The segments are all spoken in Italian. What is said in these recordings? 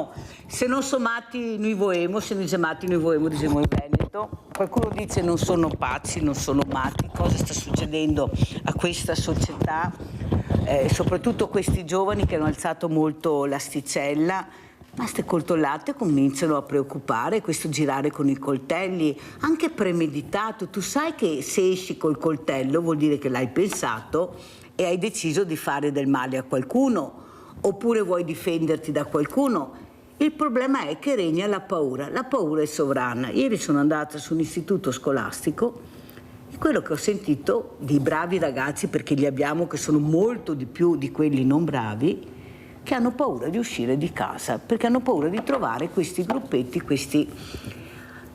diciamo, se non sommati noi voemo, se non chiamati noi voemo, diciamo in Veneto. Qualcuno dice non sono pazzi, non sono matti. Cosa sta succedendo a questa società? Soprattutto questi giovani che hanno alzato molto l'asticella, ma ste coltellate cominciano a preoccupare, questo girare con i coltelli, anche premeditato. Tu sai che se esci col coltello vuol dire che l'hai pensato e hai deciso di fare del male a qualcuno, oppure vuoi difenderti da qualcuno. Il problema è che regna la paura è sovrana. Ieri sono andata su un istituto scolastico e quello che ho sentito di bravi ragazzi, perché li abbiamo che sono molto di più di quelli non bravi, che hanno paura di uscire di casa, perché hanno paura di trovare questi gruppetti, questi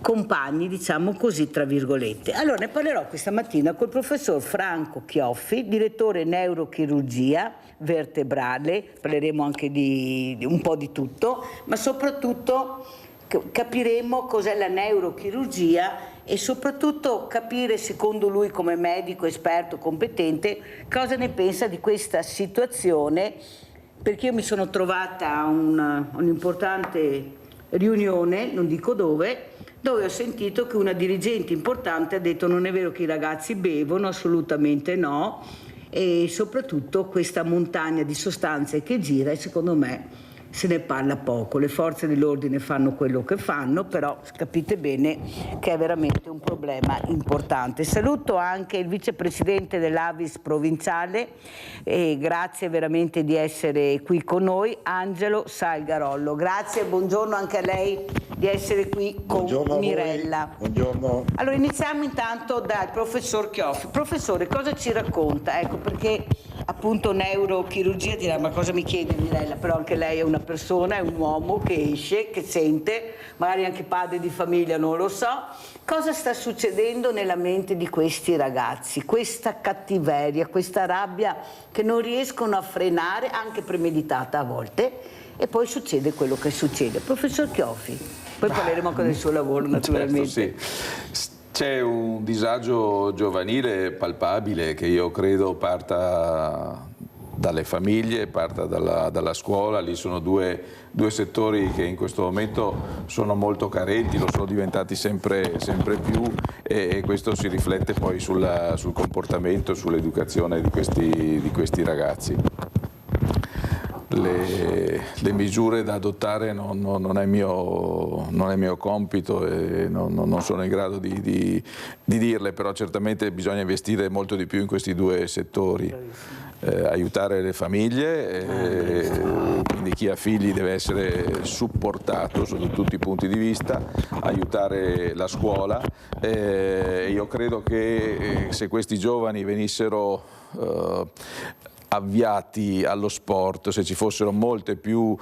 compagni, diciamo così, tra virgolette. Allora ne parlerò questa mattina col professor Franco Chioffi, direttore neurochirurgia vertebrale, parleremo anche di un po' di tutto, ma soprattutto capiremo cos'è la neurochirurgia e soprattutto capire, secondo lui come medico esperto competente, cosa ne pensa di questa situazione, perché io mi sono trovata a un'importante riunione, non dico dove ho sentito che una dirigente importante ha detto non è vero che i ragazzi bevono, assolutamente no, e soprattutto questa montagna di sostanze che gira e secondo me se ne parla poco. Le forze dell'ordine fanno quello che fanno, però capite bene che è veramente un problema importante. Saluto anche il vicepresidente dell'Avis provinciale e grazie veramente di essere qui con noi, Angelo Salgarollo. Grazie e buongiorno anche a lei di essere qui con Mirella. Buongiorno. Allora iniziamo intanto dal professor Chioffi. Professore, cosa ci racconta? Ecco, perché appunto neurochirurgia dirà ma cosa mi chiede Mirella? Però anche lei è una persona, è un uomo che esce, che sente, magari anche padre di famiglia, non lo so. Cosa sta succedendo nella mente di questi ragazzi? Questa cattiveria, questa rabbia che non riescono a frenare, anche premeditata a volte, e poi succede quello che succede. Professor Chioffi, poi parleremo anche del suo lavoro naturalmente. Certo, sì. C'è un disagio giovanile palpabile che io credo parta dalle famiglie, parta dalla scuola. Lì sono due settori che in questo momento sono molto carenti, lo sono diventati sempre più e questo si riflette poi sul comportamento, sull'educazione di questi ragazzi. Le misure da adottare non è mio compito e non sono in grado di dirle, però certamente bisogna investire molto di più in questi due settori. Aiutare le famiglie, quindi chi ha figli deve essere supportato sotto tutti i punti di vista, aiutare la scuola. Io credo che se questi giovani venissero avviati allo sport, se ci fossero molte più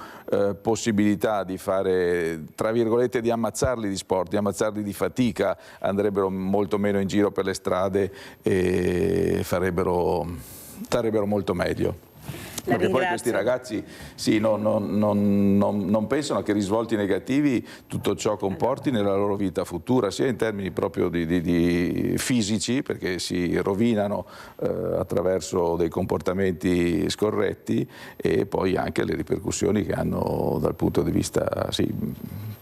possibilità di fare, tra virgolette, di ammazzarli di sport, di ammazzarli di fatica, andrebbero molto meno in giro per le strade e starebbero molto meglio. Perché poi questi ragazzi sì, non pensano che risvolti negativi tutto ciò comporti nella loro vita futura, sia in termini proprio di fisici, perché si rovinano attraverso dei comportamenti scorretti, e poi anche le ripercussioni che hanno dal punto di vista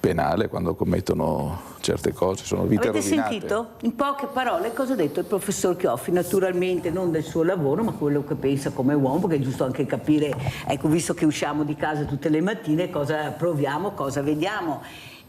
penale quando commettono certe cose, sono vite rovinate. Avete sentito in poche parole cosa ha detto il professor Chioffi, naturalmente non del suo lavoro ma quello che pensa come uomo, perché è giusto anche capire, ecco, visto che usciamo di casa tutte le mattine, cosa proviamo, cosa vediamo.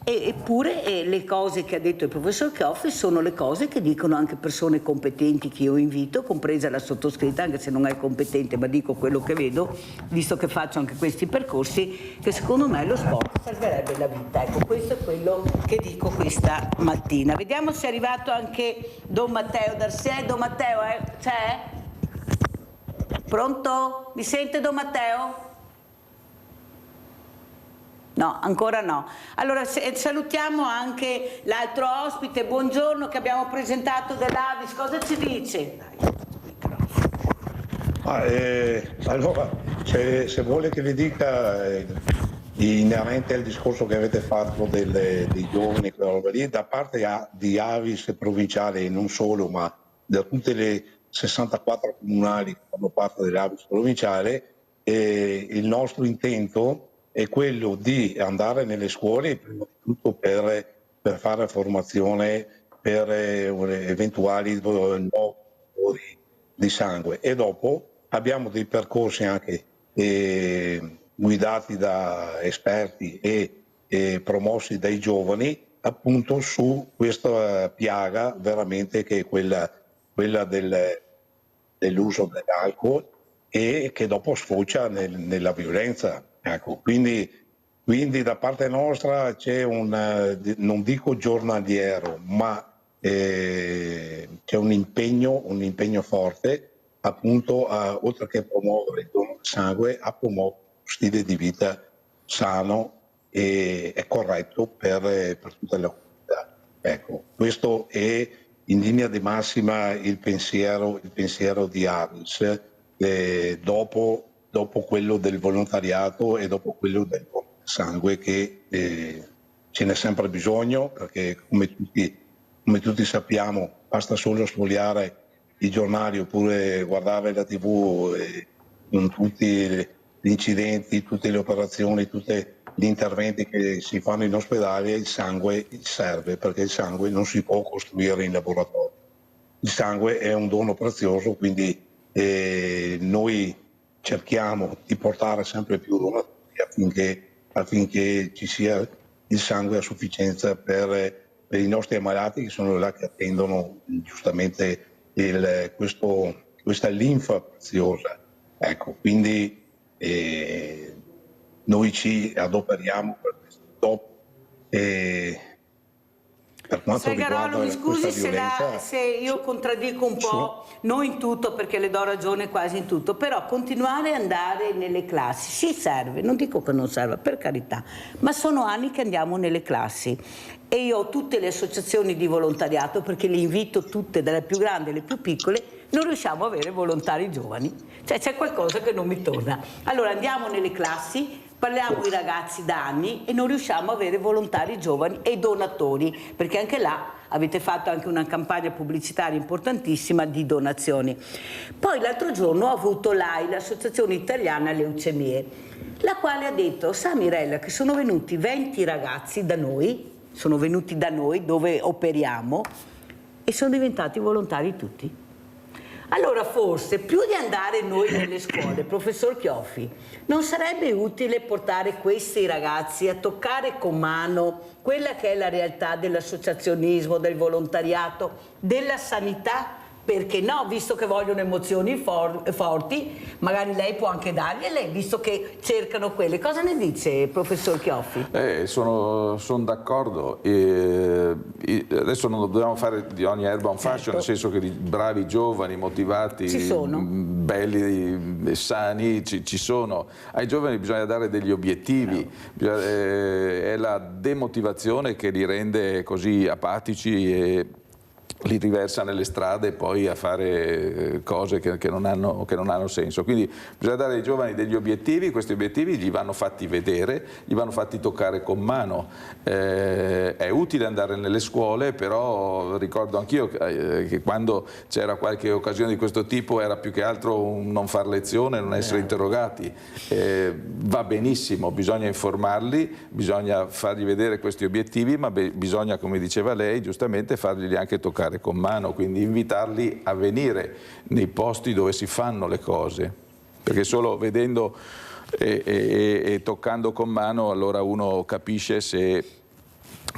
Eppure le cose che ha detto il professor Chioffi sono le cose che dicono anche persone competenti che io invito, compresa la sottoscritta, anche se non è competente, ma dico quello che vedo, visto che faccio anche questi percorsi, che secondo me lo sport salverebbe la vita. Ecco, questo è quello che dico questa mattina. Vediamo se è arrivato anche Don Matteo D'Arsiè. Don Matteo, c'è? Pronto? Mi sente Don Matteo? No, ancora no. Allora salutiamo anche l'altro ospite, buongiorno, che abbiamo presentato dell'Avis. Cosa ci dice? Allora, se vuole che le dica inerente al discorso che avete fatto dei giovani, quella roba lì, da parte di Avis provinciale e non solo, ma da tutte le 64 comunali che fanno parte dell'Avis provinciale, il nostro intento è quello di andare nelle scuole prima di tutto per fare formazione per eventuali nuovi di sangue, e dopo abbiamo dei percorsi anche guidati da esperti e promossi dai giovani appunto su questa piaga veramente che è quella dell'uso dell'alcol, e che dopo sfocia nella violenza. Ecco, quindi da parte nostra c'è non dico giornaliero, ma c'è un impegno forte appunto oltre che promuovere il dono del sangue, a promuovere uno stile di vita sano e corretto per tutta la comunità. Ecco, questo è in linea di massima il pensiero di Avis, dopo quello del volontariato e dopo quello del sangue, che ce n'è sempre bisogno, perché come tutti sappiamo basta solo sfogliare i giornali oppure guardare la TV con tutti gli incidenti, tutte le operazioni, tutti gli interventi che si fanno in ospedale. Il sangue serve, perché il sangue non si può costruire in laboratorio. Il sangue è un dono prezioso, quindi noi cerchiamo di portare sempre più donatori affinché ci sia il sangue a sufficienza per i nostri ammalati, che sono là che attendono giustamente questa linfa preziosa. Ecco, quindi noi ci adoperiamo per questo. Dopo, per quanto Garolo, mi scusi se io contraddico un po', non in tutto perché le do ragione quasi in tutto, però continuare ad andare nelle classi sì serve, non dico che non serva, per carità, ma sono anni che andiamo nelle classi e io ho tutte le associazioni di volontariato, perché le invito tutte, dalle più grandi alle più piccole, non riusciamo a avere volontari giovani, cioè c'è qualcosa che non mi torna. Allora andiamo nelle classi, parliamo con i ragazzi da anni e non riusciamo a avere volontari giovani e donatori, perché anche là avete fatto anche una campagna pubblicitaria importantissima di donazioni. Poi l'altro giorno ho avuto l'AI, l'Associazione Italiana Leucemie, la quale ha detto: sa Mirella che sono venuti 20 ragazzi da noi, sono venuti da noi dove operiamo e sono diventati volontari tutti. Allora forse, più di andare noi nelle scuole, professor Chioffi, non sarebbe utile portare questi ragazzi a toccare con mano quella che è la realtà dell'associazionismo, del volontariato, della sanità? Perché no, visto che vogliono emozioni forti, magari lei può anche dargliele, visto che cercano quelle. Cosa ne dice, professor Chioffi? Sono d'accordo. Adesso non dobbiamo fare di ogni erba un fascio, nel senso che di bravi, giovani, motivati, belli e sani ci sono. Ai giovani bisogna dare degli obiettivi, è la demotivazione che li rende così apatici e li riversa nelle strade poi a fare cose che non hanno senso. Quindi bisogna dare ai giovani degli obiettivi, questi obiettivi gli vanno fatti vedere, gli vanno fatti toccare con mano. È utile andare nelle scuole, però ricordo anch'io che quando c'era qualche occasione di questo tipo era più che altro un non far lezione, non essere interrogati. Va benissimo, bisogna informarli, bisogna fargli vedere questi obiettivi, ma bisogna, come diceva lei, giustamente fargli anche toccare con mano, quindi invitarli a venire nei posti dove si fanno le cose, perché solo vedendo e toccando con mano allora uno capisce se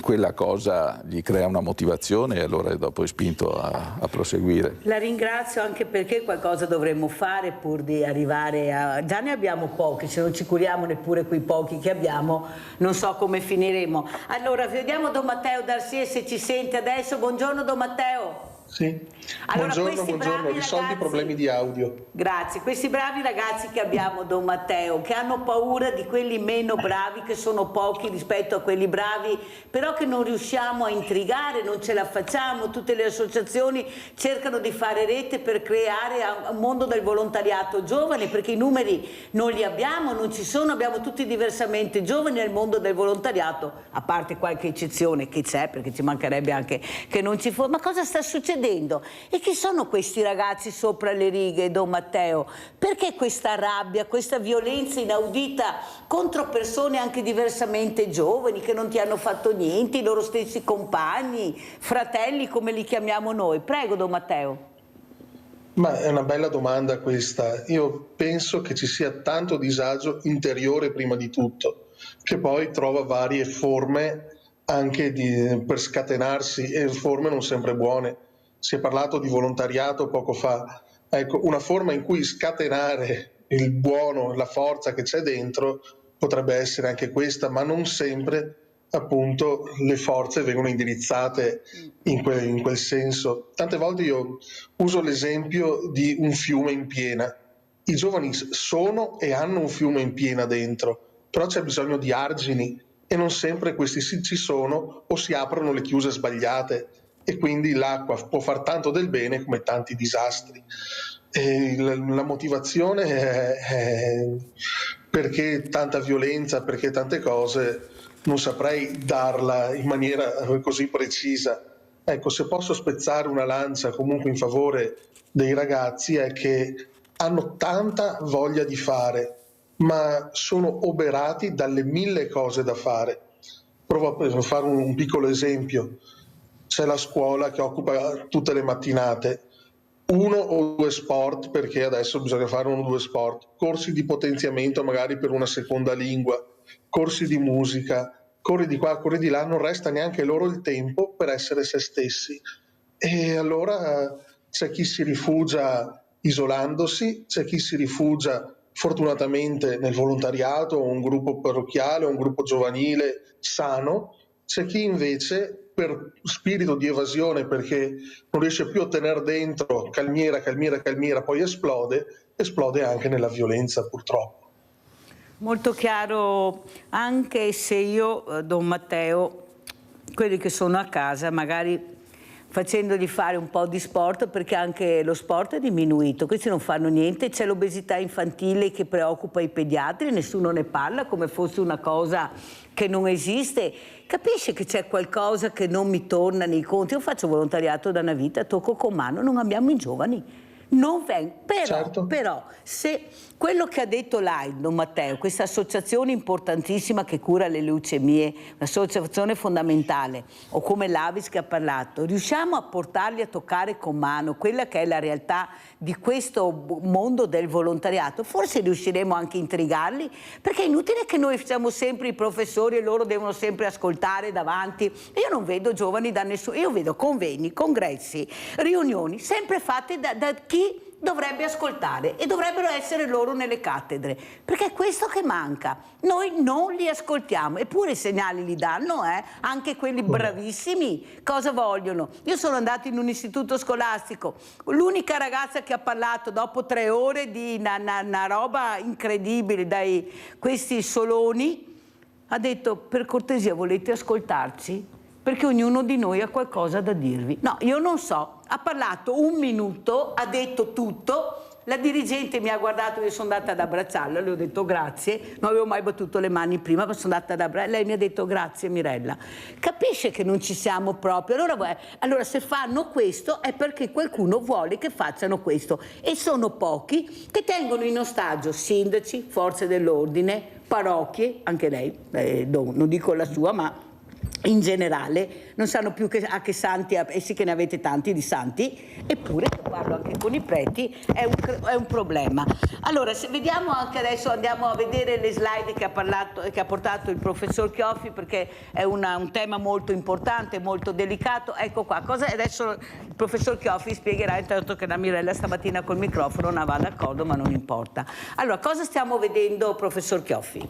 quella cosa gli crea una motivazione e allora dopo è spinto a proseguire. La ringrazio anche perché qualcosa dovremmo fare pur di arrivare a... Già ne abbiamo pochi, se non ci curiamo neppure quei pochi che abbiamo non so come finiremo. Allora vediamo Don Matteo Darsie se ci sente adesso. Buongiorno Don Matteo. Sì, allora, buongiorno, risolti i problemi di audio. Grazie, questi bravi ragazzi che abbiamo, Don Matteo, che hanno paura di quelli meno bravi, che sono pochi rispetto a quelli bravi, però che non riusciamo a intrigare, non ce la facciamo, tutte le associazioni cercano di fare rete per creare un mondo del volontariato giovane, perché i numeri non li abbiamo, non ci sono, abbiamo tutti diversamente giovani nel mondo del volontariato, a parte qualche eccezione che c'è, perché ci mancherebbe anche che non ci fosse. Ma cosa sta succedendo? succedendo? E chi sono questi ragazzi sopra le righe, Don Matteo? Perché questa rabbia, questa violenza inaudita contro persone anche diversamente giovani, che non ti hanno fatto niente, i loro stessi compagni, fratelli come li chiamiamo noi? Prego, Don Matteo. Ma è una bella domanda questa. Io penso che ci sia tanto disagio interiore prima di tutto, che poi trova varie forme anche per scatenarsi, e forme non sempre buone. Si è parlato di volontariato poco fa. Ecco, una forma in cui scatenare il buono, la forza che c'è dentro potrebbe essere anche questa, ma non sempre appunto le forze vengono indirizzate in quel senso. Tante volte io uso l'esempio di un fiume in piena. I giovani sono e hanno un fiume in piena dentro, però c'è bisogno di argini e non sempre questi ci sono, o si aprono le chiuse sbagliate, e quindi l'acqua può far tanto del bene come tanti disastri. E la motivazione è perché tanta violenza, perché tante cose, non saprei darla in maniera così precisa. Ecco, se posso spezzare una lancia comunque in favore dei ragazzi, è che hanno tanta voglia di fare, ma sono oberati dalle 1000 cose da fare. Provo a fare un piccolo esempio. C'è la scuola che occupa tutte le mattinate, 1 o 2 sport, perché adesso bisogna fare 1 o 2 sport, corsi di potenziamento magari per una seconda lingua, corsi di musica, corri di qua, corri di là, non resta neanche loro il tempo per essere se stessi. E allora c'è chi si rifugia isolandosi, c'è chi si rifugia fortunatamente nel volontariato, un gruppo parrocchiale, un gruppo giovanile sano, c'è chi invece per spirito di evasione, perché non riesce più a tenere dentro calmiera, poi esplode anche nella violenza, purtroppo. Molto chiaro, anche se io, Don Matteo, quelli che sono a casa, magari facendogli fare un po' di sport, perché anche lo sport è diminuito, questi non fanno niente, c'è l'obesità infantile che preoccupa i pediatri, nessuno ne parla come fosse una cosa che non esiste. Capisce che c'è qualcosa che non mi torna nei conti. Io faccio volontariato da una vita, tocco con mano, non abbiamo i giovani. Non vengo, però se quello che ha detto lei, Don Matteo, questa associazione importantissima che cura le leucemie, un'associazione fondamentale, o come l'Avis che ha parlato, riusciamo a portarli a toccare con mano quella che è la realtà di questo mondo del volontariato, forse riusciremo anche a intrigarli, perché è inutile che noi siamo sempre i professori e loro devono sempre ascoltare davanti. Io non vedo giovani da nessuno, io vedo convegni, congressi, riunioni, sempre fatte da chi dovrebbe ascoltare, e dovrebbero essere loro nelle cattedre, perché è questo che manca. Noi non li ascoltiamo, eppure i segnali li danno, anche quelli bravissimi. Cosa vogliono? Io sono andata in un istituto scolastico, l'unica ragazza che ha parlato dopo 3 ore di una roba incredibile, dai questi soloni, ha detto: per cortesia volete ascoltarci? Perché ognuno di noi ha qualcosa da dirvi. No, io non so, ha parlato 1 minuto, ha detto tutto, la dirigente mi ha guardato, io sono andata ad abbracciarla, le ho detto grazie, non avevo mai battuto le mani prima, ma sono andata ad abbracciarla, lei mi ha detto grazie Mirella. Capisce che non ci siamo proprio, allora se fanno questo è perché qualcuno vuole che facciano questo, e sono pochi che tengono in ostaggio sindaci, forze dell'ordine, parrocchie, anche lei, non dico la sua, ma in generale non sanno più a che santi, e sì che ne avete tanti di santi, eppure parlo anche con i preti, è un problema. Allora, se vediamo anche adesso, andiamo a vedere le slide che ha portato il professor Chioffi, perché è un tema molto importante, molto delicato. Ecco qua, adesso il professor Chioffi spiegherà, intanto che la Mirella stamattina col microfono non va d'accordo, ma non importa. Allora, cosa stiamo vedendo, professor Chioffi?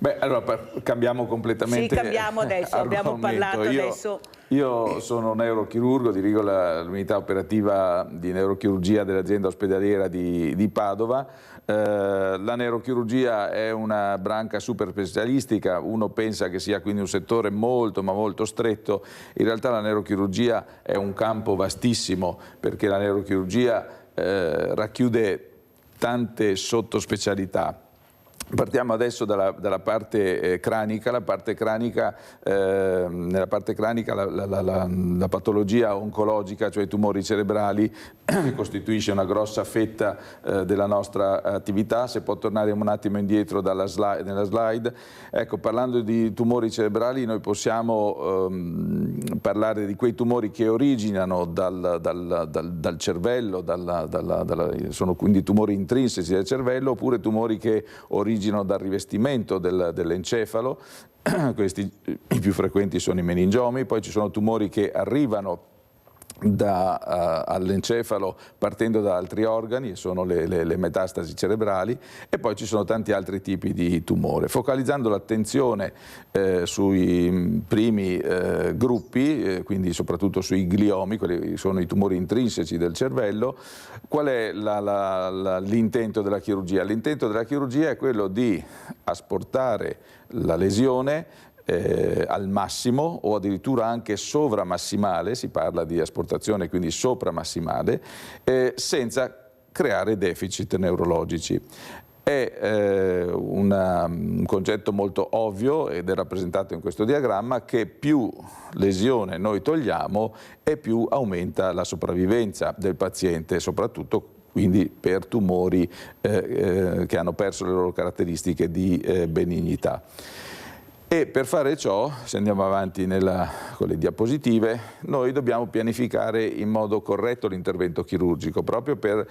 Beh, allora cambiamo completamente. Sì, cambiamo adesso, abbiamo parlato adesso. Io sono neurochirurgo, dirigo l'unità operativa di neurochirurgia dell'azienda ospedaliera di Padova. La neurochirurgia è una branca super specialistica, uno pensa che sia quindi un settore molto ma molto stretto. In realtà la neurochirurgia è un campo vastissimo, perché la neurochirurgia racchiude tante sottospecialità. Partiamo adesso dalla parte cranica. Nella parte cranica la patologia oncologica, cioè i tumori cerebrali, costituisce una grossa fetta della nostra attività. Se può tornare un attimo indietro nella slide. Ecco, parlando di tumori cerebrali, noi possiamo parlare di quei tumori che originano dal cervello, sono quindi tumori intrinseci del cervello, oppure tumori che originano dal rivestimento dell'encefalo. Questi i più frequenti sono i meningiomi. Poi ci sono tumori che arrivano all'encefalo partendo da altri organi, sono le metastasi cerebrali, e poi ci sono tanti altri tipi di tumore. Focalizzando l'attenzione sui primi gruppi, quindi soprattutto sui gliomi, quelli sono i tumori intrinseci del cervello, qual è l'intento della chirurgia? L'intento della chirurgia è quello di asportare la lesione al massimo o addirittura anche sovramassimale, si parla di asportazione quindi sopramassimale, senza creare deficit neurologici. È un concetto molto ovvio ed è rappresentato in questo diagramma, che più lesione noi togliamo e più aumenta la sopravvivenza del paziente, soprattutto quindi per tumori che hanno perso le loro caratteristiche di benignità. E per fare ciò, se andiamo avanti con le diapositive, noi dobbiamo pianificare in modo corretto l'intervento chirurgico, proprio per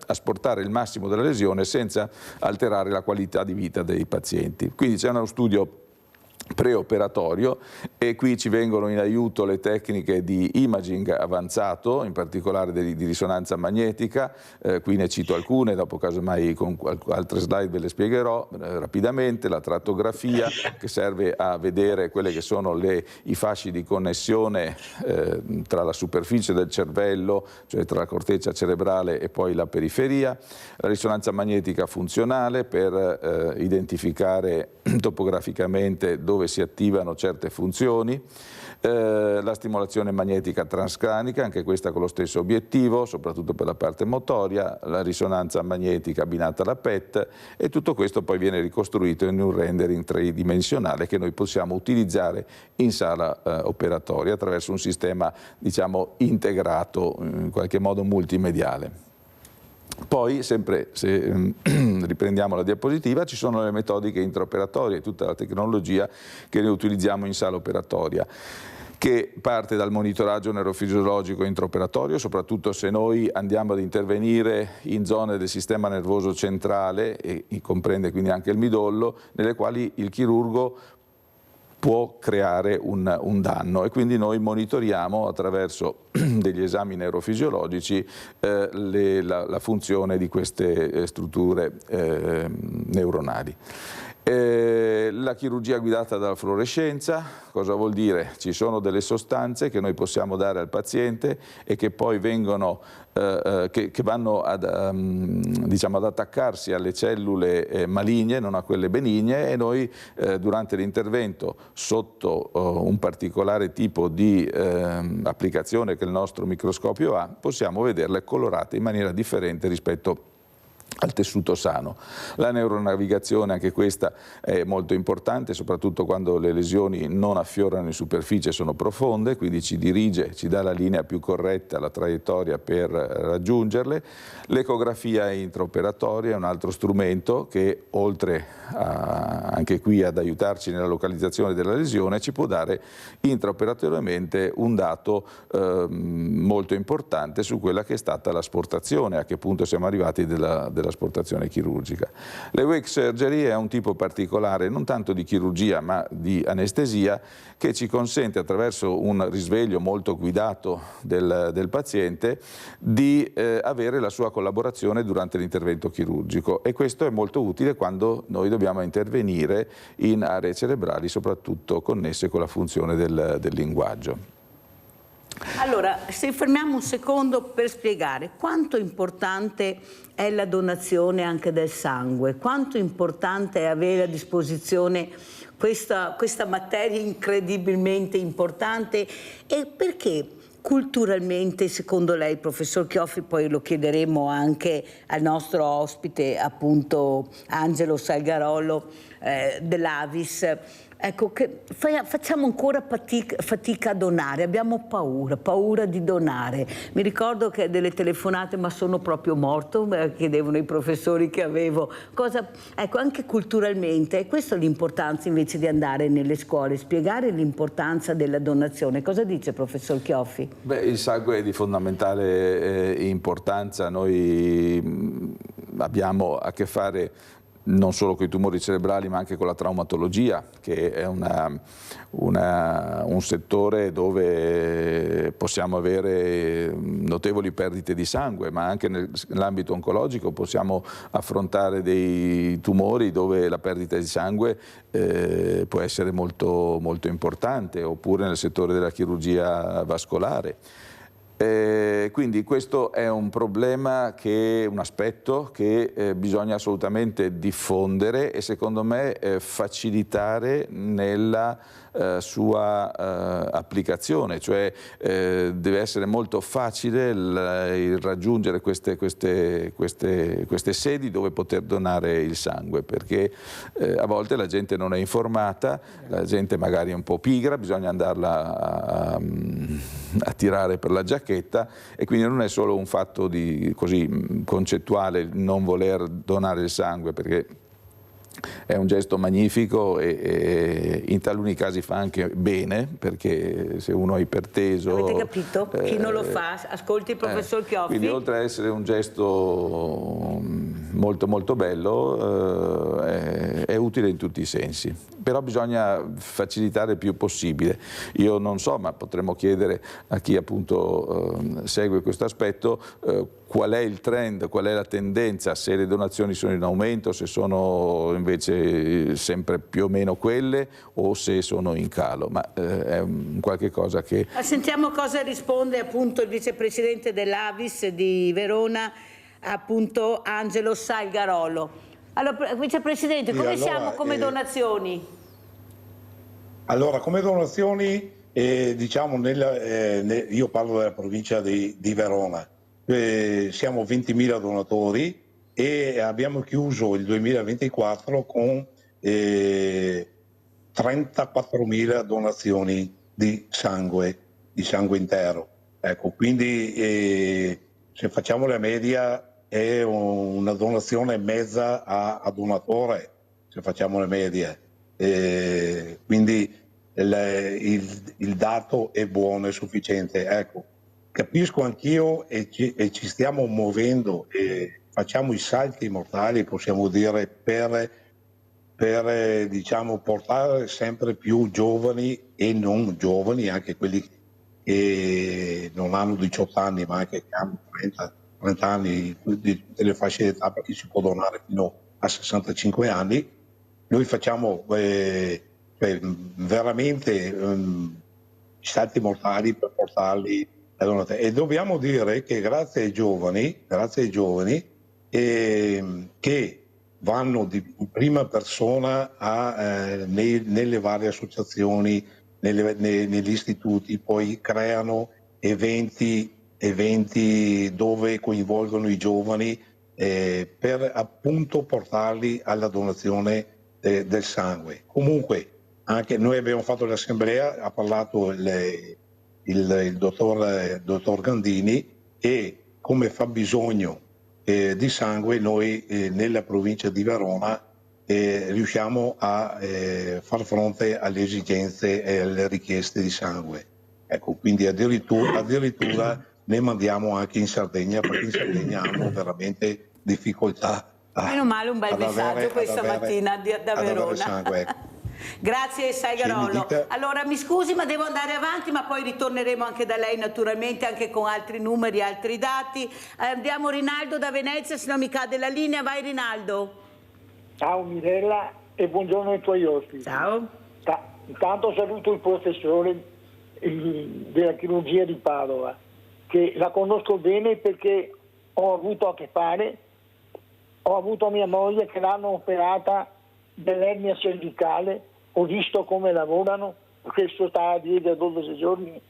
asportare il massimo della lesione senza alterare la qualità di vita dei pazienti. Quindi c'è uno studio preoperatorio, e qui ci vengono in aiuto le tecniche di imaging avanzato, in particolare di risonanza magnetica. Qui ne cito alcune, dopo casomai con altre slide ve le spiegherò rapidamente. La trattografia, che serve a vedere quelle che sono i fasci di connessione tra la superficie del cervello, cioè tra la corteccia cerebrale e poi la periferia. La risonanza magnetica funzionale per identificare topograficamente dove si attivano certe funzioni, la stimolazione magnetica transcranica, anche questa con lo stesso obiettivo, soprattutto per la parte motoria, la risonanza magnetica abbinata alla PET, e tutto questo poi viene ricostruito in un rendering tridimensionale che noi possiamo utilizzare in sala operatoria attraverso un sistema, diciamo, integrato, in qualche modo multimediale. Poi, sempre se riprendiamo la diapositiva, ci sono le metodiche intraoperatorie, tutta la tecnologia che noi utilizziamo in sala operatoria, che parte dal monitoraggio neurofisiologico intraoperatorio, soprattutto se noi andiamo ad intervenire in zone del sistema nervoso centrale, e comprende quindi anche il midollo, nelle quali il chirurgo può creare un danno, e quindi noi monitoriamo attraverso degli esami neurofisiologici la funzione di queste strutture neuronali. La chirurgia guidata dalla fluorescenza, cosa vuol dire? Ci sono delle sostanze che noi possiamo dare al paziente e che poi vengono, che vanno diciamo, ad attaccarsi alle cellule maligne, non a quelle benigne, e noi durante l'intervento, sotto un particolare tipo di applicazione che il nostro microscopio ha, possiamo vederle colorate in maniera differente rispetto al tessuto sano. La neuronavigazione, anche questa è molto importante, soprattutto quando le lesioni non affiorano in superficie e sono profonde, quindi ci dirige, ci dà la linea più corretta, la traiettoria per raggiungerle. L'ecografia intraoperatoria è un altro strumento che, oltre anche qui ad aiutarci nella localizzazione della lesione, ci può dare intraoperatoriamente un dato molto importante su quella che è stata l'asportazione, a che punto siamo arrivati dell'asportazione chirurgica. Le wake surgery è un tipo particolare, non tanto di chirurgia ma di anestesia, che ci consente, attraverso un risveglio molto guidato del paziente, di avere la sua collaborazione durante l'intervento chirurgico, e questo è molto utile quando noi dobbiamo intervenire in aree cerebrali soprattutto connesse con la funzione del linguaggio. Allora, se fermiamo un secondo per spiegare quanto importante è la donazione anche del sangue, quanto importante è avere a disposizione questa materia incredibilmente importante, e perché culturalmente, secondo lei, professor Chioffi, poi lo chiederemo anche al nostro ospite, appunto Angelo Salgarolo dell'Avis, ecco, che facciamo ancora fatica a donare, abbiamo paura di donare. Mi ricordo che delle telefonate, ma sono proprio morto, chiedevano i professori che avevo. Ecco, anche culturalmente, e questa è l'importanza invece di andare nelle scuole, spiegare l'importanza della donazione. Cosa dice professor Chioffi? Beh, il sangue è di fondamentale importanza. Noi abbiamo a che fare non solo con i tumori cerebrali ma anche con la traumatologia, che è un settore dove possiamo avere notevoli perdite di sangue, ma anche nell'ambito oncologico possiamo affrontare dei tumori dove la perdita di sangue può essere molto, molto importante, oppure nel settore della chirurgia vascolare. Quindi questo è un problema, un aspetto che bisogna assolutamente diffondere e secondo me facilitare nella sua applicazione, cioè deve essere molto facile il raggiungere queste sedi dove poter donare il sangue, perché a volte la gente non è informata, la gente magari è un po' pigra, bisogna andarla a tirare per la giacchetta, e quindi non è solo un fatto così concettuale non voler donare il sangue, perché è un gesto magnifico e in taluni casi fa anche bene, perché se uno è iperteso... Avete capito? Chi non lo fa, ascolti il professor Chioffi. Quindi oltre ad essere un gesto molto molto bello, è utile in tutti i sensi. Però bisogna facilitare il più possibile. Io non so, ma potremmo chiedere a chi appunto segue questo aspetto qual è il trend, qual è la tendenza, se le donazioni sono in aumento, se sono invece sempre più o meno quelle o se sono in calo, ma è qualche cosa che... Sentiamo cosa risponde appunto il vicepresidente dell'Avis di Verona, appunto Angelo Salgarolo. Allora, vicepresidente, come siamo come donazioni? Allora, come donazioni, diciamo, io parlo della provincia di Verona, siamo 20.000 donatori e abbiamo chiuso il 2024 con 34.000 donazioni di sangue intero. Ecco, quindi se facciamo la media è una donazione mezza a donatore, se facciamo la media. Quindi il dato è buono, è sufficiente. Ecco, capisco anch'io e ci stiamo muovendo e facciamo i salti mortali, possiamo dire, per diciamo, portare sempre più giovani e non giovani, anche quelli che non hanno 18 anni ma anche che hanno 30 anni, di tutte le fasce d'età, perché si può donare fino a 65 anni. Noi facciamo veramente salti mortali per portarli a donare. E dobbiamo dire che grazie ai giovani che vanno in prima persona nelle varie associazioni, negli istituti, poi creano eventi dove coinvolgono i giovani per appunto portarli alla donazione del sangue. Comunque anche noi abbiamo fatto l'assemblea, ha parlato il dottor Gandini, e come fa bisogno di sangue noi nella provincia di Verona riusciamo a far fronte alle esigenze e alle richieste di sangue. Ecco, quindi addirittura ne mandiamo anche in Sardegna, perché in Sardegna hanno veramente difficoltà meno male, un bel messaggio questa mattina da Verona. Sangue, ecco. Grazie Salgarolo. Allora mi scusi ma devo andare avanti, ma poi ritorneremo anche da lei naturalmente, anche con altri numeri, altri dati. Andiamo Rinaldo da Venezia, se no mi cade la linea. Vai Rinaldo. Ciao Mirella e buongiorno ai tuoi ospiti. Ciao. Intanto saluto il professore della chirurgia di Padova, che la conosco bene perché ho avuto a che fare, ho avuto mia moglie che l'hanno operata dell'ernia cervicale, ho visto come lavorano, questo sta a 10 a 12 giorni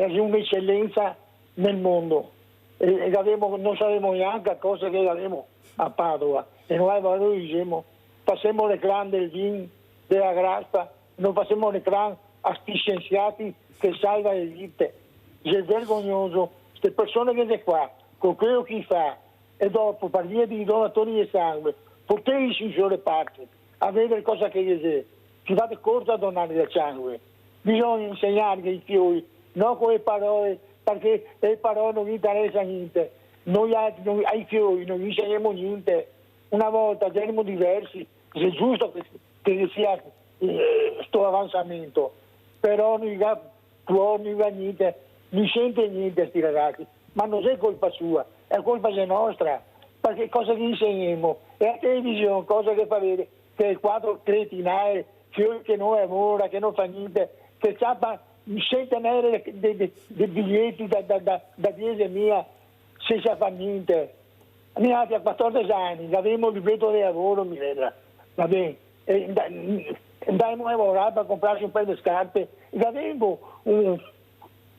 è un'eccellenza nel mondo. E non sapevamo neanche cosa che avevamo a Padova, e noi valorizziamo, facciamo le clan del vin, della grappa, non facciamo le clan a sti scienziati che salva le vite. È vergognoso, queste persone che sono qua, con quello che fa, e dopo per via di donatori di sangue, potersi sulle parti, a vedere cosa che c'è. Ci fate corso a donare del sangue. Bisogna insegnare ai figli, non con le parole, perché le parole non interessano niente. Noi ai figli non gli insegniamo niente. Una volta saremo diversi, è giusto che sia questo avanzamento, però non va niente, non sente niente questi ragazzi, ma non è colpa sua, è colpa nostra, perché cosa gli insegniamo? E la televisione cosa che fa vedere? Che il quadro cretinae, che non lavora, che non fa niente, che ciappa centinaia di biglietti da 10.000 senza fare niente. Mi ha 14 anni, avevamo il libretto di lavoro, Mirella, va bene, andavamo a lavorare per comprarsi un paio di scarpe, e avevo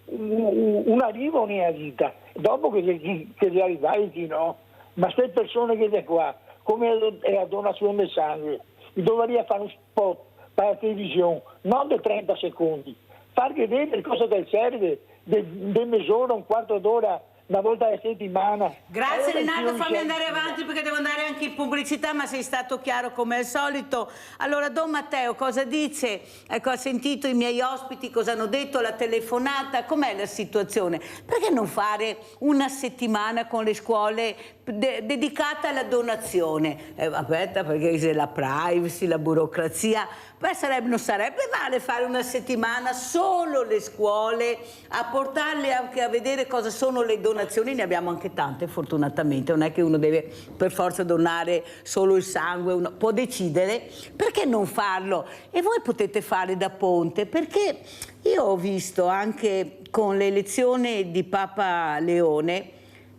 un arrivo nella vita, dopo che arrivai chi no, ma queste persone che sono qua, come è la donazione del sangue, dovrebbe fare un spot per la televisione, non di 30 secondi, far vedere cosa che serve, di mezz'ora, un quarto d'ora, una volta alla settimana. Grazie Rinaldo, fammi andare avanti perché devo andare anche in pubblicità, ma sei stato chiaro come al solito. Allora Don Matteo cosa dice? Ecco, ha sentito i miei ospiti cosa hanno detto, la telefonata, com'è la situazione? Perché non fare una settimana con le scuole dedicata alla donazione? Aspetta, perché c'è la privacy, la burocrazia. Beh, non sarebbe male fare una settimana solo le scuole, a portarle anche a vedere cosa sono le donazioni. Ne abbiamo anche tante fortunatamente, non è che uno deve per forza donare solo il sangue, uno può decidere. Perché non farlo? E voi potete fare da ponte, perché io ho visto anche con l'elezione di Papa Leone,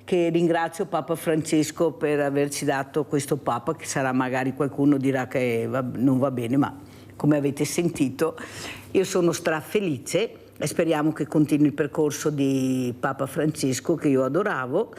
che ringrazio Papa Francesco per averci dato questo Papa, che sarà magari qualcuno dirà che non va bene, ma come avete sentito io sono strafelice e speriamo che continui il percorso di Papa Francesco che io adoravo.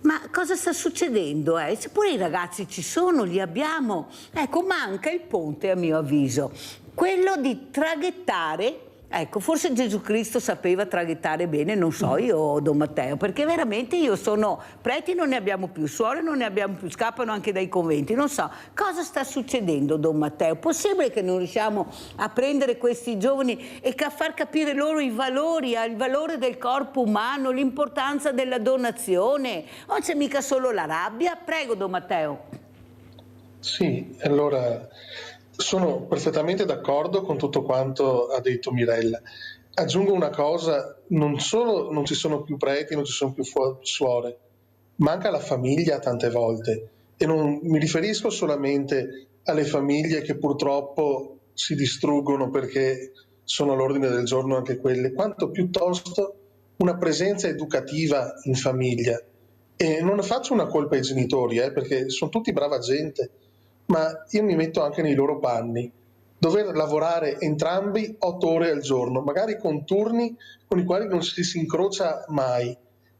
Ma cosa sta succedendo? Seppure i ragazzi ci sono, li abbiamo, ecco, manca il ponte a mio avviso, quello di traghettare. Ecco, forse Gesù Cristo sapeva traghettare bene, non so io, Don Matteo, perché veramente io sono preti, non ne abbiamo più, suore non ne abbiamo più, scappano anche dai conventi, non so cosa sta succedendo, Don Matteo. Possibile che non riusciamo a prendere questi giovani e a far capire loro i valori, il valore del corpo umano, l'importanza della donazione? Non c'è mica solo la rabbia? Prego, Don Matteo. Sì, allora sono perfettamente d'accordo con tutto quanto ha detto Mirella. Aggiungo una cosa, non solo non ci sono più preti, non ci sono più suore, manca la famiglia tante volte, e non mi riferisco solamente alle famiglie che purtroppo si distruggono perché sono all'ordine del giorno anche quelle, quanto piuttosto una presenza educativa in famiglia. E non ne faccio una colpa ai genitori, perché sono tutti brava gente, ma io mi metto anche nei loro panni. Dover lavorare entrambi 8 ore al giorno, magari con turni con i quali non si incrocia mai.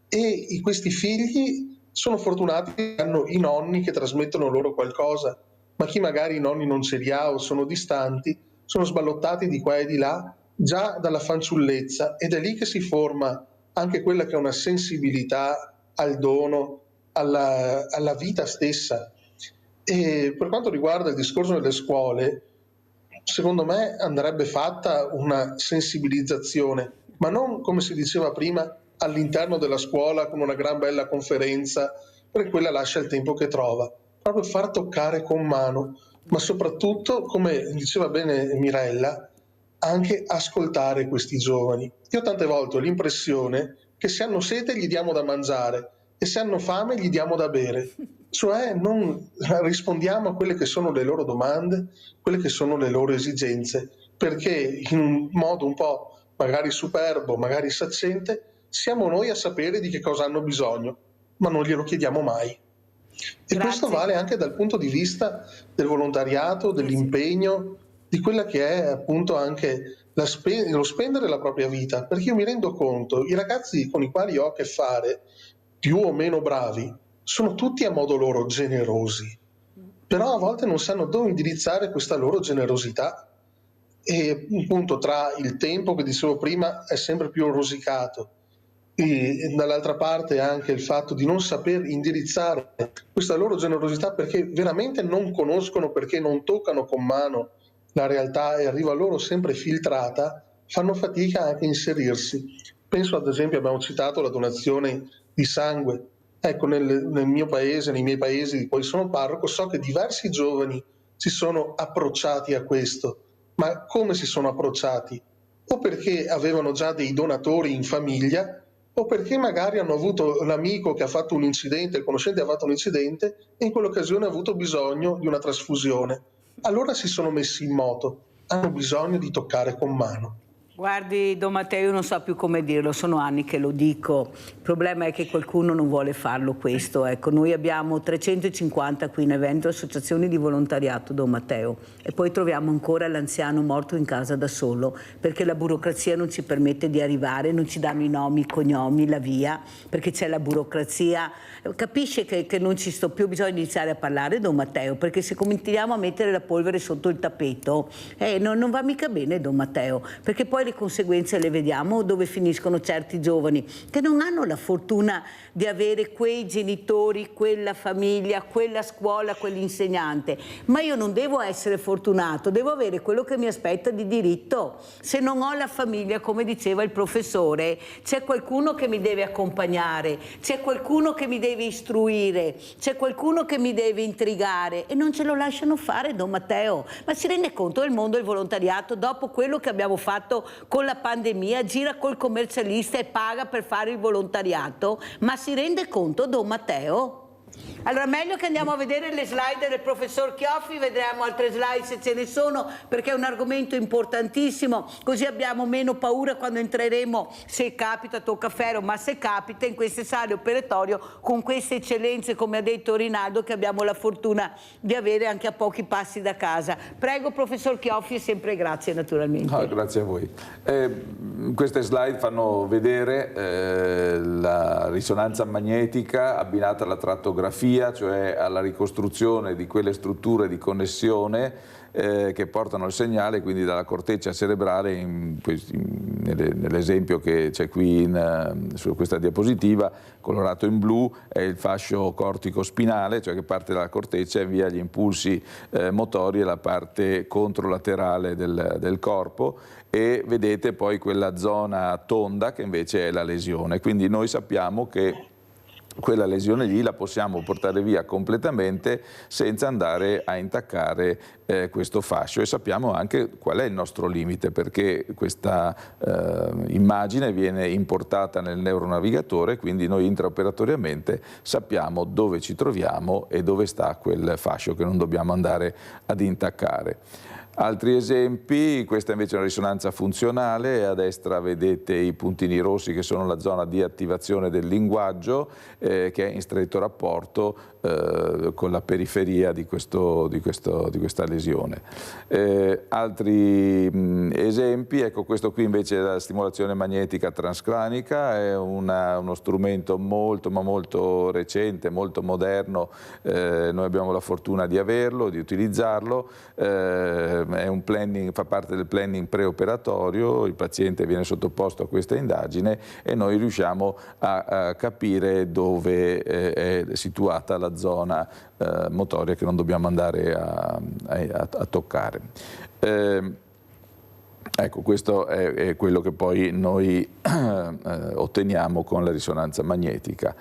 E questi figli sono fortunati che hanno i nonni che trasmettono loro qualcosa, ma chi magari i nonni non ce li ha o sono distanti, sono sballottati di qua e di là già dalla fanciullezza, ed è lì che si forma anche quella che è una sensibilità al dono, alla vita stessa. E per quanto riguarda il discorso delle scuole, secondo me andrebbe fatta una sensibilizzazione, ma non, come si diceva prima, all'interno della scuola con una gran bella conferenza, perché quella lascia il tempo che trova. Proprio far toccare con mano, ma soprattutto, come diceva bene Mirella, anche ascoltare questi giovani. Io tante volte ho l'impressione che se hanno sete gli diamo da mangiare e se hanno fame gli diamo da bere. Cioè non rispondiamo a quelle che sono le loro domande, quelle che sono le loro esigenze, perché in un modo un po' magari superbo, magari saccente, siamo noi a sapere di che cosa hanno bisogno, ma non glielo chiediamo mai. E Grazie. Questo vale anche dal punto di vista del volontariato, dell'impegno, di quella che è appunto anche lo spendere la propria vita, perché io mi rendo conto, i ragazzi con i quali ho a che fare, più o meno bravi, sono tutti a modo loro generosi, però a volte non sanno dove indirizzare questa loro generosità. E appunto tra il tempo che dicevo prima è sempre più rosicato e dall'altra parte anche il fatto di non saper indirizzare questa loro generosità perché veramente non conoscono, perché non toccano con mano la realtà e arriva loro sempre filtrata, fanno fatica anche a inserirsi. Penso ad esempio, abbiamo citato la donazione di sangue. Ecco, nel mio paese, nei miei paesi di cui sono parroco, so che diversi giovani si sono approcciati a questo. Ma come si sono approcciati? O perché avevano già dei donatori in famiglia, o perché magari hanno avuto l'amico che ha fatto un incidente, il conoscente ha fatto un incidente e in quell'occasione ha avuto bisogno di una trasfusione. Allora si sono messi in moto, hanno bisogno di toccare con mano. Guardi, Don Matteo, io non so più come dirlo, sono anni che lo dico. Il problema è che qualcuno non vuole farlo questo. Ecco, noi abbiamo 350 qui in evento associazioni di volontariato, Don Matteo, e poi troviamo ancora l'anziano morto in casa da solo, perché la burocrazia non ci permette di arrivare, non ci danno i nomi, i cognomi, la via, perché c'è la burocrazia. Capisce che non ci sto più, bisogna iniziare a parlare, Don Matteo, perché se cominciamo a mettere la polvere sotto il tappeto, non va mica bene, Don Matteo, perché poi le conseguenze le vediamo dove finiscono certi giovani che non hanno la fortuna di avere quei genitori, quella famiglia, quella scuola, quell'insegnante. Ma io non devo essere fortunato, devo avere quello che mi aspetta di diritto. Se non ho la famiglia, come diceva il professore, c'è qualcuno che mi deve accompagnare, c'è qualcuno che mi deve istruire, c'è qualcuno che mi deve intrigare e non ce lo lasciano fare, Don Matteo. Ma si rende conto del mondo del volontariato dopo quello che abbiamo fatto con la pandemia, gira col commercialista e paga per fare il volontariato? Ma si rende conto, Don Matteo? Allora meglio che andiamo a vedere le slide del professor Chioffi, vedremo altre slide se ce ne sono, perché è un argomento importantissimo, così abbiamo meno paura quando entreremo, se capita tocca ferro, ma se capita in queste sale operatorio con queste eccellenze, come ha detto Rinaldo, che abbiamo la fortuna di avere anche a pochi passi da casa. Prego professor Chioffi e sempre grazie naturalmente. Grazie a voi. Queste slide fanno vedere la risonanza magnetica abbinata alla trattografia, cioè alla ricostruzione di quelle strutture di connessione che portano il segnale quindi dalla corteccia cerebrale, nell'esempio che c'è qui su questa diapositiva, colorato in blu, è il fascio cortico-spinale, cioè che parte dalla corteccia e invia gli impulsi motori alla parte controlaterale del corpo, e vedete poi quella zona tonda che invece è la lesione. Quindi noi sappiamo che quella lesione lì la possiamo portare via completamente senza andare a intaccare questo fascio, e sappiamo anche qual è il nostro limite, perché questa immagine viene importata nel neuronavigatore, quindi noi intraoperatoriamente sappiamo dove ci troviamo e dove sta quel fascio che non dobbiamo andare ad intaccare. Altri esempi, questa invece è una risonanza funzionale, a destra vedete i puntini rossi che sono la zona di attivazione del linguaggio che è in stretto rapporto con la periferia di questa lesione. Altri esempi, ecco questo qui invece è la stimolazione magnetica transcranica, è uno strumento molto recente, molto moderno, noi abbiamo la fortuna di averlo, di utilizzarlo. È un planning, fa parte del planning preoperatorio, il paziente viene sottoposto a questa indagine e noi riusciamo a capire dove è situata la zona motoria che non dobbiamo andare a toccare. Ecco, questo è quello che poi noi otteniamo con la risonanza magnetica.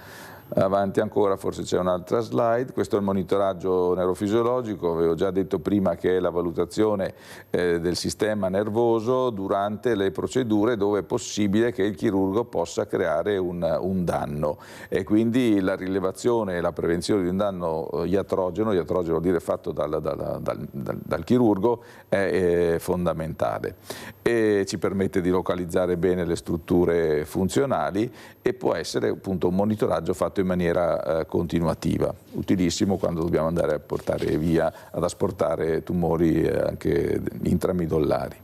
Avanti ancora, forse c'è un'altra slide, questo è il monitoraggio neurofisiologico, avevo già detto prima che è la valutazione del sistema nervoso durante le procedure dove è possibile che il chirurgo possa creare un danno, e quindi la rilevazione e la prevenzione di un danno iatrogeno vuol dire fatto dal chirurgo, è fondamentale e ci permette di localizzare bene le strutture funzionali, e può essere appunto un monitoraggio fatto in maniera continuativa, utilissimo quando dobbiamo andare a portare via, ad asportare tumori anche intramidollari.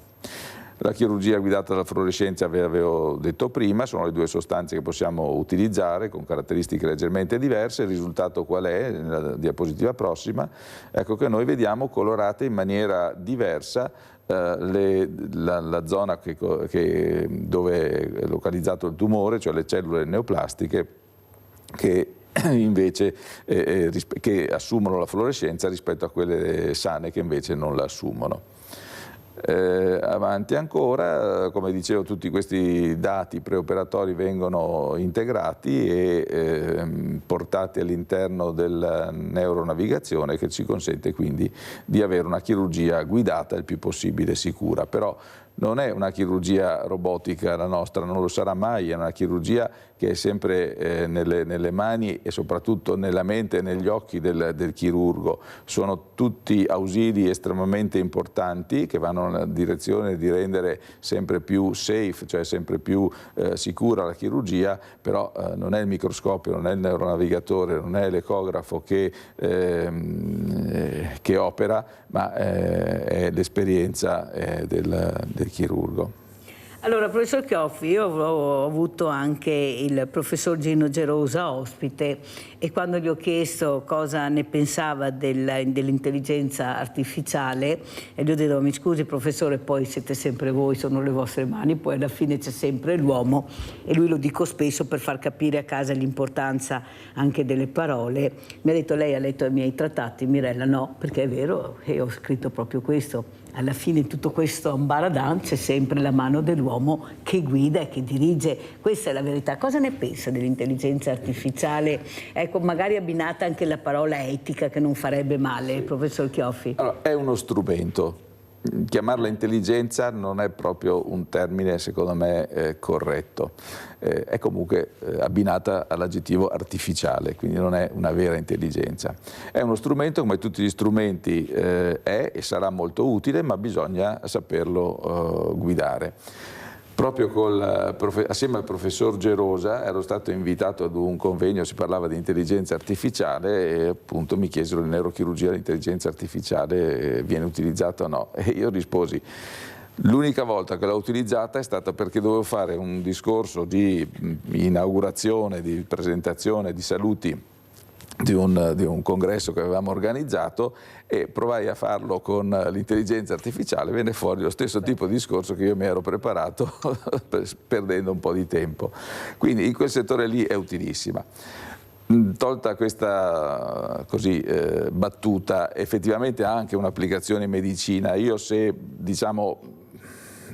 La chirurgia guidata dalla fluorescenza, vi avevo detto prima, sono le due sostanze che possiamo utilizzare con caratteristiche leggermente diverse. Il risultato qual è? Nella diapositiva prossima, ecco che noi vediamo colorate in maniera diversa la zona dove è localizzato il tumore, cioè le cellule neoplastiche, che invece che assumono la fluorescenza rispetto a quelle sane che invece non la assumono. Avanti ancora, come dicevo, tutti questi dati preoperatori vengono integrati e portati all'interno della neuronavigazione, che ci consente quindi di avere una chirurgia guidata il più possibile sicura. Però non è una chirurgia robotica la nostra, non lo sarà mai, è una chirurgia che è sempre nelle mani e soprattutto nella mente e negli occhi del chirurgo. Sono tutti ausili estremamente importanti che vanno nella direzione di rendere sempre più safe, cioè sempre più sicura la chirurgia, però non è il microscopio, non è il neuronavigatore, non è l'ecografo che opera, ma è l'esperienza del chirurgo. Allora, professor Chioffi, io ho avuto anche il professor Gino Gerosa ospite e quando gli ho chiesto cosa ne pensava dell'intelligenza artificiale, e gli ho detto: mi scusi professore, poi siete sempre voi, sono le vostre mani, poi alla fine c'è sempre l'uomo, e lui, lo dico spesso per far capire a casa l'importanza anche delle parole, mi ha detto: lei ha letto i miei trattati? Mirella, no, perché è vero, e ho scritto proprio questo. Alla fine in tutto questo ambaradan c'è sempre la mano dell'uomo che guida e che dirige, questa è la verità. Cosa ne pensa dell'intelligenza artificiale? Ecco, magari abbinata anche la parola etica, che non farebbe male, professor Chioffi. Allora, è uno strumento. Chiamarla intelligenza non è proprio un termine, secondo me, corretto. È comunque abbinata all'aggettivo artificiale, quindi non è una vera intelligenza. È uno strumento, come tutti gli strumenti è e sarà molto utile, ma bisogna saperlo guidare. Proprio assieme al professor Gerosa ero stato invitato ad un convegno, si parlava di intelligenza artificiale e appunto mi chiesero in neurochirurgia l'intelligenza artificiale viene utilizzata o no, e io risposi: l'unica volta che l'ho utilizzata è stata perché dovevo fare un discorso di inaugurazione, di presentazione, di saluti di un congresso che avevamo organizzato, e provai a farlo con l'intelligenza artificiale, venne fuori lo stesso tipo di discorso che io mi ero preparato perdendo un po' di tempo. Quindi in quel settore lì è utilissima. Tolta questa battuta, effettivamente ha anche un'applicazione in medicina. Io, se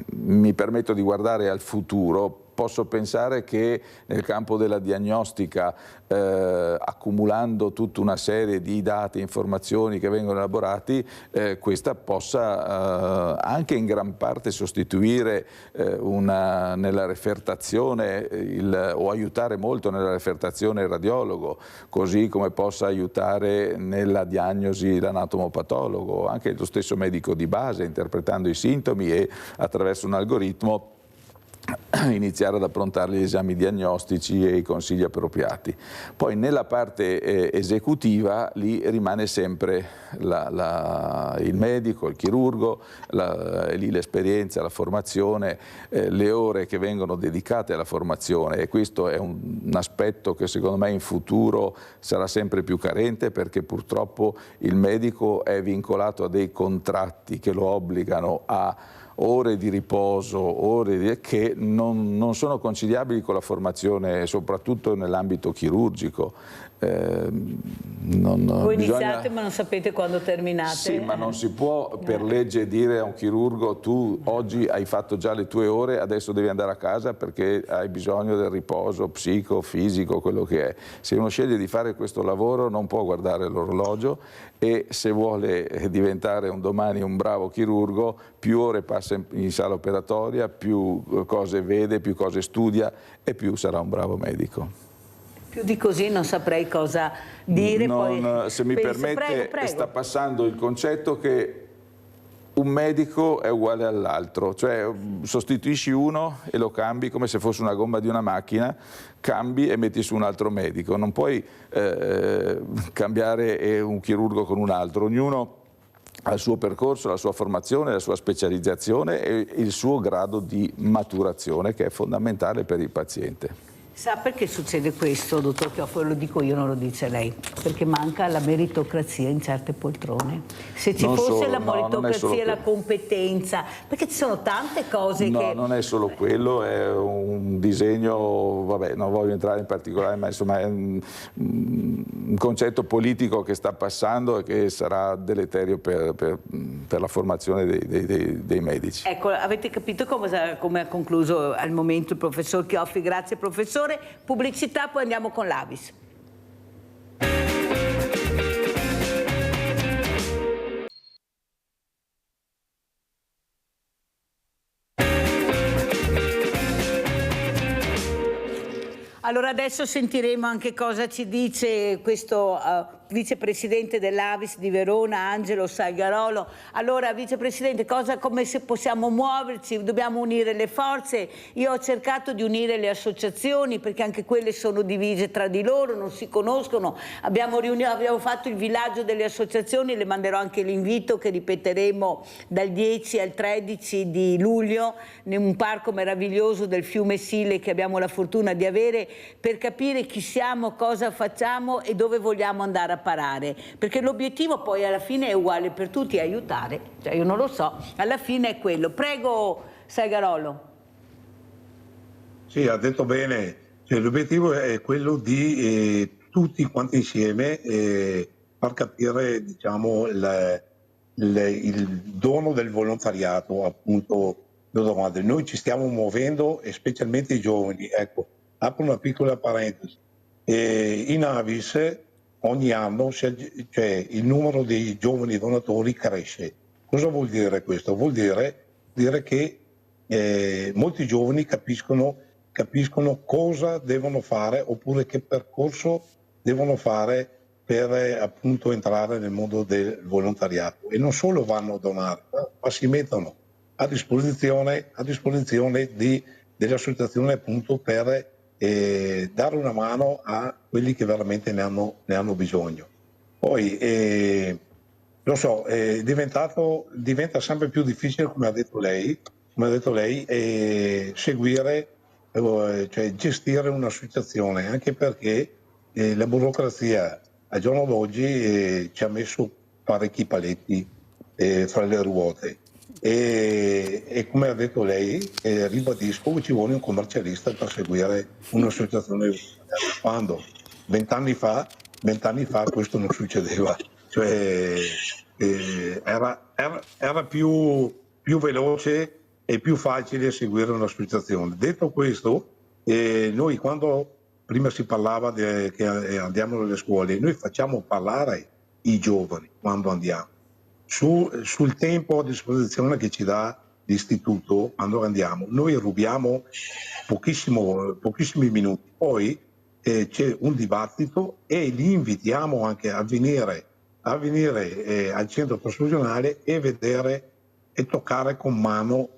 mi permetto di guardare al futuro, posso pensare che nel campo della diagnostica, accumulando tutta una serie di dati e informazioni che vengono elaborati, questa possa anche in gran parte sostituire nella refertazione o aiutare molto nella refertazione il radiologo, così come possa aiutare nella diagnosi l'anatomopatologo, anche lo stesso medico di base, interpretando i sintomi e attraverso un algoritmo iniziare ad approntargli gli esami diagnostici e i consigli appropriati. Poi nella parte esecutiva lì rimane sempre il medico, il chirurgo, lì l'esperienza, la formazione, le ore che vengono dedicate alla formazione, e questo è un aspetto che secondo me in futuro sarà sempre più carente, perché purtroppo il medico è vincolato a dei contratti che lo obbligano a ore di riposo, che non sono conciliabili con la formazione, soprattutto nell'ambito chirurgico. Voi iniziate ma non sapete quando terminate. Sì, ma non si può per legge dire a un chirurgo: tu oggi hai fatto già le tue ore, adesso devi andare a casa perché hai bisogno del riposo psicofisico, quello che è. Se uno sceglie di fare questo lavoro non può guardare l'orologio, e se vuole diventare un domani un bravo chirurgo, più ore passa in sala operatoria, più cose vede, più cose studia e più sarà un bravo medico. Più di così non saprei cosa dire. Se mi permette, prego. sta passando il concetto che un medico è uguale all'altro, cioè sostituisci uno e lo cambi come se fosse una gomma di una macchina, cambi e metti su un altro medico. Non puoi cambiare un chirurgo con un altro, ognuno al suo percorso, alla sua formazione, alla sua specializzazione e il suo grado di maturazione, che è fondamentale per il paziente. Sa perché succede questo, dottor Chiofalo? Lo dico io, non lo dice lei. Perché manca la meritocrazia in certe poltrone. Se ci fosse la meritocrazia e la competenza, perché ci sono tante cose che... No, non è solo quello, è un disegno, vabbè, non voglio entrare in particolare, ma insomma è un concetto politico che sta passando e che sarà deleterio per la formazione dei medici. Ecco, avete capito come ha concluso al momento il professor Chioffi? Grazie professore. Pubblicità, poi andiamo con l'Avis. Allora adesso sentiremo anche cosa ci dice questo vicepresidente dell'Avis di Verona, Angelo Salgarolo. Allora vicepresidente, come se possiamo muoverci? Dobbiamo unire le forze. Io ho cercato di unire le associazioni perché anche quelle sono divise tra di loro, non si conoscono. Abbiamo fatto il villaggio delle associazioni, le manderò anche l'invito che ripeteremo dal 10 al 13 di luglio in un parco meraviglioso del fiume Sile che abbiamo la fortuna di avere, per capire chi siamo, cosa facciamo e dove vogliamo andare a parare, perché l'obiettivo poi alla fine è uguale per tutti, è aiutare, cioè io non lo so, alla fine è quello. Prego Salgarolo. Sì, ha detto bene, cioè, l'obiettivo è quello di tutti quanti insieme far capire, diciamo, il dono del volontariato, appunto. Noi ci stiamo muovendo e specialmente i giovani, ecco. Apro una piccola parentesi. In Avis ogni anno cioè, il numero dei giovani donatori cresce. Cosa vuol dire questo? Vuol dire che molti giovani capiscono cosa devono fare oppure che percorso devono fare per appunto entrare nel mondo del volontariato. E non solo vanno a donare, ma si mettono a disposizione delle associazioni appunto per dare una mano a quelli che veramente ne hanno bisogno. Poi, lo so, diventa sempre più difficile, come ha detto lei, seguire, cioè gestire un'associazione, anche perché la burocrazia al giorno d'oggi ci ha messo parecchi paletti fra le ruote. E come ha detto lei, ribadisco che ci vuole un commercialista per seguire un'associazione. Quando 20 anni fa questo non succedeva, cioè era più veloce e più facile seguire un'associazione. Detto questo, noi quando prima si parlava che andiamo nelle scuole, noi facciamo parlare i giovani quando andiamo. Sul tempo a disposizione che ci dà l'istituto quando andiamo, noi rubiamo pochissimi minuti, poi c'è un dibattito e li invitiamo anche a venire al centro trasfusionale e vedere e toccare con mano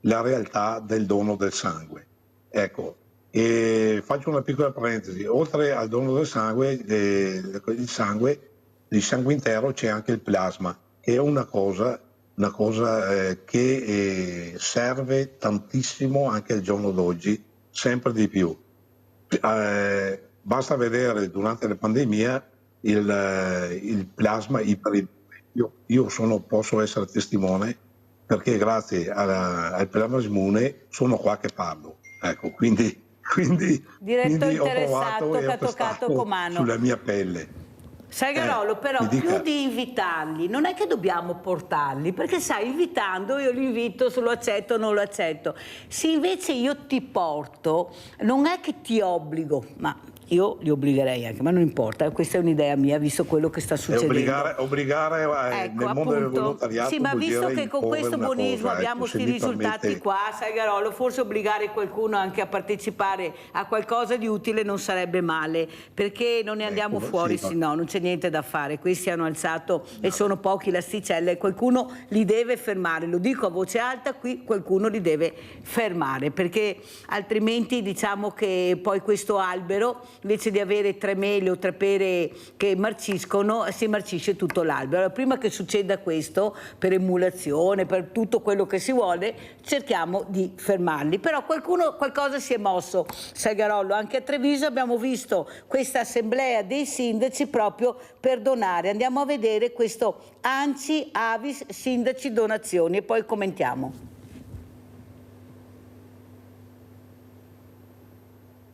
la realtà del dono del sangue. Ecco, faccio una piccola parentesi, oltre al dono del sangue, il sangue intero, c'è anche il plasma, che è una cosa che serve tantissimo anche al giorno d'oggi, sempre di più. Basta vedere durante la pandemia il plasma iperimmune. Io posso essere testimone perché grazie al plasma immune sono qua che parlo. Ecco, quindi ho provato e ho testato sulla mia pelle. Salgarolo, però più di invitarli, non è che dobbiamo portarli, perché sai, invitando io li invito se lo accetto o non lo accetto. Se invece io ti porto, non è che ti obbligo, ma io li obbligherei anche, ma non importa, questa è un'idea mia, visto quello che sta succedendo. Obbligare ecco, nel mondo del volontariato. Sì, ma visto che con questo buonismo abbiamo questi risultati qua, Salgarolo, forse obbligare qualcuno anche a partecipare a qualcosa di utile non sarebbe male, perché non ne andiamo fuori, sì, no, non c'è niente da fare. Questi hanno alzato e sono pochi l'asticella e qualcuno li deve fermare, lo dico a voce alta, qui qualcuno li deve fermare, perché altrimenti diciamo che poi questo albero invece di avere 3 mele o 3 pere che marciscono, si marcisce tutto l'albero. Allora, prima che succeda questo, per emulazione, per tutto quello che si vuole, cerchiamo di fermarli. Però qualcosa si è mosso, Salgarollo, anche a Treviso abbiamo visto questa assemblea dei sindaci proprio per donare. Andiamo a vedere questo ANCI, Avis, sindaci, donazioni e poi commentiamo.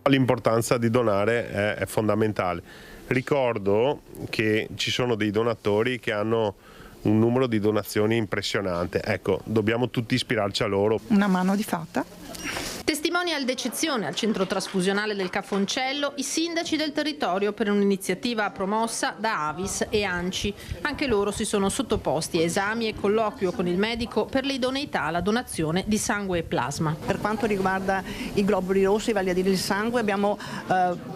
L'importanza di donare è fondamentale. Ricordo che ci sono dei donatori che hanno un numero di donazioni impressionante. Ecco, dobbiamo tutti ispirarci a loro. Una mano di fata. Testimonial d'eccezione al centro trasfusionale del Cafoncello i sindaci del territorio per un'iniziativa promossa da Avis e ANCI. Anche loro si sono sottoposti a esami e colloquio con il medico per l'idoneità alla donazione di sangue e plasma. Per quanto riguarda i globuli rossi, vale a dire il sangue, abbiamo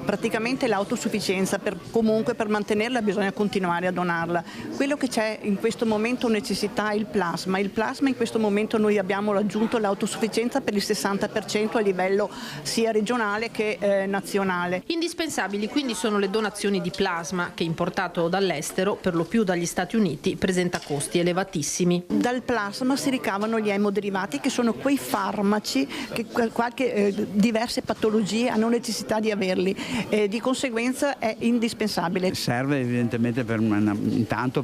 praticamente l'autosufficienza, comunque per mantenerla bisogna continuare a donarla. Quello che c'è in questo momento necessità è il plasma. Il plasma in questo momento noi abbiamo raggiunto l'autosufficienza per il 60% a livello sia regionale che nazionale. Indispensabili quindi sono le donazioni di plasma che, importato dall'estero, per lo più dagli Stati Uniti, presenta costi elevatissimi. Dal plasma si ricavano gli emoderivati, che sono quei farmaci che diverse patologie hanno necessità di averli, di conseguenza è indispensabile. Serve evidentemente intanto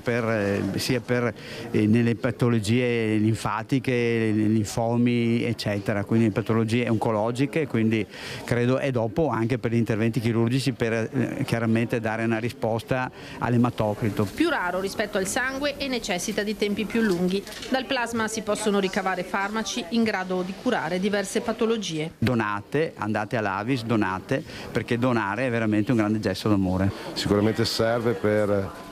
sia per nelle patologie linfatiche, linfomi eccetera, quindi patologie oncologiche, quindi credo, e dopo anche per gli interventi chirurgici per chiaramente dare una risposta all'ematocrito. Più raro rispetto al sangue e necessita di tempi più lunghi. Dal plasma si possono ricavare farmaci in grado di curare diverse patologie. Donate, andate all'Avis, donate, perché donare è veramente un grande gesto d'amore. Sicuramente serve per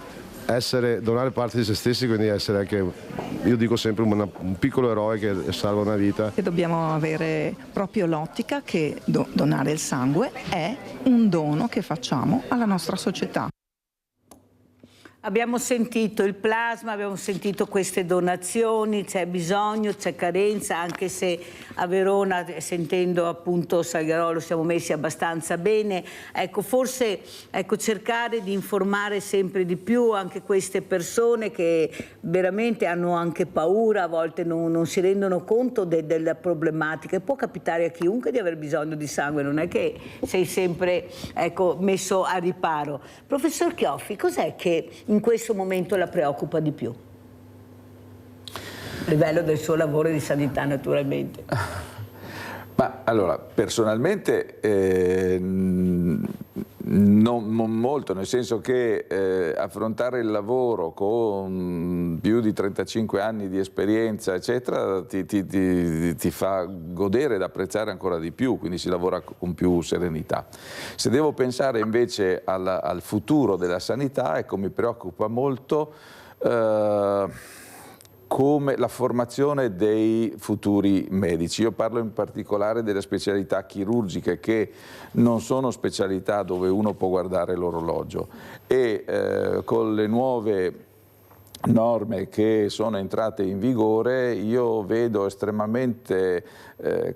donare parte di se stessi, quindi essere anche, io dico sempre, un piccolo eroe che salva una vita. E dobbiamo avere proprio l'ottica che donare il sangue è un dono che facciamo alla nostra società. Abbiamo sentito il plasma, abbiamo sentito queste donazioni, c'è bisogno, c'è carenza, anche se a Verona, sentendo appunto Salgarollo, siamo messi abbastanza bene. Ecco, forse cercare di informare sempre di più anche queste persone che veramente hanno anche paura, a volte non si rendono conto della problematica. Può capitare a chiunque di aver bisogno di sangue, non è che sei sempre messo a riparo. Professor Chioffi, cos'è che in questo momento la preoccupa di più? A livello del suo lavoro di sanità, naturalmente. Ma allora, personalmente non molto, nel senso che affrontare il lavoro con più di 35 anni di esperienza, eccetera, ti fa godere ed apprezzare ancora di più, quindi si lavora con più serenità. Se devo pensare invece al futuro della sanità, ecco, mi preoccupa molto come la formazione dei futuri medici. Io parlo in particolare delle specialità chirurgiche, che non sono specialità dove uno può guardare l'orologio, e con le nuove norme che sono entrate in vigore io vedo estremamente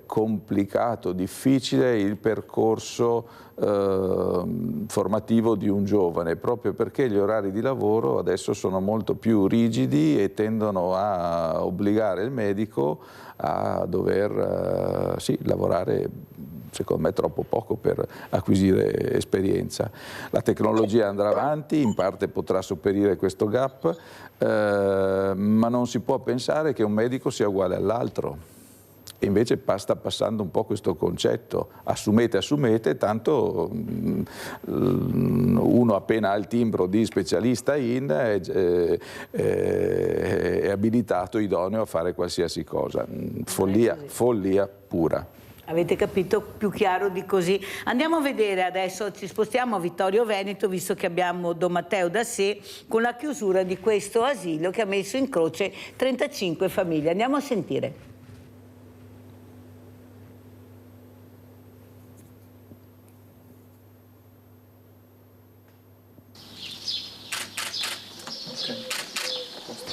complicato, difficile il percorso formativo di un giovane, proprio perché gli orari di lavoro adesso sono molto più rigidi e tendono a obbligare il medico a dover lavorare, secondo me, troppo poco per acquisire esperienza. La tecnologia andrà avanti, in parte potrà sopperire questo gap, ma non si può pensare che un medico sia uguale all'altro. E invece sta passando un po' questo concetto: assumete, tanto uno appena ha il timbro di specialista è abilitato, idoneo a fare qualsiasi cosa. Follia pura. Avete capito più chiaro di così? Andiamo a vedere adesso, ci spostiamo a Vittorio Veneto, visto che abbiamo Don Matteo da sé, con la chiusura di questo asilo che ha messo in croce 35 famiglie. Andiamo a sentire.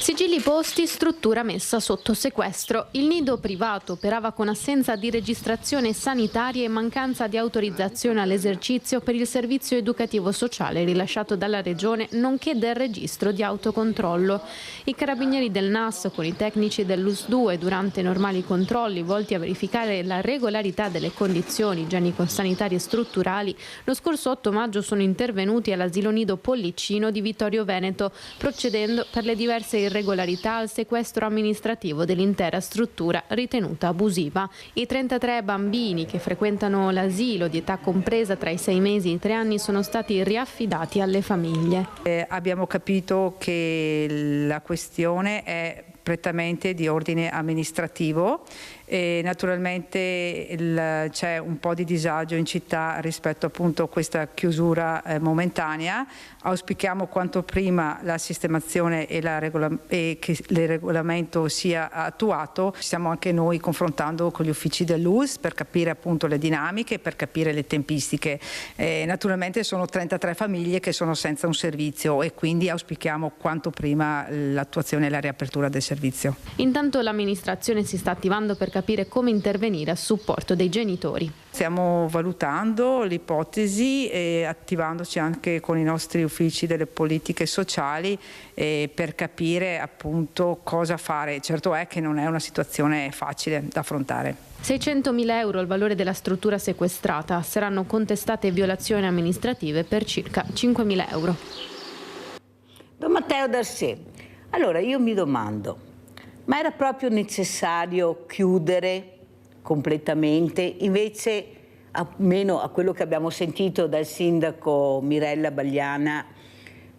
Sigilli posti, struttura messa sotto sequestro. Il nido privato operava con assenza di registrazione sanitaria e mancanza di autorizzazione all'esercizio per il servizio educativo sociale rilasciato dalla Regione, nonché del registro di autocontrollo. I carabinieri del NAS con i tecnici dell'US 2 durante normali controlli volti a verificare la regolarità delle condizioni igienico-sanitarie e strutturali, lo scorso 8 maggio sono intervenuti all'asilo nido Pollicino di Vittorio Veneto, procedendo per le diverse irregolarità al sequestro amministrativo dell'intera struttura ritenuta abusiva. I 33 bambini che frequentano l'asilo di età compresa tra i 6 mesi e i 3 anni sono stati riaffidati alle famiglie. Abbiamo capito che la questione è prettamente di ordine amministrativo e naturalmente c'è un po' di disagio in città rispetto appunto a questa chiusura momentanea. Auspichiamo quanto prima la sistemazione e che il regolamento sia attuato. Ci stiamo anche noi confrontando con gli uffici dell'US per capire appunto le dinamiche, per capire le tempistiche. Naturalmente sono 33 famiglie che sono senza un servizio e quindi auspichiamo quanto prima l'attuazione e la riapertura del servizio. Intanto l'amministrazione si sta attivando per capire come intervenire a supporto dei genitori. Stiamo valutando l'ipotesi e attivandoci anche con i nostri uffici delle politiche sociali per capire appunto cosa fare. Certo è che non è una situazione facile da affrontare. 600.000 euro il valore della struttura sequestrata, saranno contestate violazioni amministrative per circa 5.000 euro. Don Matteo D'Arsè, allora io mi domando, ma era proprio necessario chiudere completamente? Invece, almeno a quello che abbiamo sentito dal sindaco Mirella Bagliana,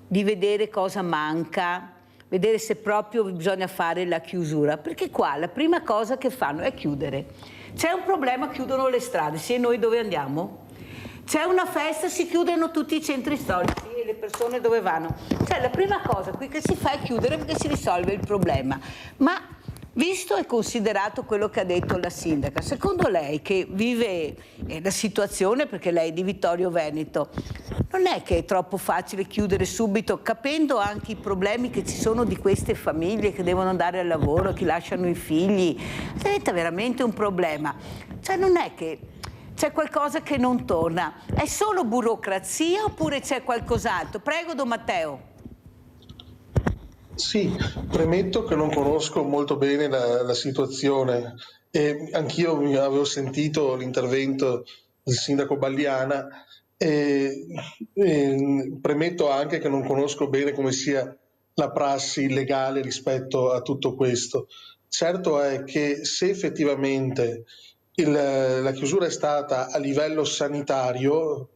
di vedere cosa manca, vedere se proprio bisogna fare la chiusura, perché qua la prima cosa che fanno è chiudere. C'è un problema, chiudono le strade, sì, e noi dove andiamo? C'è una festa, si chiudono tutti i centri storici e le persone dove vanno? Cioè la prima cosa qui che si fa è chiudere perché si risolve il problema. Ma visto e considerato quello che ha detto la sindaca, secondo lei che vive la situazione, perché lei è di Vittorio Veneto, non è che è troppo facile chiudere subito, capendo anche i problemi che ci sono di queste famiglie che devono andare al lavoro, che lasciano i figli? Diventa veramente un problema. Cioè non è che c'è qualcosa che non torna. È solo burocrazia oppure c'è qualcos'altro? Prego, Don Matteo. Sì, premetto che non conosco molto bene la situazione e anch'io avevo sentito l'intervento del sindaco Bagliana e premetto anche che non conosco bene come sia la prassi legale rispetto a tutto questo. Certo è che se effettivamente la chiusura è stata a livello sanitario,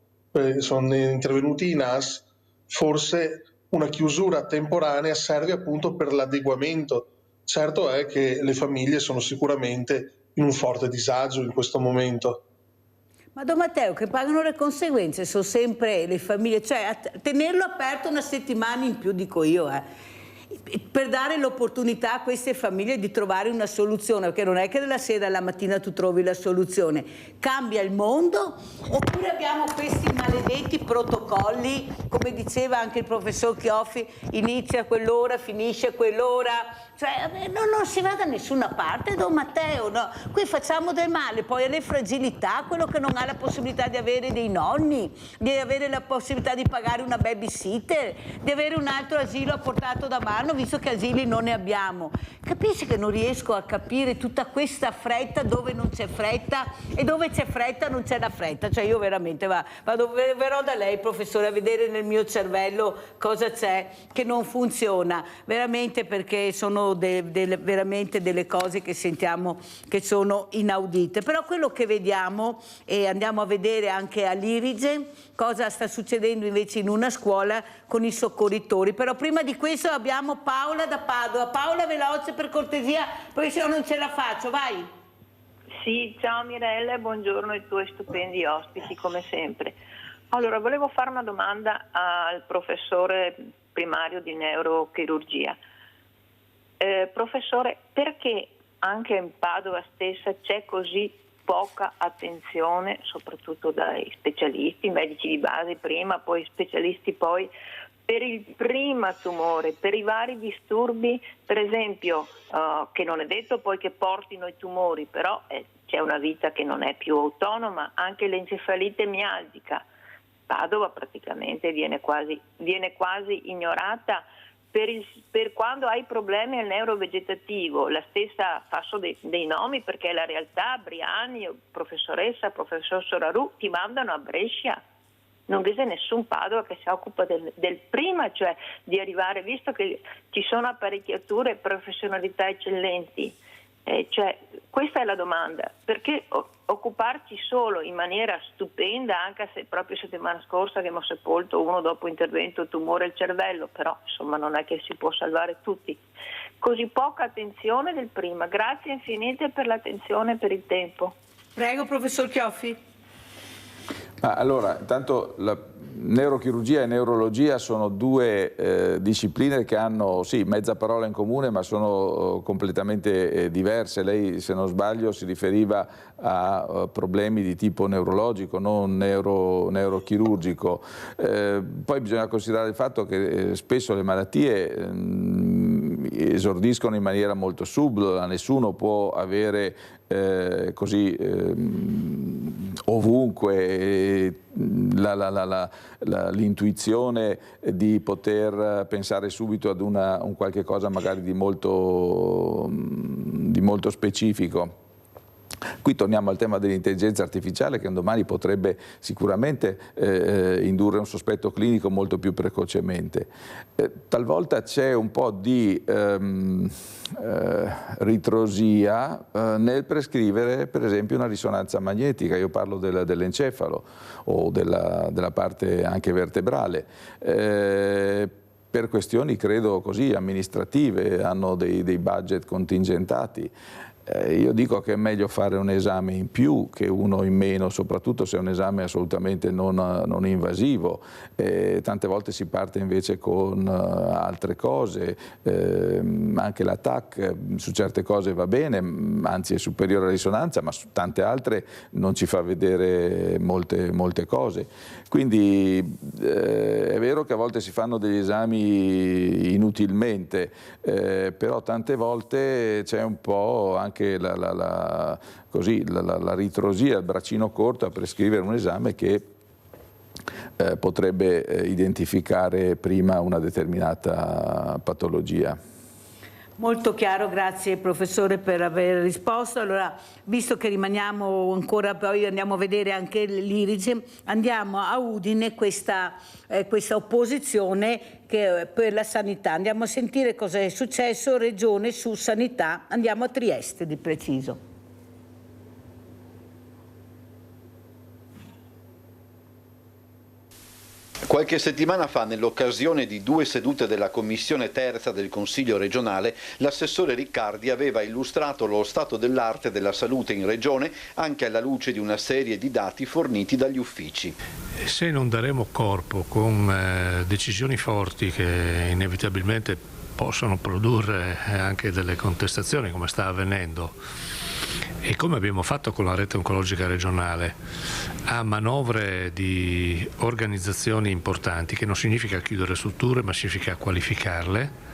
sono intervenuti i NAS, forse una chiusura temporanea serve appunto per l'adeguamento. Certo è che le famiglie sono sicuramente in un forte disagio in questo momento. Ma Don Matteo, che pagano le conseguenze sono sempre le famiglie, cioè tenerlo aperto una settimana in più, dico io, per dare l'opportunità a queste famiglie di trovare una soluzione, perché non è che dalla sera alla mattina tu trovi la soluzione. Cambia il mondo oppure abbiamo questi maledetti protocolli, come diceva anche il professor Chioffi, inizia a quell'ora, finisce a quell'ora, cioè non si va da nessuna parte, Don Matteo, no? Qui facciamo del male poi alle fragilità, quello che non ha la possibilità di avere dei nonni, di avere la possibilità di pagare una babysitter, di avere un altro asilo a portato da mano, visto che asili non ne abbiamo. Capisci che non riesco a capire tutta questa fretta dove non c'è fretta e dove c'è fretta non c'è la fretta. Cioè io veramente verrò da lei, professore, a vedere nel mio cervello cosa c'è che non funziona, veramente, perché sono veramente delle cose che sentiamo che sono inaudite. Però quello che vediamo, e andiamo a vedere anche all'Irige cosa sta succedendo invece in una scuola con i soccorritori. Però prima di questo abbiamo Paola da Padova. Paola, veloce per cortesia, perché se no non ce la faccio, vai. Sì, ciao Mirella e buongiorno ai tuoi stupendi ospiti come sempre. Allora, volevo fare una domanda al professore primario di neurochirurgia. Professore, perché anche in Padova stessa c'è così poca attenzione, soprattutto dai specialisti, medici di base prima, poi specialisti poi, per il prima tumore, per i vari disturbi, per esempio, che non è detto poi che portino i tumori, però c'è una vita che non è più autonoma, anche l'encefalite mialgica. Padova praticamente viene quasi ignorata per quando hai problemi al neurovegetativo. La stessa, faccio dei nomi perché è la realtà, Briani, professoressa, professor Soraru, ti mandano a Brescia. Non c'è nessun Padova che si occupa del prima, cioè di arrivare, visto che ci sono apparecchiature e professionalità eccellenti. Cioè, questa è la domanda, perché occuparci solo in maniera stupenda, anche se proprio settimana scorsa abbiamo sepolto uno dopo intervento tumore al cervello, però insomma non è che si può salvare tutti. Così poca attenzione del prima. Grazie infinite per l'attenzione e per il tempo. Prego, professor Chioffi. Allora, intanto la neurochirurgia e neurologia sono due discipline che hanno sì mezza parola in comune, ma sono completamente diverse. Lei, se non sbaglio, si riferiva a problemi di tipo neurologico, non neurochirurgico. Poi bisogna considerare il fatto che spesso le malattie esordiscono in maniera molto subdola, nessuno può avere così ovunque l'intuizione di poter pensare subito ad un qualche cosa magari di molto specifico. Qui torniamo al tema dell'intelligenza artificiale, che un domani potrebbe sicuramente indurre un sospetto clinico molto più precocemente. Talvolta c'è un po' di ritrosia nel prescrivere per esempio una risonanza magnetica. Io parlo dell'encefalo o della parte anche vertebrale. Per questioni credo così amministrative, hanno dei budget contingentati. Io dico che è meglio fare un esame in più che uno in meno, soprattutto se è un esame assolutamente non invasivo. Tante volte si parte invece con altre cose, anche la TAC su certe cose va bene, anzi è superiore alla risonanza, ma su tante altre non ci fa vedere molte cose. Quindi è vero che a volte si fanno degli esami inutilmente, però tante volte c'è un po' anche la ritrosia, il braccino corto a prescrivere un esame che potrebbe identificare prima una determinata patologia. Molto chiaro, grazie professore per aver risposto. Allora, visto che rimaniamo ancora, poi andiamo a vedere anche l'Irice, andiamo a Udine, questa opposizione per la sanità. Andiamo a sentire cosa è successo, regione su sanità, andiamo a Trieste di preciso. Qualche settimana fa, nell'occasione di 2 sedute della Commissione terza del Consiglio regionale, l'assessore Riccardi aveva illustrato lo stato dell'arte della salute in regione anche alla luce di una serie di dati forniti dagli uffici. Se non daremo corpo con decisioni forti che inevitabilmente possono produrre anche delle contestazioni, come sta avvenendo, e come abbiamo fatto con la rete oncologica regionale, a manovre di organizzazioni importanti, che non significa chiudere strutture ma significa qualificarle,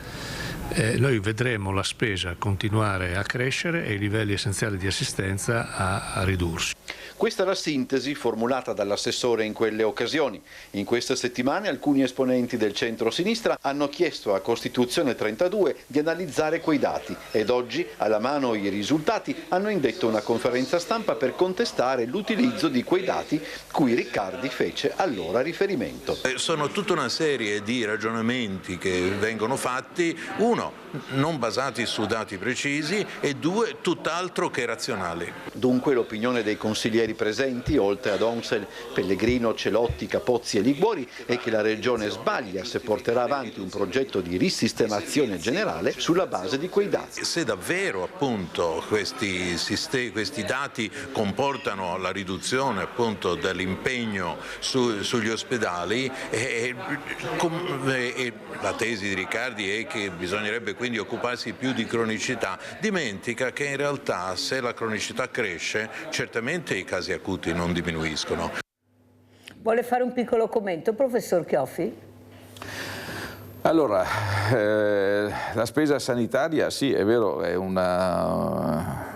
noi vedremo la spesa continuare a crescere e i livelli essenziali di assistenza a ridursi. Questa è la sintesi formulata dall'assessore in quelle occasioni. In queste settimane alcuni esponenti del centro-sinistra hanno chiesto a Costituzione 32 di analizzare quei dati ed oggi, alla mano i risultati, hanno indetto una conferenza stampa per contestare l'utilizzo di quei dati cui Riccardi fece allora riferimento. Sono tutta una serie di ragionamenti che vengono fatti, uno, non basati su dati precisi e 2, tutt'altro che razionali. Dunque l'opinione dei consiglieri presenti, oltre ad Onsel, Pellegrino, Celotti, Capozzi e Liguori, è che la Regione sbaglia se porterà avanti un progetto di risistemazione generale sulla base di quei dati. Se davvero appunto questi dati comportano la riduzione appunto dell'impegno sugli ospedali, la tesi di Riccardi è che bisognerebbe quindi occuparsi più di cronicità, dimentica che in realtà se la cronicità cresce certamente i casi acuti non diminuiscono. Vuole fare un piccolo commento, professor Chioffi? Allora, la spesa sanitaria sì, è vero, è una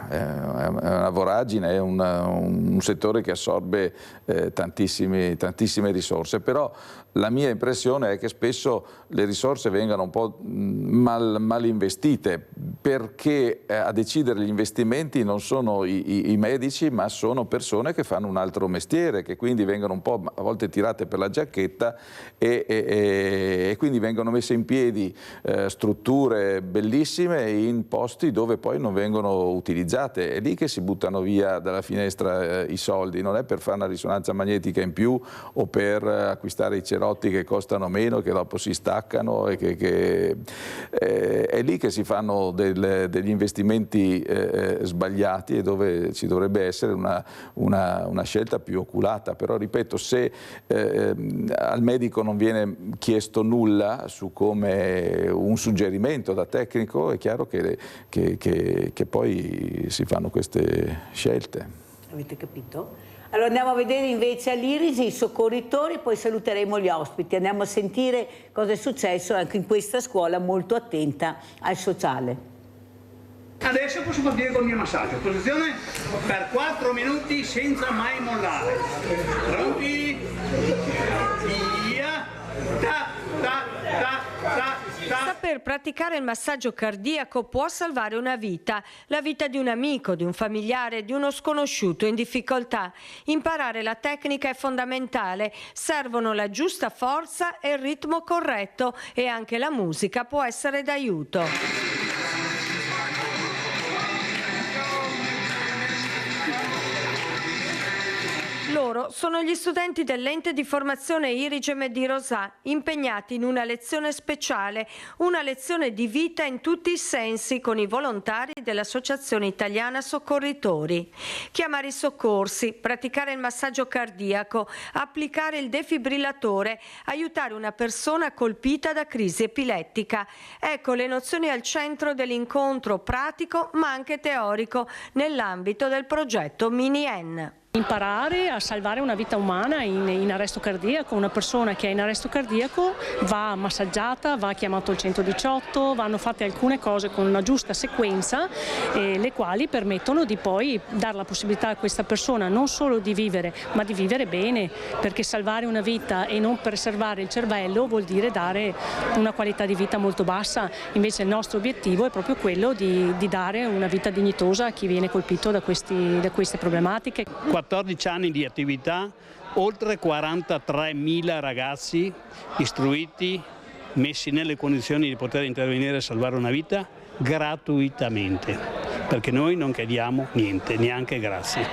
voragine, è un settore che assorbe tantissime risorse, però la mia impressione è che spesso le risorse vengano un po' mal investite, perché a decidere gli investimenti non sono i medici, ma sono persone che fanno un altro mestiere, che quindi vengono un po' a volte tirate per la giacchetta e quindi vengono messe in piedi strutture bellissime in posti dove poi non vengono utilizzate. È lì che si buttano via dalla finestra i soldi, non è per fare una risonanza magnetica in più o per acquistare i cerotti che costano meno, che dopo si staccano, e è lì che si fanno degli investimenti sbagliati e dove ci dovrebbe essere una scelta più oculata. Però ripeto, se al medico non viene chiesto nulla su come un suggerimento da tecnico, è chiaro che poi si fanno queste scelte. Avete capito? Allora andiamo a vedere invece all'Iris i soccorritori, poi saluteremo gli ospiti. Andiamo a sentire cosa è successo anche in questa scuola molto attenta al sociale. Adesso posso partire col mio massaggio. Posizione per 4 minuti senza mai mollare. Pronti? Via. Ta, ta, ta, ta. Saper praticare il massaggio cardiaco può salvare una vita, la vita di un amico, di un familiare, di uno sconosciuto in difficoltà. Imparare la tecnica è fondamentale, servono la giusta forza e il ritmo corretto, e anche la musica può essere d'aiuto. Loro sono gli studenti dell'ente di formazione Irigem di Rosà, impegnati in una lezione speciale, una lezione di vita in tutti i sensi con i volontari dell'Associazione Italiana Soccorritori. Chiamare i soccorsi, praticare il massaggio cardiaco, applicare il defibrillatore, aiutare una persona colpita da crisi epilettica. Ecco le nozioni al centro dell'incontro pratico ma anche teorico nell'ambito del progetto Mini-N. Imparare a salvare una vita umana in arresto cardiaco. Una persona che è in arresto cardiaco va massaggiata, va chiamato il 118, vanno fatte alcune cose con una giusta sequenza, le quali permettono di poi dare la possibilità a questa persona non solo di vivere, ma di vivere bene, perché salvare una vita e non preservare il cervello vuol dire dare una qualità di vita molto bassa. Invece il nostro obiettivo è proprio quello di dare una vita dignitosa a chi viene colpito da queste problematiche. 14 anni di attività, oltre 43.000 ragazzi istruiti, messi nelle condizioni di poter intervenire e salvare una vita gratuitamente, perché noi non chiediamo niente, neanche grazie.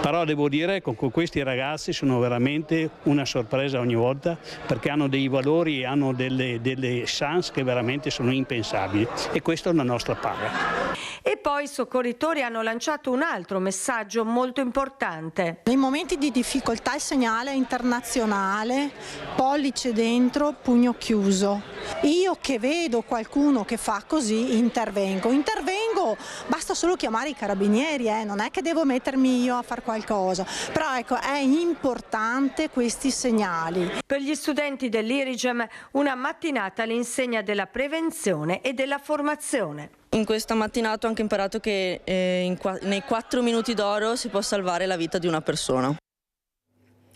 Però devo dire che con questi ragazzi sono veramente una sorpresa ogni volta, perché hanno dei valori e hanno delle chance che veramente sono impensabili, e questa è la nostra paga. E poi i soccorritori hanno lanciato un altro messaggio molto importante. Nei momenti di difficoltà il segnale è internazionale, pollice dentro, pugno chiuso. Io che vedo qualcuno che fa così intervengo, basta solo chiamare i carabinieri, non è che devo mettermi io a fare qualcosa, però ecco, è importante questi segnali. Per gli studenti dell'Irigem una mattinata all'insegna della prevenzione e della formazione. In questa mattinata ho anche imparato che nei 4 minuti d'oro si può salvare la vita di una persona.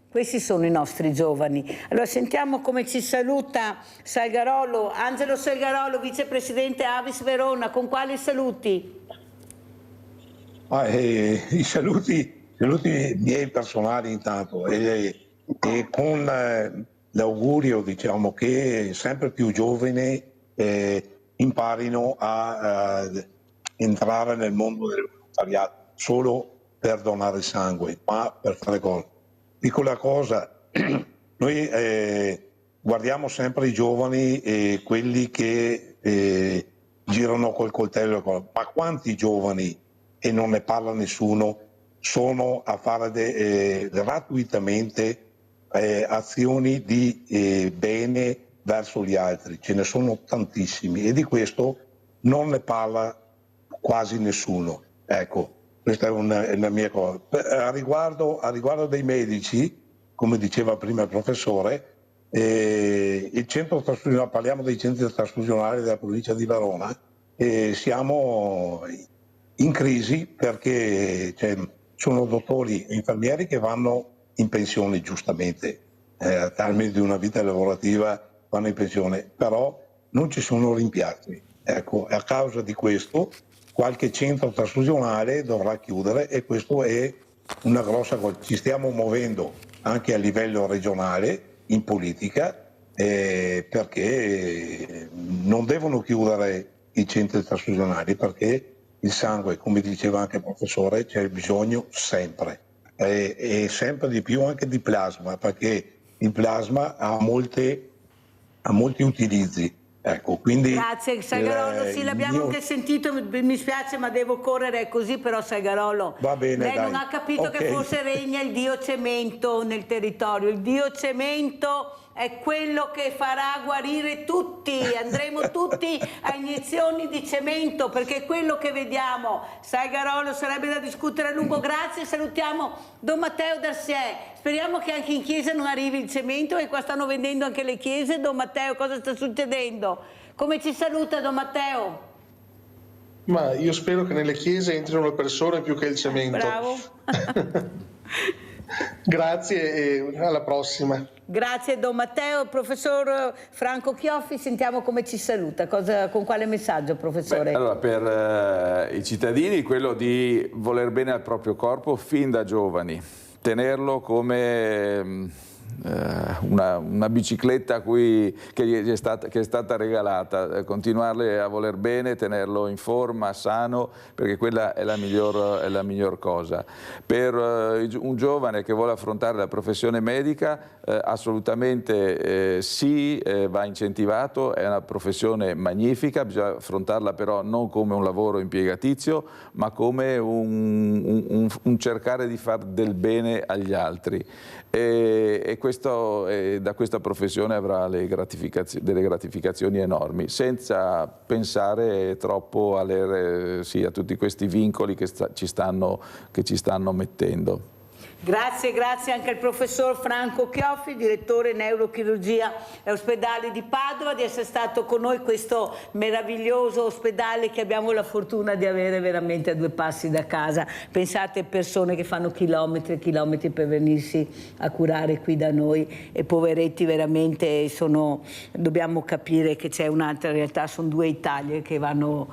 Questi sono i nostri giovani. Allora sentiamo come ci saluta Salgarolo, Angelo Salgarolo, vicepresidente Avis Verona. Con quali saluti? I saluti miei personali intanto e con l'augurio, diciamo, che sempre più giovani imparino a entrare nel mondo del volontariato solo per donare sangue, ma per fare cose. Piccola cosa, noi guardiamo sempre i giovani e quelli che girano col coltello, ma quanti giovani, e non ne parla nessuno, sono a fare gratuitamente azioni di bene verso gli altri? Ce ne sono tantissimi e di questo non ne parla quasi nessuno. Ecco, questa è una mia cosa. A riguardo dei medici, come diceva prima il professore, Il centro trasfusionale, parliamo dei centri trasfusionali della provincia di Verona, siamo in crisi perché sono dottori e infermieri che vanno in pensione giustamente, al termine di una vita lavorativa vanno in pensione, però non ci sono rimpiazzi. Ecco, a causa di questo qualche centro trasfusionale dovrà chiudere e questo è una grossa cosa. Ci stiamo muovendo anche a livello regionale in politica perché non devono chiudere i centri trasfusionali, perché il sangue, come diceva anche il professore, c'è bisogno sempre e sempre di più anche di plasma, perché il plasma ha molti utilizzi. Ecco, quindi, grazie Saigarolo, sì, l'abbiamo anche sentito, mi spiace ma devo correre, è così, però Saigarolo, va bene, lei non ha capito che forse regna il dio cemento nel territorio, il dio cemento è quello che farà guarire tutti, andremo tutti a iniezioni di cemento perché è quello che vediamo. Saigarolo, sarebbe da discutere a lungo. Grazie, salutiamo Don Matteo Darcier, speriamo che anche in chiesa non arrivi il cemento e qua stanno vendendo anche le chiese. Don Matteo, cosa sta succedendo? Come ci saluta Don Matteo? Ma io spero che nelle chiese entrino le persone più che il cemento. Bravo. Grazie e alla prossima. Grazie Don Matteo. Professor Franco Chioffi, sentiamo come ci saluta. Con quale messaggio, professore? Allora, per i cittadini quello di voler bene al proprio corpo fin da giovani, tenerlo come una bicicletta che è stata regalata, continuarle a voler bene, tenerlo in forma, sano, perché quella è la miglior cosa. Per un giovane che vuole affrontare la professione medica, assolutamente sì, va incentivato, è una professione magnifica, bisogna affrontarla però non come un lavoro impiegatizio, ma come un cercare di far del bene agli altri. E da questa professione avrà delle gratificazioni enormi, senza pensare troppo a tutti questi vincoli che ci stanno mettendo. Grazie anche al professor Franco Chioffi, direttore neurochirurgia e ospedale di Padova, di essere stato con noi, questo meraviglioso ospedale che abbiamo la fortuna di avere veramente a 2 passi da casa. Pensate, persone che fanno chilometri e chilometri per venirsi a curare qui da noi, e poveretti veramente dobbiamo capire che c'è un'altra realtà, sono 2 Italie che vanno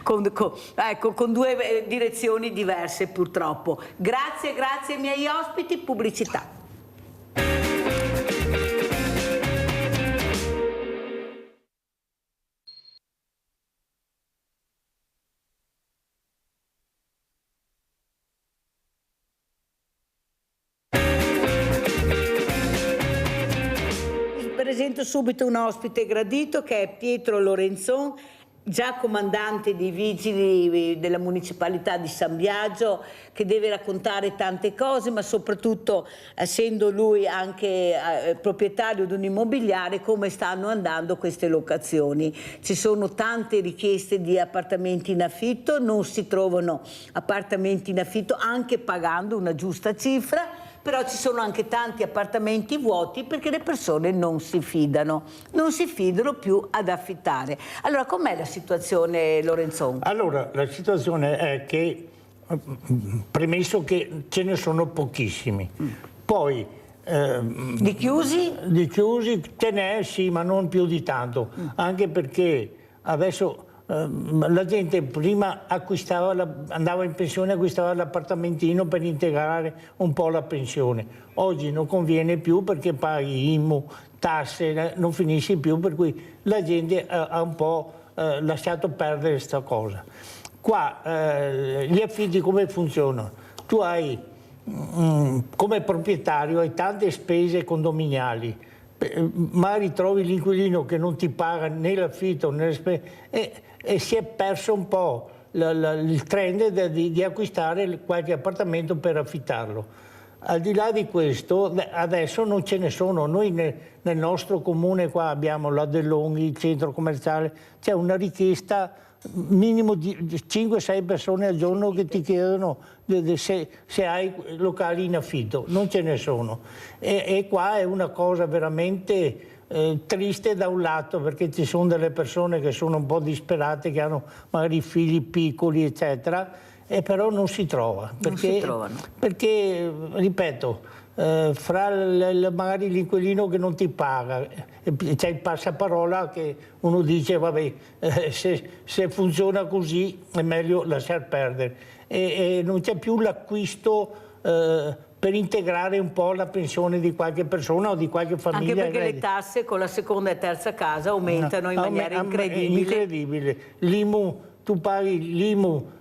con 2 direzioni diverse purtroppo. Grazie ai miei ospiti, pubblicità. Vi presento subito un ospite gradito che è Pietro Lorenzon, già comandante dei vigili della municipalità di San Biagio, che deve raccontare tante cose, ma soprattutto, essendo lui anche proprietario di un immobiliare, come stanno andando queste locazioni. Ci sono tante richieste di appartamenti in affitto, non si trovano appartamenti in affitto anche pagando una giusta cifra, però ci sono anche tanti appartamenti vuoti perché le persone non si fidano più ad affittare. Allora, com'è la situazione, Lorenzon? Allora, la situazione è che, premesso che ce ne sono pochissimi, poi di chiusi? Di chiusi ce n'è, sì, ma non più di tanto, anche perché adesso la gente prima andava in pensione, acquistava l'appartamentino per integrare un po' la pensione. Oggi non conviene più perché paghi IMU, tasse, non finisci più, per cui la gente ha un po' lasciato perdere questa cosa. Qua gli affitti come funzionano? Tu hai, come proprietario, hai tante spese condominiali, magari trovi l'inquilino che non ti paga né l'affitto né le spese, e si è perso un po' il trend di acquistare qualche appartamento per affittarlo. al di là di questo, adesso non ce ne sono. Noi nel nostro comune qua abbiamo la Dell'Onghi, il centro commerciale, c'è una richiesta minimo di 5-6 persone al giorno che ti chiedono se hai locali in affitto. Non ce ne sono. E qua è una cosa veramente triste da un lato, perché ci sono delle persone che sono un po' disperate, che hanno magari figli piccoli, eccetera, e però non si trova. Perché, non si trovano. Perché, ripeto, fra magari l'inquilino che non ti paga, c'è il passaparola che uno dice vabbè, se funziona così è meglio lasciar perdere, e non c'è più l'acquisto per integrare un po' la pensione di qualche persona o di qualche famiglia. Anche perché le tasse con la seconda e terza casa aumentano in maniera incredibile. L'IMU, tu paghi l'IMU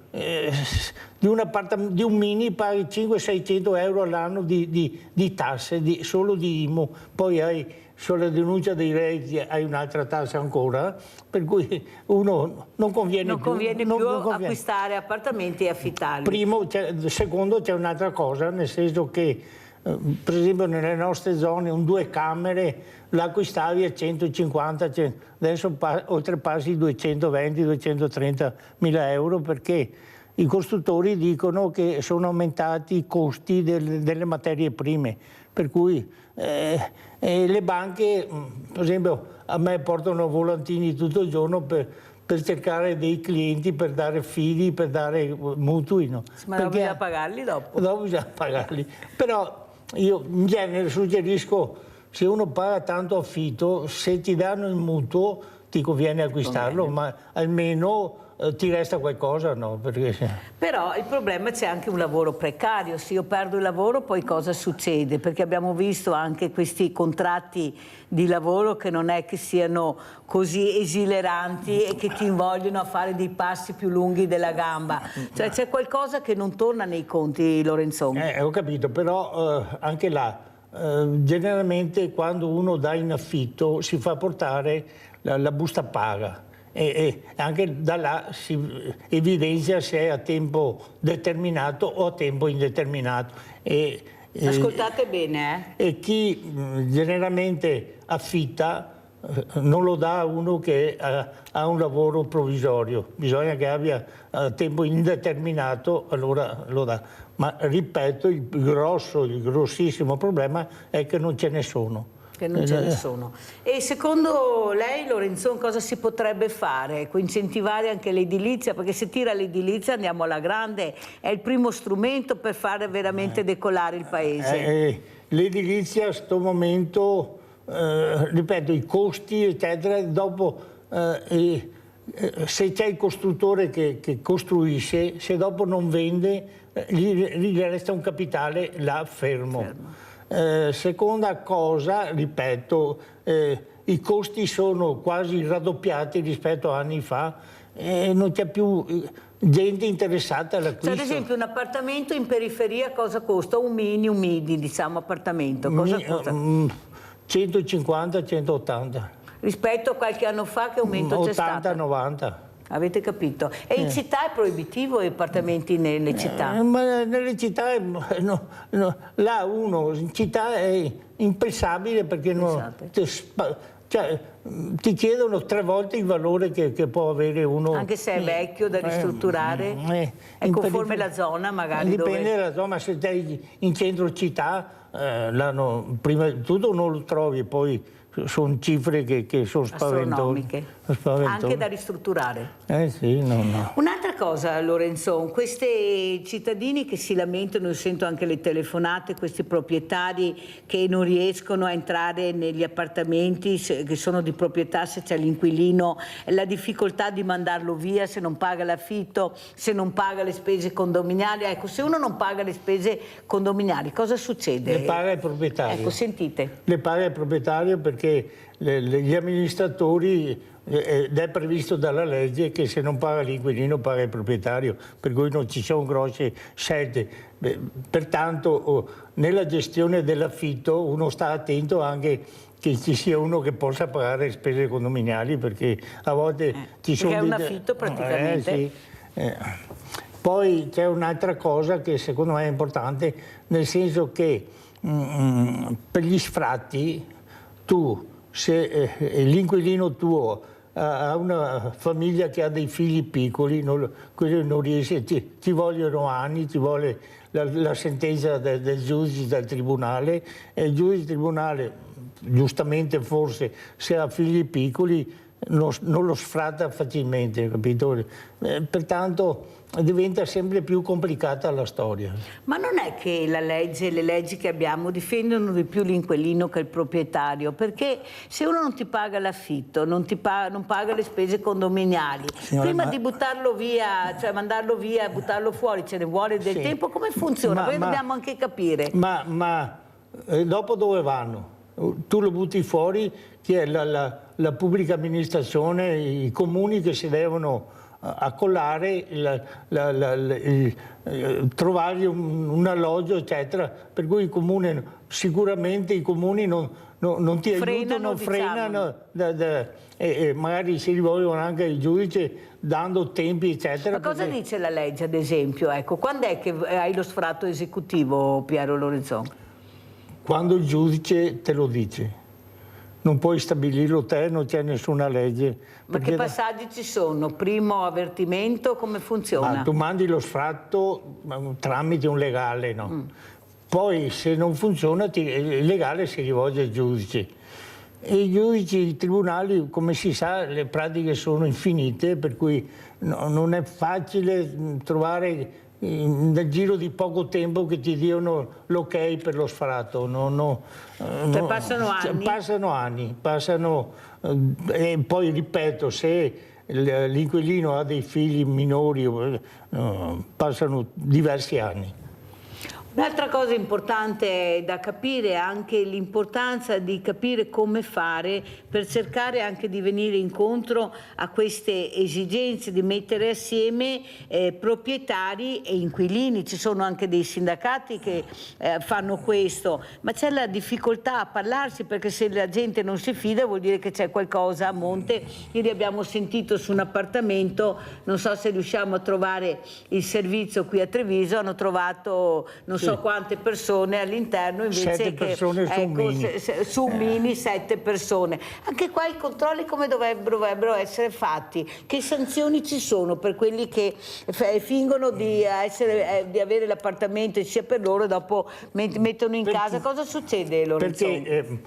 di un mini, paghi 500-600 euro all'anno di tasse, solo di IMU. Poi hai sulla denuncia dei redditi, hai un'altra tassa ancora, per cui uno non conviene più acquistare appartamenti e affittarli. Primo, secondo, c'è un'altra cosa, nel senso che per esempio nelle nostre zone un 2 camere l'acquistavi a 150, adesso oltrepassi i 220-230 mila euro, perché i costruttori dicono che sono aumentati i costi delle materie prime, per cui le banche, per esempio, a me portano volantini tutto il giorno per cercare dei clienti, per dare fidi, per dare mutui. No? Ma perché bisogna pagarli dopo? Dopo bisogna pagarli. Però io in genere suggerisco, se uno paga tanto affitto, se ti danno il mutuo ti conviene acquistarlo, ma almeno ti resta qualcosa, no? Perché... Però il problema, c'è anche un lavoro precario. Se io perdo il lavoro, poi cosa succede? Perché abbiamo visto anche questi contratti di lavoro che non è che siano così esileranti e che ti invogliono a fare dei passi più lunghi della gamba. Cioè c'è qualcosa che non torna nei conti, Lorenzon. Ho capito, però anche là, generalmente quando uno dà in affitto si fa portare la busta paga. E anche da là si evidenzia se è a tempo determinato o a tempo indeterminato. Ascoltate bene. E chi generalmente affitta non lo dà a uno che ha un lavoro provvisorio, bisogna che abbia a tempo indeterminato, allora lo dà. Ma ripeto, il grossissimo problema è che non ce ne sono. Che non ce ne sono. E secondo lei, Lorenzon, cosa si potrebbe fare? Incentivare anche l'edilizia? Perché se tira l'edilizia andiamo alla grande, è il primo strumento per fare veramente decollare il paese. L'edilizia a sto momento, ripeto, i costi eccetera, dopo se c'è il costruttore che costruisce, se dopo non vende, gli resta un capitale là fermo. Seconda cosa, ripeto, i costi sono quasi raddoppiati rispetto a anni fa e non c'è più gente interessata all'acquisto. Cioè, ad esempio, un appartamento in periferia cosa costa? Un mini, diciamo, appartamento. Cosa costa? 150-180. Rispetto a qualche anno fa, che aumento c'è stato? 80-90. Avete capito? E in città è proibitivo gli appartamenti nelle città? Ma nelle città, là uno, in città è impensabile, perché ti chiedono 3 volte il valore che può avere uno. Anche se è vecchio, da ristrutturare, è conforme la zona magari. Dipende dalla zona, ma se sei in centro città, prima di tutto non lo trovi, poi sono cifre che sono spaventose. Anche da ristrutturare. Sì, no. Un'altra cosa, Lorenzon, questi cittadini che si lamentano, io sento anche le telefonate, questi proprietari che non riescono a entrare negli appartamenti che sono di proprietà, se c'è l'inquilino, la difficoltà di mandarlo via se non paga l'affitto, se non paga le spese condominiali. Ecco, se uno non paga le spese condominiali, cosa succede? Le paga il proprietario. Ecco, sentite. Le paga il proprietario, perché gli amministratori, ed è previsto dalla legge che se non paga l'inquilino paga il proprietario, per cui non ci sono grosse scelte. Pertanto nella gestione dell'affitto uno sta attento anche che ci sia uno che possa pagare le spese condominiali, perché a volte ci sono... Perché è un affitto praticamente. Sì. Poi c'è un'altra cosa che secondo me è importante, nel senso che per gli sfratti tu, se l'inquilino tuo ha una famiglia che ha dei figli piccoli, quello non riesce, ti vogliono anni, ti vuole la sentenza del giudice, del tribunale, e il giudice del tribunale, giustamente forse, se ha figli piccoli non lo sfratta facilmente, capito? Pertanto diventa sempre più complicata la storia. Ma non è che le leggi che abbiamo difendono di più l'inquilino che il proprietario, perché se uno non ti paga l'affitto, non paga le spese condominiali, prima di buttarlo via, cioè mandarlo via, buttarlo fuori, ce ne vuole del tempo, come funziona? Poi dobbiamo anche capire. Ma dopo dove vanno? Tu lo butti fuori, che è la pubblica amministrazione, i comuni che si devono accollare, trovargli un alloggio, eccetera, per cui sicuramente i comuni non ti aiutano, frenano, e magari si rivolgono anche ai giudici dando tempi, eccetera. Ma cosa dice la legge, ad esempio? Ecco, quando è che hai lo sfratto esecutivo, Piero Lorenzon? Quando il giudice te lo dice. Non puoi stabilirlo te, non c'è nessuna legge. Ma che passaggi ci sono? Primo avvertimento, come funziona? Ma tu mandi lo sfratto tramite un legale, no? Poi se non funziona il legale si rivolge ai giudici. E i giudici, i tribunali, come si sa, le pratiche sono infinite, per cui non è facile trovare nel giro di poco tempo che ti diano l'ok per lo sfratto. Cioè passano anni. E poi ripeto, se l'inquilino ha dei figli minori, passano diversi anni. Un'altra cosa importante da capire è anche l'importanza di capire come fare per cercare anche di venire incontro a queste esigenze, di mettere assieme proprietari e inquilini. Ci sono anche dei sindacati che fanno questo, ma c'è la difficoltà a parlarsi, perché se la gente non si fida vuol dire che c'è qualcosa a monte. Ieri abbiamo sentito su un appartamento, non so se riusciamo a trovare il servizio qui a Treviso, hanno trovato non so quante persone all'interno, invece 7 persone su Mini 7 persone. Anche qua i controlli come dovrebbero essere fatti? Che sanzioni ci sono per quelli che fingono di avere l'appartamento sia per loro e dopo mettono in casa? Cosa succede, Lorenzo? Perché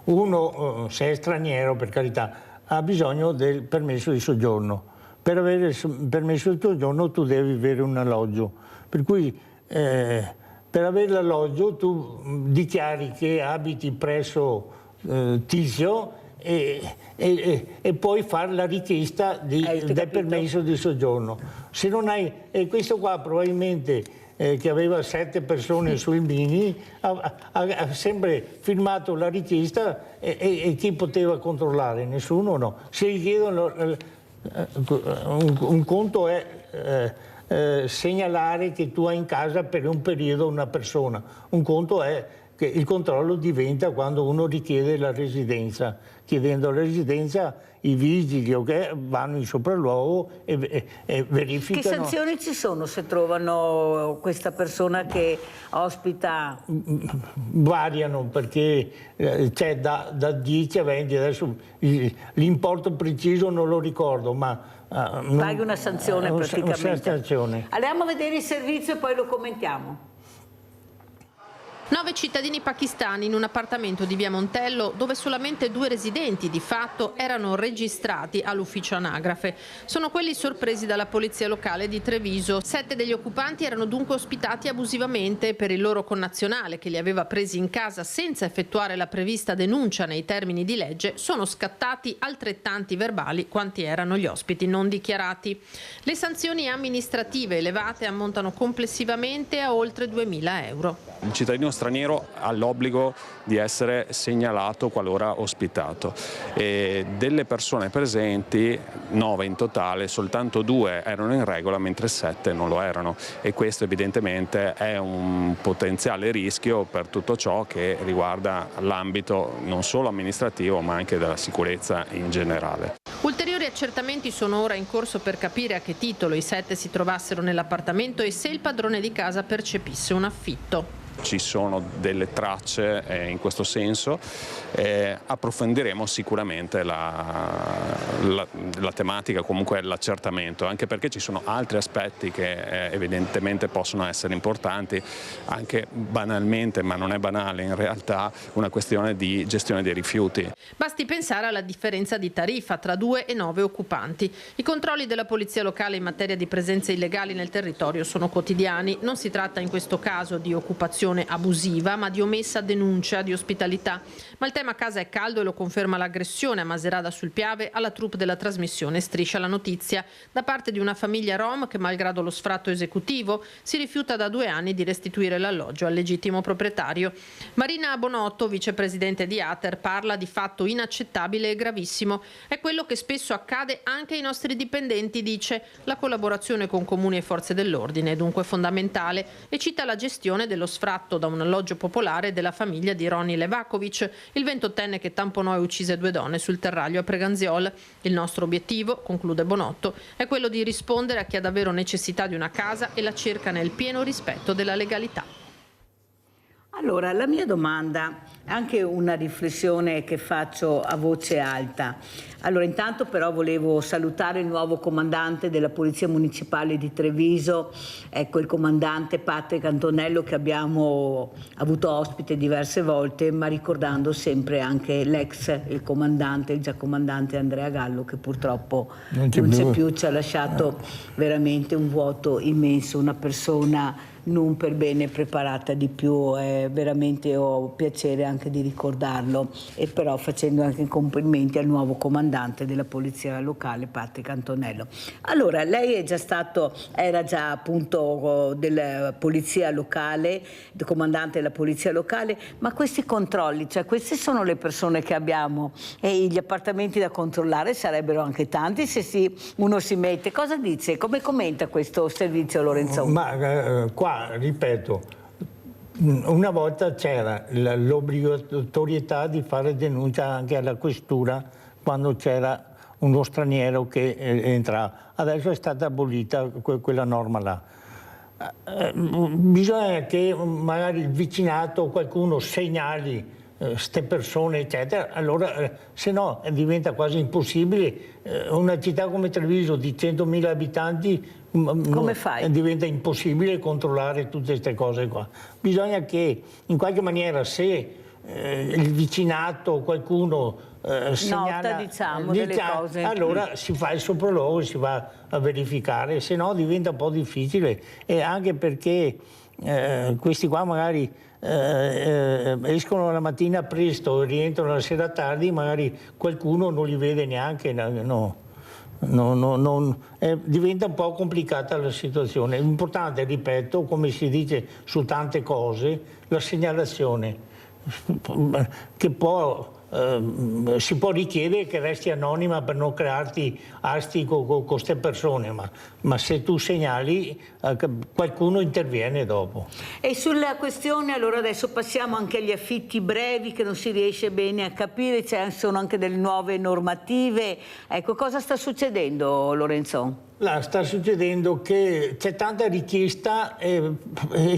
uno, se è straniero, per carità, ha bisogno del permesso di soggiorno. Per avere il permesso di soggiorno tu devi avere un alloggio, per cui per avere l'alloggio tu dichiari che abiti presso Tizio e puoi fare la richiesta del permesso di soggiorno. Se non hai, e questo qua probabilmente che aveva 7 persone sui Mini ha sempre firmato la richiesta, e chi poteva controllare? Nessuno, no. Se richiedono un conto è segnalare che tu hai in casa per un periodo una persona, un conto è che il controllo diventa quando uno richiede la residenza. Chiedendo la residenza i vigili vanno in sopralluogo e verificano. Che sanzioni ci sono se trovano questa persona che ospita? Variano, perché c'è da 10 a 20, adesso l'importo preciso non lo ricordo, ma paghi una sanzione praticamente. Una sanzione. Andiamo a vedere il servizio e poi lo commentiamo. 9 cittadini pakistani in un appartamento di via Montello, dove solamente 2 residenti di fatto erano registrati all'ufficio anagrafe. Sono quelli sorpresi dalla polizia locale di Treviso. 7 degli occupanti erano dunque ospitati abusivamente per il loro connazionale, che li aveva presi in casa senza effettuare la prevista denuncia nei termini di legge. Sono scattati altrettanti verbali quanti erano gli ospiti non dichiarati. Le sanzioni amministrative elevate ammontano complessivamente a oltre 2.000 euro. Il cittadino straniero ha l'obbligo di essere segnalato qualora ospitato. E delle persone presenti, 9 in totale, soltanto 2 erano in regola mentre 7 non lo erano, e questo evidentemente è un potenziale rischio per tutto ciò che riguarda l'ambito non solo amministrativo ma anche della sicurezza in generale. Ulteriori accertamenti sono ora in corso per capire a che titolo i 7 si trovassero nell'appartamento e se il padrone di casa percepisse un affitto. Ci sono delle tracce in questo senso, approfondiremo sicuramente la tematica, comunque l'accertamento, anche perché ci sono altri aspetti che evidentemente possono essere importanti, anche banalmente, ma non è banale in realtà, una questione di gestione dei rifiuti. Basti pensare alla differenza di tariffa tra 2 e 9 occupanti. I controlli della polizia locale in materia di presenze illegali nel territorio sono quotidiani. Non si tratta in questo caso di occupazione abusiva, ma di omessa denuncia di ospitalità. Ma il tema casa è caldo e lo conferma l'aggressione a Maserata sul Piave alla troupe della trasmissione Striscia la Notizia da parte di una famiglia rom che, malgrado lo sfratto esecutivo, si rifiuta da 2 anni di restituire l'alloggio al legittimo proprietario. Marina Bonotto, vicepresidente di Ater, parla di fatto inaccettabile e gravissimo. È quello che spesso accade anche ai nostri dipendenti, dice. La collaborazione con comuni e forze dell'ordine è dunque fondamentale e cita la gestione dello sfratto da un alloggio popolare della famiglia di Ronny Levakovic, il 28enne che tamponò e uccise 2 donne sul terraglio a Preganziol. Il nostro obiettivo, conclude Bonotto, è quello di rispondere a chi ha davvero necessità di una casa e la cerca nel pieno rispetto della legalità. Allora, la mia domanda è anche una riflessione che faccio a voce alta. Allora, intanto però volevo salutare il nuovo comandante della Polizia Municipale di Treviso, ecco il comandante Patrick Antonello, che abbiamo avuto ospite diverse volte, ma ricordando sempre anche il già comandante Andrea Gallo, che purtroppo non c'è più, ci ha lasciato veramente un vuoto immenso, una persona non per bene preparata di più, veramente ho piacere anche di ricordarlo, e però facendo anche complimenti al nuovo comandante della polizia locale Patrick Antonello. Allora, lei era già appunto della polizia locale, comandante della polizia locale, ma questi controlli, cioè queste sono le persone che abbiamo e gli appartamenti da controllare sarebbero anche tanti se uno si mette. Cosa dice? Come commenta questo servizio, Lorenzo? Ma qua ripeto, una volta c'era l'obbligatorietà di fare denuncia anche alla questura quando c'era uno straniero che entrava. Adesso è stata abolita quella norma là. Bisogna che magari il vicinato, qualcuno segnali queste persone eccetera, allora se no diventa quasi impossibile. Una città come Treviso di 100.000 abitanti, come fai? Diventa impossibile controllare tutte queste cose qua. Bisogna che in qualche maniera, se il vicinato, qualcuno segnala, delle cose, allora si fa il sopralluogo, si va a verificare, se no diventa un po' difficile, e anche perché questi qua magari escono la mattina presto e rientrano la sera tardi, magari qualcuno non li vede neanche, diventa un po' complicata la situazione. L'importante, ripeto, come si dice su tante cose, la segnalazione, che si può richiedere che resti anonima per non crearti asti con queste persone, ma se tu segnali qualcuno interviene dopo. E sulla questione, allora adesso passiamo anche agli affitti brevi, che non si riesce bene a capire, sono anche delle nuove normative. Ecco, cosa sta succedendo, Lorenzo? Sta succedendo che c'è tanta richiesta e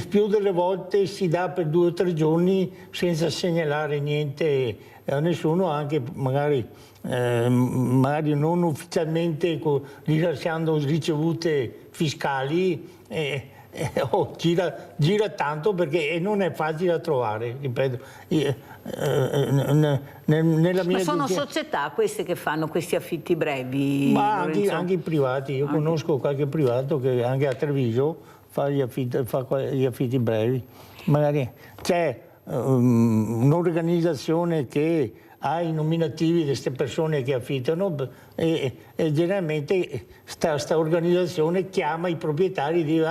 più delle volte si dà per 2 o 3 giorni senza segnalare niente a nessuno, anche magari non ufficialmente rilasciando ricevute fiscali, gira tanto, perché non è facile da trovare, ripeto. Ma sono società queste che fanno questi affitti brevi? Ma anche i privati, io conosco qualche privato che anche a Treviso fa gli affitti brevi. Magari c'è un'organizzazione che ha i nominativi di queste persone che affittano, e generalmente sta organizzazione chiama i proprietari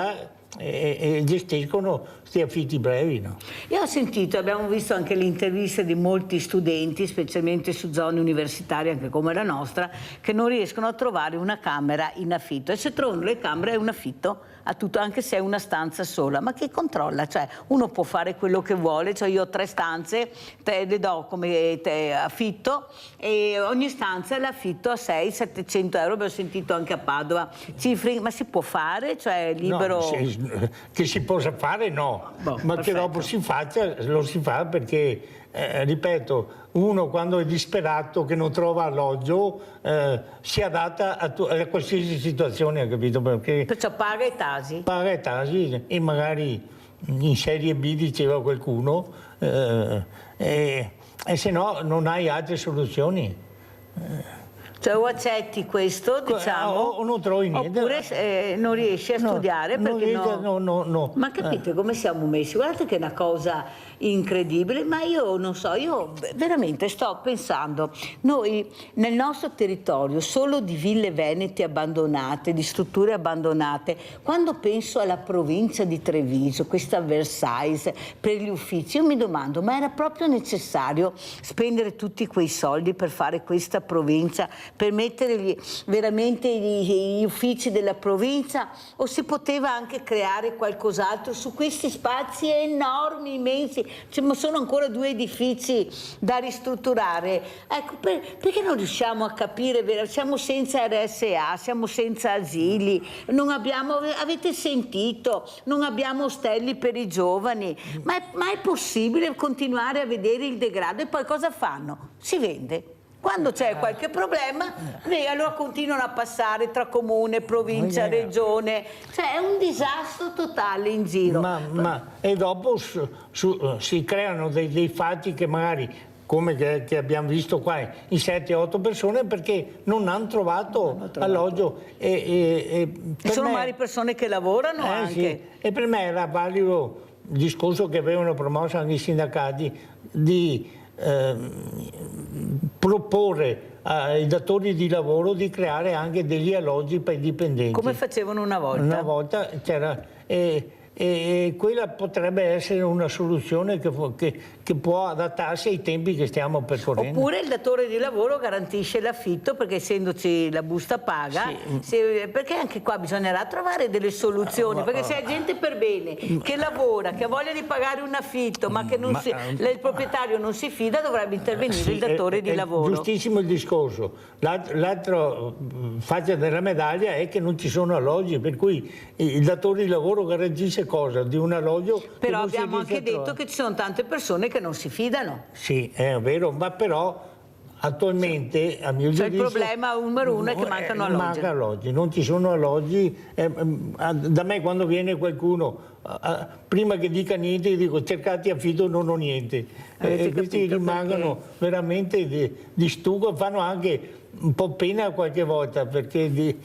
e gestiscono questi affitti brevi, no? Io ho sentito, abbiamo visto anche le interviste di molti studenti, specialmente su zone universitarie anche come la nostra, che non riescono a trovare una camera in affitto, e se trovano le camere è un affitto a tutto, anche se è una stanza sola. Ma chi controlla? Cioè, uno può fare quello che vuole, cioè io ho 3 stanze, le do come affitto e ogni stanza l'affitto a 600-700 euro, abbiamo sentito anche a Padova, cifre, ma si può fare? Cioè, libero... No, che si possa fare no, ma perfetto. Che dopo si faccia, lo si fa perché, ripeto, uno quando è disperato che non trova alloggio si adatta a qualsiasi situazione, ha capito? Perciò paga i tasi. Paga i tasi e magari in serie B diceva qualcuno e se no non hai altre soluzioni. Cioè o accetti questo, diciamo, o non trovi niente. Oppure non riesci a studiare perché no. Ma capite come siamo messi? Guardate che è una cosa incredibile, ma io non so, io veramente sto pensando, noi nel nostro territorio solo di ville venete abbandonate, di strutture abbandonate, quando penso alla provincia di Treviso, questa Versailles per gli uffici, io mi domando, ma era proprio necessario spendere tutti quei soldi per fare questa provincia, per mettere veramente gli uffici della provincia, o si poteva anche creare qualcos'altro su questi spazi enormi, immensi? Ci sono ancora 2 edifici da ristrutturare. Ecco, perché non riusciamo a capire? Siamo senza RSA, siamo senza asili, non abbiamo, avete sentito, non abbiamo ostelli per i giovani. Ma è possibile continuare a vedere il degrado? E poi cosa fanno? Si vende. Quando c'è qualche problema, allora continuano a passare tra comune, provincia, regione. Cioè è un disastro totale in giro. E dopo si creano dei fatti che magari, come che abbiamo visto qua, in 7-8 persone perché non hanno trovato alloggio. Sono magari persone che lavorano anche. Sì. E per me era valido il discorso che avevano promosso anche i sindacati di proporre ai datori di lavoro di creare anche degli alloggi per i dipendenti. Come facevano una volta? Una volta c'era... E quella potrebbe essere una soluzione che può adattarsi ai tempi che stiamo percorrendo. Oppure il datore di lavoro garantisce l'affitto perché essendoci la busta paga, perché anche qua bisognerà trovare delle soluzioni, perché se è gente per bene che lavora, che ha voglia di pagare un affitto ma che il proprietario non si fida, dovrebbe intervenire il datore di lavoro. Giustissimo il discorso. L'altra faccia della medaglia è che non ci sono alloggi, per cui il datore di lavoro garantisce cosa? Di un alloggio. Però abbiamo anche detto che ci sono tante persone che non si fidano. Sì, è vero, ma però attualmente a mio giudizio... il problema numero 1 è che mancano alloggi. Manca alloggi, non ci sono alloggi. Da me quando viene qualcuno, prima che dica niente, io dico cercate affitto, non ho niente. Questi rimangono veramente di stucco, fanno anche un po' pena qualche volta perché...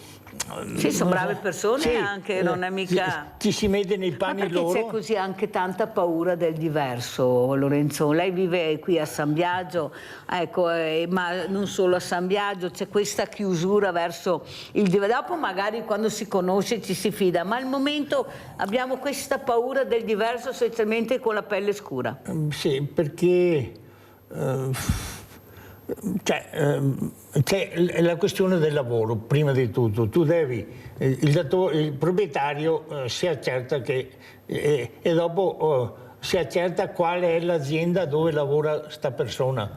Sì, sono brave persone anche, non è mica... Ci si mette nei panni loro. Ma perché c'è così anche tanta paura del diverso, Lorenzo? Lei vive qui a San Biagio, ecco, ma non solo a San Biagio, c'è questa chiusura verso il diverso. Dopo magari quando si conosce ci si fida, ma al momento abbiamo questa paura del diverso, specialmente con la pelle scura. Sì, perché... c'è la questione del lavoro, prima di tutto. Tu devi, il proprietario si accerta che e dopo si accerta qual è l'azienda dove lavora sta persona.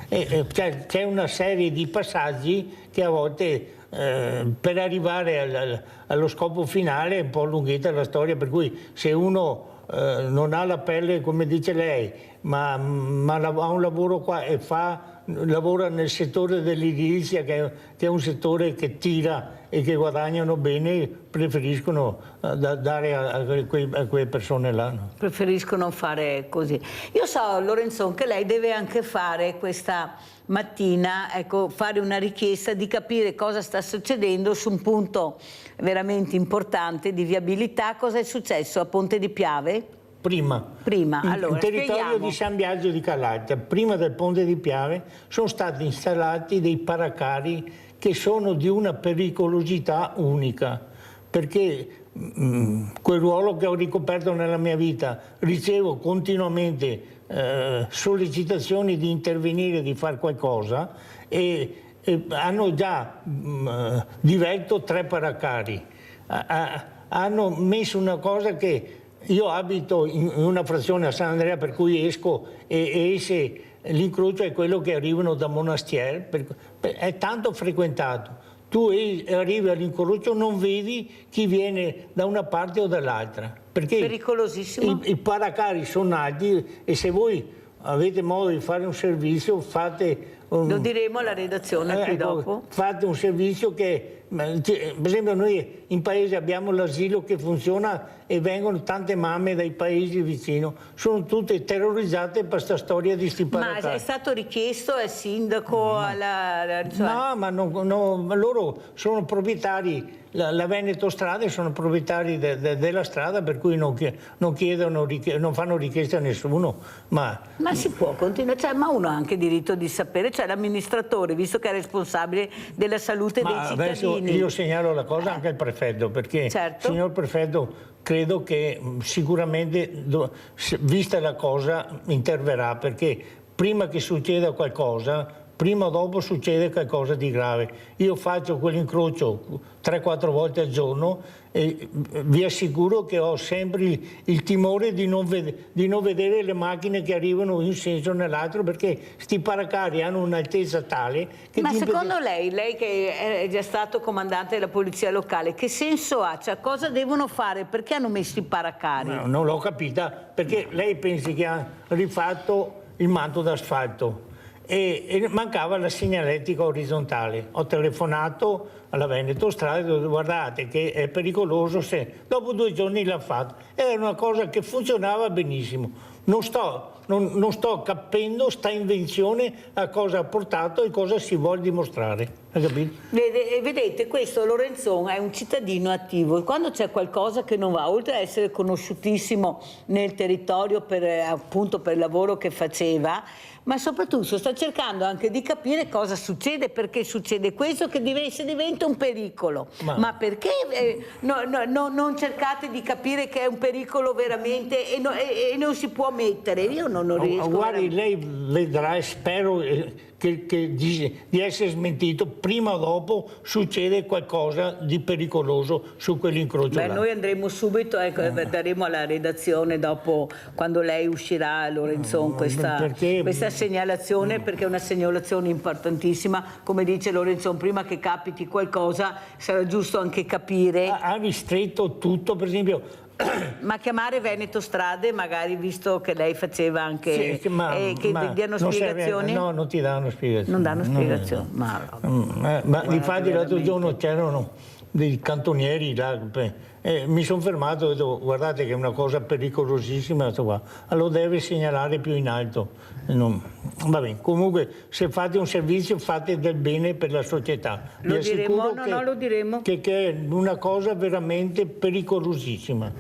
C'è una serie di passaggi che a volte per arrivare allo scopo finale è un po' lunghetta la storia, per cui se uno non ha la pelle come dice lei, ma ha un lavoro qua e lavora nel settore dell'edilizia, che è un settore che tira e che guadagnano bene, preferiscono dare a quelle persone là. No? Preferiscono fare così. Io so, Lorenzo, che lei deve anche fare questa mattina, ecco, fare una richiesta di capire cosa sta succedendo su un punto veramente importante di viabilità. Cosa è successo a Ponte di Piave? Prima. Allora, il territorio di San Biagio di Calaccia, prima del Ponte di Piave, sono stati installati dei paracarri che sono di una pericolosità unica, perché quel ruolo che ho ricoperto nella mia vita, ricevo continuamente sollecitazioni di intervenire, di fare qualcosa, e hanno già divelto 3 paracarri. hanno messo una cosa che io abito in una frazione a San Andrea, per cui esco e esce l'incrocio è quello che arrivano da Monastier, è tanto frequentato. Tu arrivi all'incrocio, non vedi chi viene da una parte o dall'altra. Perché pericolosissimo. I paracari sono alti e se voi avete modo di fare un servizio, fate lo diremo alla redazione qui dopo. Fate un servizio che, per esempio, noi in paese abbiamo l'asilo che funziona e vengono tante mamme dai paesi vicino, sono tutte terrorizzate per questa storia di sti paracari. Ma è stato richiesto al sindaco? No, ma loro sono proprietari, la Veneto Strade sono proprietari della strada, per cui non fanno richiesta a nessuno. Ma si può continuare, ma uno ha anche diritto di sapere, cioè l'amministratore, visto che è responsabile della salute dei cittadini. Adesso io segnalo la cosa anche al prefetto, perché signor prefetto, credo che sicuramente, vista la cosa, interverrà, perché prima che succeda qualcosa, prima o dopo succede qualcosa di grave. Io faccio quell'incrocio 3-4 volte al giorno e vi assicuro che ho sempre il timore di non vedere le macchine che arrivano in un senso o nell'altro, perché sti paracari hanno un'altezza tale che... Ma secondo lei che è già stato comandante della polizia locale, che senso ha? Cioè, cosa devono fare? Perché hanno messo i paracari? No, non l'ho capita, perché lei pensi che ha rifatto il manto d'asfalto e mancava la segnaletica orizzontale. Ho telefonato alla Veneto Strade, guardate che è pericoloso, se dopo 2 giorni l'ha fatto. Era una cosa che funzionava benissimo. Non sto capendo sta invenzione a cosa ha portato e cosa si vuole dimostrare. Hai capito? Vedete, questo Lorenzon è un cittadino attivo. Quando c'è qualcosa che non va, oltre a essere conosciutissimo nel territorio appunto per il lavoro che faceva, ma soprattutto sta cercando anche di capire cosa succede, perché succede questo, che se diventa un pericolo. Ma perché non cercate di capire che è un pericolo veramente e non si può mettere? Io non riesco. Guardi, lei vedrà, e spero di essere smentito, prima o dopo succede qualcosa di pericoloso su quell'incrocio là. Noi andremo subito, daremo alla redazione dopo, quando lei uscirà, Lorenzon, questa segnalazione, perché è una segnalazione importantissima. Come dice Lorenzon, prima che capiti qualcosa sarà giusto anche capire. Ha ristretto tutto, per esempio. Ma chiamare Veneto Strade, magari, visto che lei faceva anche, che diano spiegazioni? No, non ti danno spiegazioni. Non danno spiegazioni. Ma difatti l'altro giorno c'erano dei cantonieri là, mi sono fermato e ho detto, guardate che è una cosa pericolosissima, allora deve segnalare più in alto. Va bene, comunque se fate un servizio fate del bene per la società. Lo diremo, lo diremo. Che è una cosa veramente pericolosissima.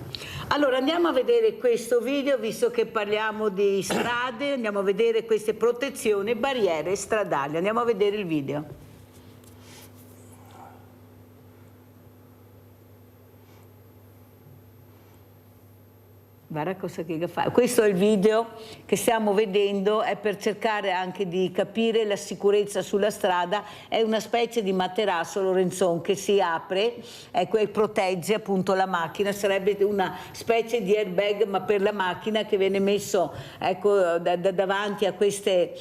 Allora andiamo a vedere questo video, visto che parliamo di strade, andiamo a vedere queste protezioni, barriere stradali. Andiamo a vedere il video. Guarda cosa che fa. Questo è il video che stiamo vedendo, è per cercare anche di capire la sicurezza sulla strada. È una specie di materasso, Lorenzon, che si apre e protegge appunto la macchina. Sarebbe una specie di airbag, ma per la macchina, che viene messo davanti a queste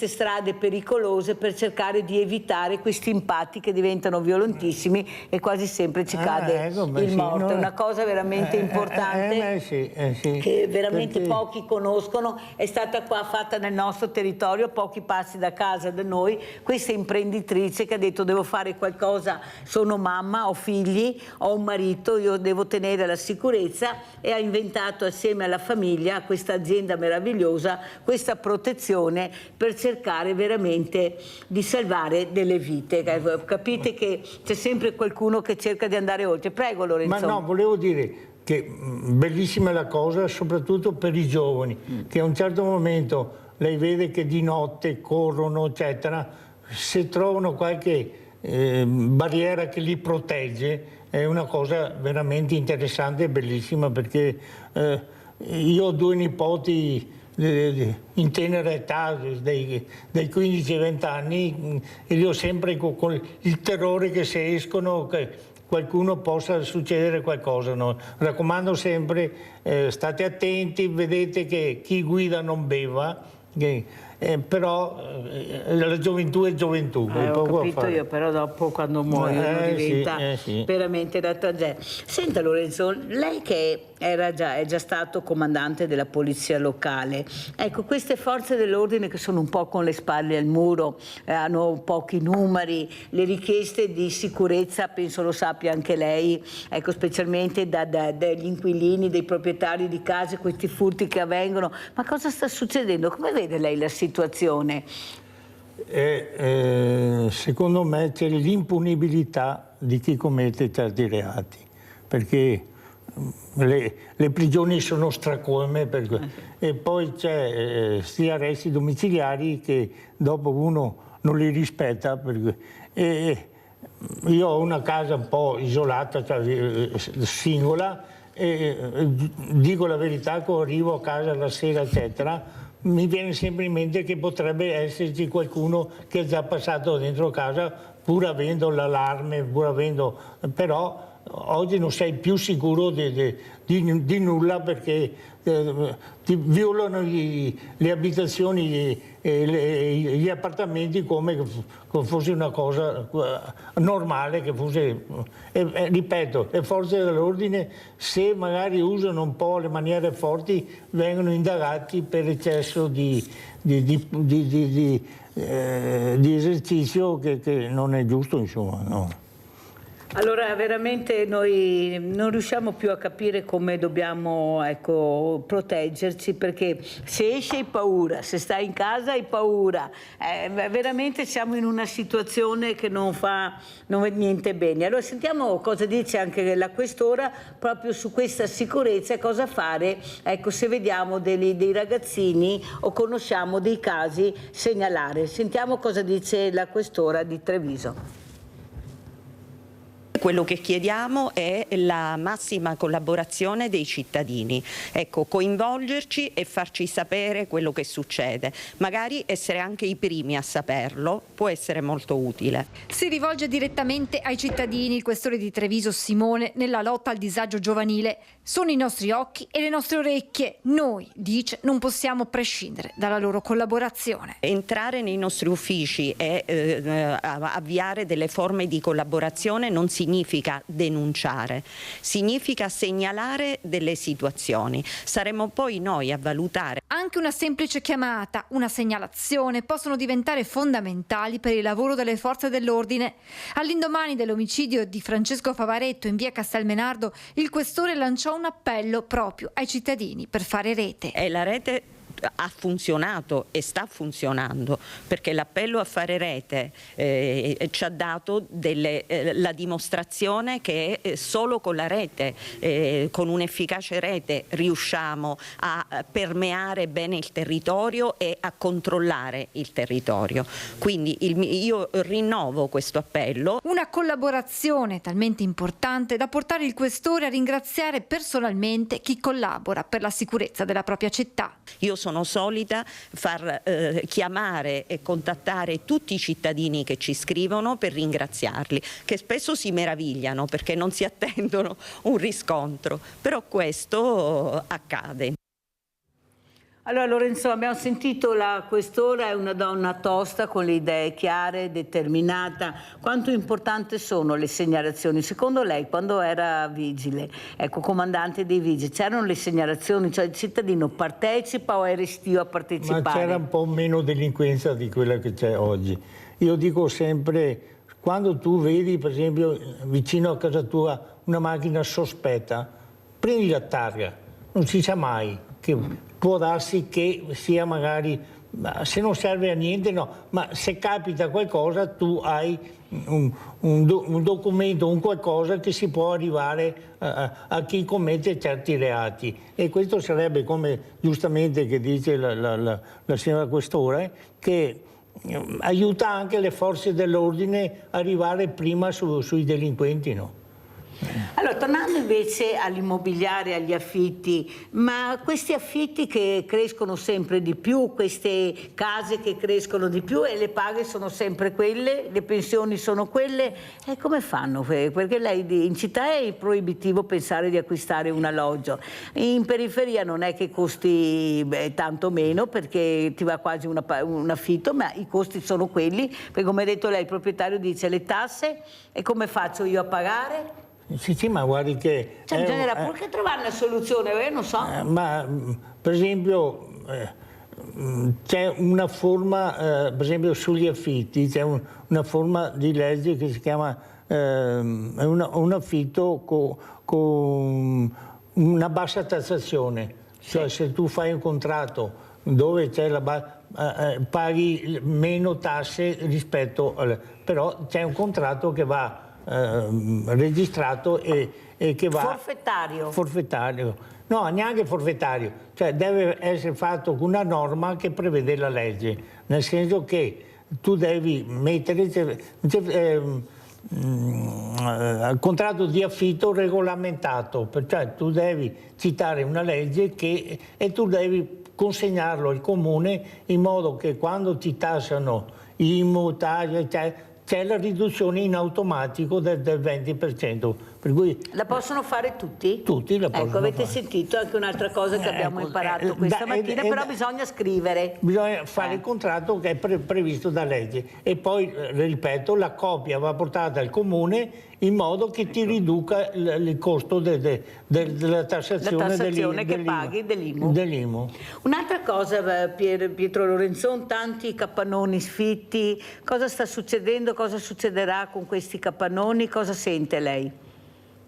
strade pericolose, per cercare di evitare questi impatti che diventano violentissimi e quasi sempre ci cade il morto. È una cosa veramente importante. Che veramente pochi conoscono, è stata qua fatta nel nostro territorio, a pochi passi da casa da noi, questa imprenditrice che ha detto devo fare qualcosa, sono mamma, ho figli, ho un marito, io devo tenere la sicurezza, e ha inventato assieme alla famiglia, questa azienda meravigliosa, questa protezione per cercare veramente di salvare delle vite. Capite che c'è sempre qualcuno che cerca di andare oltre. Prego Lorenzo. Ma no, volevo dire che bellissima la cosa, soprattutto per i giovani, che a un certo momento lei vede che di notte corrono, eccetera, se trovano qualche barriera che li protegge, è una cosa veramente interessante e bellissima, perché io ho 2 nipoti in tenera età, dai 15 ai 20 anni, e li ho sempre con il terrore che se escono qualcuno possa succedere qualcosa. No? Raccomando sempre, state attenti, vedete che chi guida non beva, però la gioventù è gioventù. Ho capito io, però dopo quando muoiono diventa veramente una tragedia. Senta Lorenzo, lei che è già stato comandante della polizia locale, ecco, queste forze dell'ordine che sono un po' con le spalle al muro, hanno pochi numeri, le richieste di sicurezza, penso lo sappia anche lei, ecco, specialmente dagli inquilini, dei proprietari di case, questi furti che avvengono, ma cosa sta succedendo? Come vede lei la situazione? Secondo me c'è l'impunibilità di chi commette certi reati, perché le prigioni sono stracolme e poi c'è sti arresti domiciliari che dopo uno non li rispetta. Io ho una casa un po' isolata, cioè, singola, e dico la verità, che arrivo a casa la sera eccetera, mi viene sempre in mente che potrebbe esserci qualcuno che è già passato dentro casa pur avendo l'allarme, però oggi non sei più sicuro di nulla, perché ti violano le abitazioni e gli appartamenti come fosse una cosa normale, che fosse, ripeto, le forze dell'ordine, se magari usano un po' le maniere forti, vengono indagati per eccesso di esercizio che non è giusto, insomma, no. Allora veramente noi non riusciamo più a capire come dobbiamo, ecco, proteggerci, perché se esci hai paura, se stai in casa hai paura, veramente siamo in una situazione che non fa niente bene. Allora sentiamo cosa dice anche la Questora proprio su questa sicurezza e cosa fare, ecco, se vediamo dei ragazzini o conosciamo dei casi, segnalare. Sentiamo cosa dice la Questora di Treviso. Quello che chiediamo è la massima collaborazione dei cittadini, ecco, coinvolgerci e farci sapere quello che succede, magari essere anche i primi a saperlo può essere molto utile. Si rivolge direttamente ai cittadini il questore di Treviso Simone nella lotta al disagio giovanile. Sono i nostri occhi e le nostre orecchie. Noi, dice, non possiamo prescindere dalla loro collaborazione. Entrare nei nostri uffici e avviare delle forme di collaborazione non significa denunciare, significa segnalare delle situazioni. Saremo poi noi a valutare. Anche una semplice chiamata, una segnalazione possono diventare fondamentali per il lavoro delle forze dell'ordine. All'indomani dell'omicidio di Francesco Favaretto in via Castelmenardo, il questore lanciò un appello proprio ai cittadini per fare rete. E la rete ha funzionato e sta funzionando, perché l'appello a fare rete ci ha dato la dimostrazione che solo con la rete, con un'efficace rete, riusciamo a permeare bene il territorio e a controllare il territorio. Quindi io rinnovo questo appello. Una collaborazione talmente importante da portare il questore a ringraziare personalmente chi collabora per la sicurezza della propria città. Io sono solita far chiamare e contattare tutti i cittadini che ci scrivono per ringraziarli, che spesso si meravigliano perché non si attendono un riscontro, però questo accade. Allora Lorenzo, abbiamo sentito la Questora, è una donna tosta, con le idee chiare, determinata. Quanto importanti sono le segnalazioni? Secondo lei, quando era vigile, ecco, comandante dei vigili, c'erano le segnalazioni, cioè il cittadino partecipa o è restio a partecipare? Ma c'era un po' meno delinquenza di quella che c'è oggi. Io dico sempre, quando tu vedi per esempio vicino a casa tua una macchina sospetta, prendi la targa, non si sa mai, che può darsi che sia magari, se non serve a niente no, ma se capita qualcosa tu hai un documento, un qualcosa che si può arrivare a chi commette certi reati, e questo sarebbe, come giustamente che dice la signora Questore, che aiuta anche le forze dell'ordine a arrivare prima sui delinquenti, no? Allora, tornando invece all'immobiliare, agli affitti, ma questi affitti che crescono sempre di più, queste case che crescono di più e le paghe sono sempre quelle, le pensioni sono quelle, e come fanno? Perché lei in città è proibitivo pensare di acquistare un alloggio, in periferia non è che costi tanto meno perché ti va quasi un affitto, ma i costi sono quelli, perché come ha detto lei il proprietario dice le tasse e come faccio io a pagare? Sì, ma guardi che... Cioè, bisognerà pure trovare una soluzione, non so. Ma per esempio c'è una forma, per esempio sugli affitti, c'è una forma di legge che si chiama un affitto con una bassa tassazione. Cioè se tu fai un contratto dove c'è paghi meno tasse rispetto però c'è un contratto che va registrato e che va forfettario, no, neanche forfettario, cioè deve essere fatto con una norma che prevede la legge, nel senso che tu devi mettere il contratto di affitto regolamentato, cioè tu devi citare una legge e tu devi consegnarlo al comune in modo che quando ti tassano IMU, c'è la riduzione in automatico del 20%. Per cui la possono fare tutti? Tutti la possono avete fare. Sentito anche un'altra cosa che abbiamo imparato questa mattina, però bisogna scrivere. Bisogna fare il contratto che è previsto da legge e poi, ripeto, la copia va portata al comune in modo che ti riduca il costo della tassazione, che paghi dell'IMU. Un'altra cosa, Pietro Lorenzon, tanti capannoni sfitti, cosa sta succedendo, cosa succederà con questi capannoni, cosa sente lei?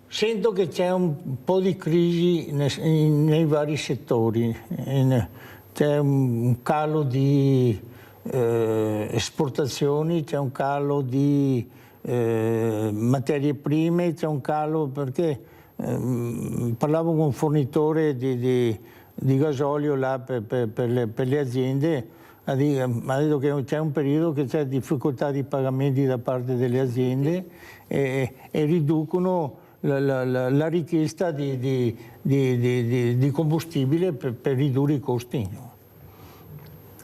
Sento che c'è un po' di crisi nei vari settori, c'è un calo di esportazioni, c'è un calo di materie prime, c'è un calo perché parlavo con un fornitore di gasolio là per le aziende, mi ha detto che c'è un periodo che c'è difficoltà di pagamenti da parte delle aziende e riducono la richiesta di combustibile per ridurre i costi.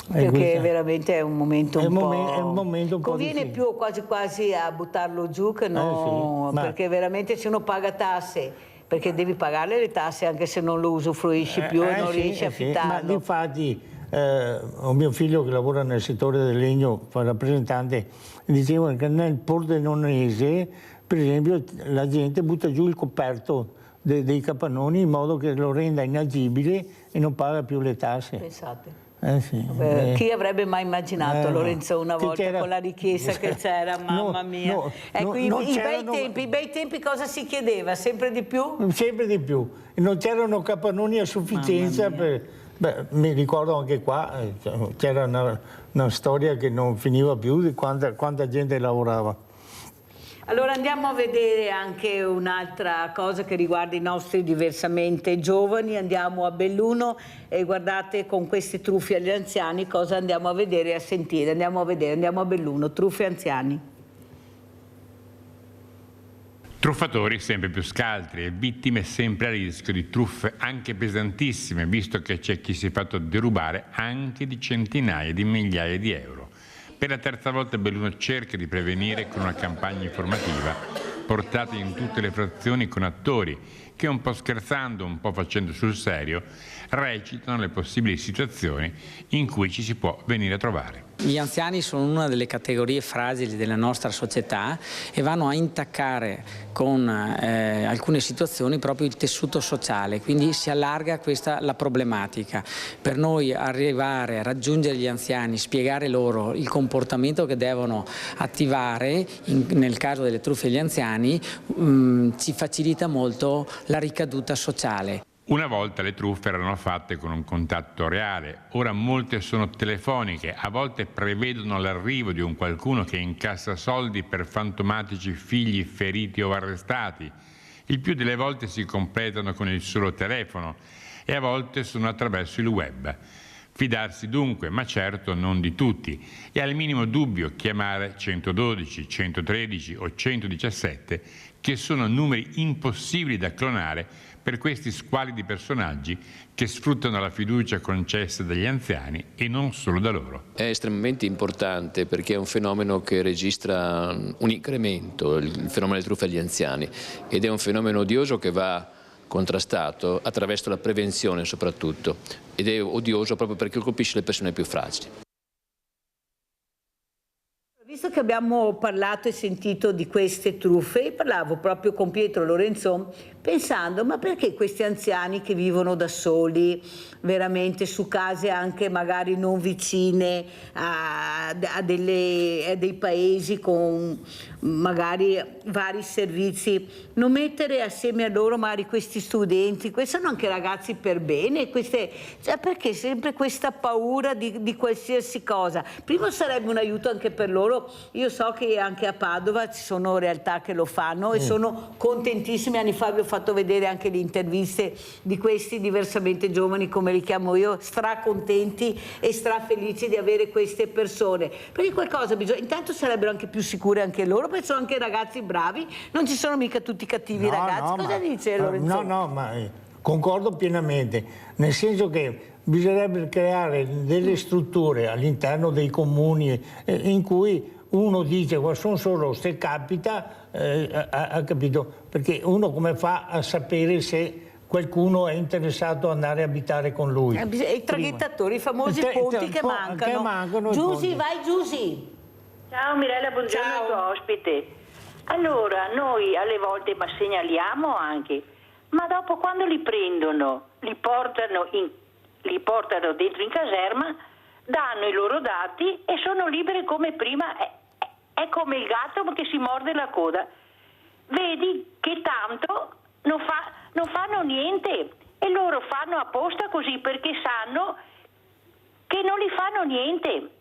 Perché veramente è un momento un po'... È un momento un po' conviene difficile. più quasi a buttarlo giù che no, perché veramente se uno paga tasse, perché devi pagarle le tasse anche se non lo usufruisci più e non riesci a affittarlo. Ma infatti ho mio figlio che lavora nel settore del legno, fa rappresentante, diceva che nel Pordenonese, per esempio, la gente butta giù il coperto dei capannoni in modo che lo renda inagibile e non paga più le tasse. Pensate. Sì. Chi avrebbe mai immaginato, Lorenzo, una volta c'era... con la richiesta che c'era, mamma mia. Ecco, i bei tempi cosa si chiedeva? Sempre di più? Sempre di più. Non c'erano capannoni a sufficienza. Mi ricordo anche qua, c'era una storia che non finiva più di quanta gente lavorava. Allora andiamo a vedere anche un'altra cosa che riguarda i nostri diversamente giovani, andiamo a Belluno e guardate con questi truffi agli anziani cosa andiamo a vedere e a sentire, andiamo a Belluno, truffe anziani. Truffatori sempre più scaltri e vittime sempre a rischio di truffe anche pesantissime, visto che c'è chi si è fatto derubare anche di centinaia di migliaia di euro. Per la terza volta Belluno cerca di prevenire con una campagna informativa portata in tutte le frazioni con attori che un po' scherzando, un po' facendo sul serio, recitano le possibili situazioni in cui ci si può venire a trovare. Gli anziani sono una delle categorie fragili della nostra società e vanno a intaccare con alcune situazioni proprio il tessuto sociale, quindi si allarga la problematica. Per noi arrivare a raggiungere gli anziani, spiegare loro il comportamento che devono attivare nel caso delle truffe agli anziani ci facilita molto la ricaduta sociale. Una volta le truffe erano fatte con un contatto reale, ora molte sono telefoniche, a volte prevedono l'arrivo di un qualcuno che incassa soldi per fantomatici figli feriti o arrestati. Il più delle volte si completano con il solo telefono e a volte sono attraverso il web. Fidarsi dunque, ma certo non di tutti, e al minimo dubbio chiamare 112, 113 o 117 che sono numeri impossibili da clonare per questi squalidi personaggi che sfruttano la fiducia concessa dagli anziani e non solo da loro. È estremamente importante perché è un fenomeno che registra un incremento, il fenomeno delle truffe agli anziani, ed è un fenomeno odioso che va contrastato attraverso la prevenzione soprattutto, ed è odioso proprio perché colpisce le persone più fragili. Visto che abbiamo parlato e sentito di queste truffe, io parlavo proprio con Pietro Lorenzon pensando, ma perché questi anziani che vivono da soli, veramente su case anche magari non vicine a dei paesi con magari vari servizi, non mettere assieme a loro magari questi studenti, questi sono anche ragazzi per bene, cioè perché sempre questa paura di qualsiasi cosa? Prima sarebbe un aiuto anche per loro, io so che anche a Padova ci sono realtà che lo fanno e sono contentissimi. Anni fa vi ho fatto vedere anche le interviste di questi diversamente giovani, come li chiamo io, stracontenti e strafelici di avere queste persone, perché qualcosa bisogna, intanto sarebbero anche più sicure anche loro, perché sono anche ragazzi bravi, non ci sono mica tutti cattivi ragazzi. Cosa dice Lorenzo? No, ma concordo pienamente, nel senso che bisognerebbe creare delle strutture all'interno dei comuni in cui uno dice sono solo se capita, ha capito, perché uno come fa a sapere se qualcuno è interessato ad andare a abitare con lui? I traghettatori, i famosi ponti che mancano. Giusy, vai Giusy. Ciao Mirella, buongiorno al tuo ospite. Allora, noi alle volte segnaliamo anche, ma dopo quando li prendono, li portano dentro in caserma, danno i loro dati e sono liberi come prima. È come il gatto che si morde la coda. Vedi che tanto non fanno niente, e loro fanno apposta così perché sanno che non li fanno niente.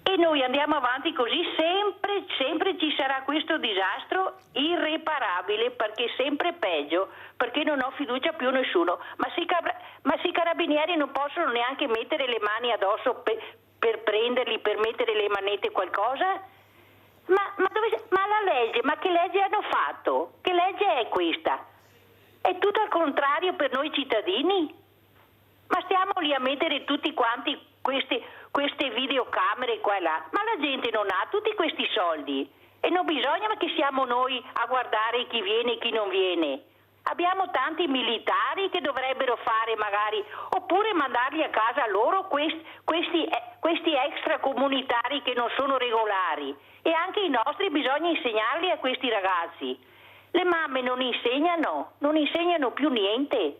E noi andiamo avanti così, sempre ci sarà questo disastro irreparabile, perché è sempre peggio, perché non ho fiducia più in nessuno. Ma se i carabinieri non possono neanche mettere le mani addosso per prenderli, per mettere le manette qualcosa? Ma la legge, ma che legge hanno fatto? Che legge è questa? È tutto al contrario per noi cittadini? Ma stiamo lì a mettere tutti quanti queste videocamere qua e là, ma la gente non ha tutti questi soldi e non bisogna che siamo noi a guardare chi viene e chi non viene. Abbiamo tanti militari che dovrebbero fare magari, oppure mandarli a casa loro questi extracomunitari che non sono regolari, e anche i nostri bisogna insegnarli a questi ragazzi. Le mamme non insegnano più niente.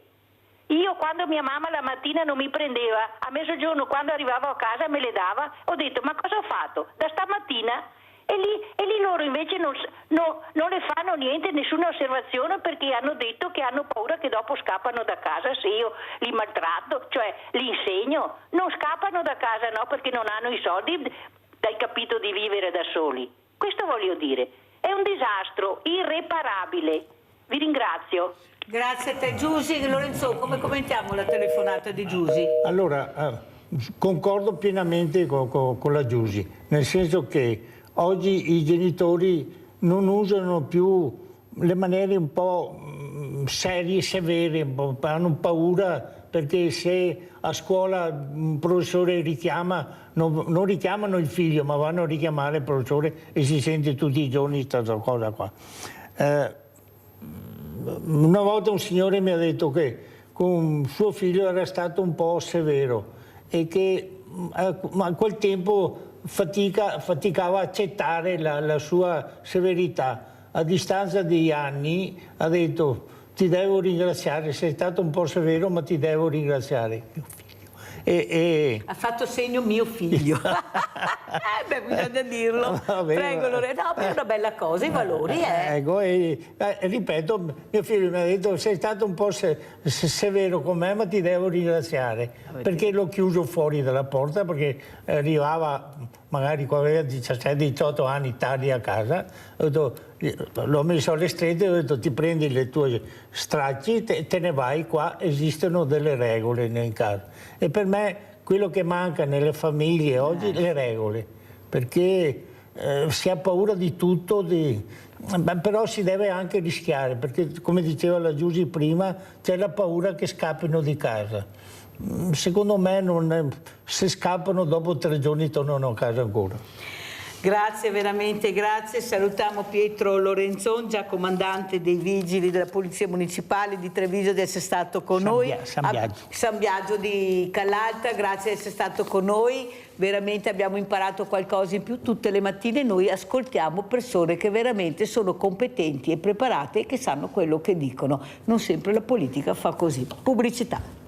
Io quando mia mamma la mattina non mi prendeva, a mezzogiorno quando arrivavo a casa me le dava, ho detto ma cosa ho fatto? Da stamattina? E lì loro invece non le fanno niente, nessuna osservazione, perché hanno detto che hanno paura che dopo scappano da casa se io li maltratto, cioè li insegno. Non scappano da casa, no, perché non hanno i soldi, dai capito, di vivere da soli. Questo voglio dire. È un disastro irreparabile. Vi ringrazio. Grazie a te Giusy. Lorenzo, come commentiamo la telefonata di Giusy? Allora, concordo pienamente con la Giusy, nel senso che oggi i genitori non usano più le maniere un po' serie, severe, hanno paura, perché se a scuola un professore richiama, non richiamano il figlio, ma vanno a richiamare il professore e si sente tutti i giorni questa cosa qua. Una volta un signore mi ha detto che con suo figlio era stato un po' severo e che a quel tempo faticava a accettare la sua severità. A distanza di anni ha detto: ti devo ringraziare, sei stato un po' severo ma ti devo ringraziare. Ha fatto segno mio figlio. Beh, bisogna dirlo. Vabbè, prego Lorenzo. No, è una bella cosa, i valori. Ecco, ripeto, mio figlio mi ha detto: sei stato un po' severo con me ma ti devo ringraziare, perché l'ho chiuso fuori dalla porta, perché arrivava magari quando aveva 17-18 anni tardi a casa, l'ho messo alle strette e ho detto: ti prendi le tue stracci, te ne vai, qua esistono delle regole nel caso. E per me quello che manca nelle famiglie oggi è le regole, perché si ha paura di tutto, però si deve anche rischiare, perché come diceva la Giusy prima, c'è la paura che scappino di casa. Secondo me se scappano dopo 3 giorni tornano a casa ancora. Grazie, veramente grazie. Salutiamo Pietro Lorenzon, già comandante dei Vigili della Polizia Municipale di Treviso, di essere stato con noi. San Biagio di Callalta, grazie di essere stato con noi. Veramente abbiamo imparato qualcosa in più. Tutte le mattine noi ascoltiamo persone che veramente sono competenti e preparate e che sanno quello che dicono. Non sempre la politica fa così. Pubblicità.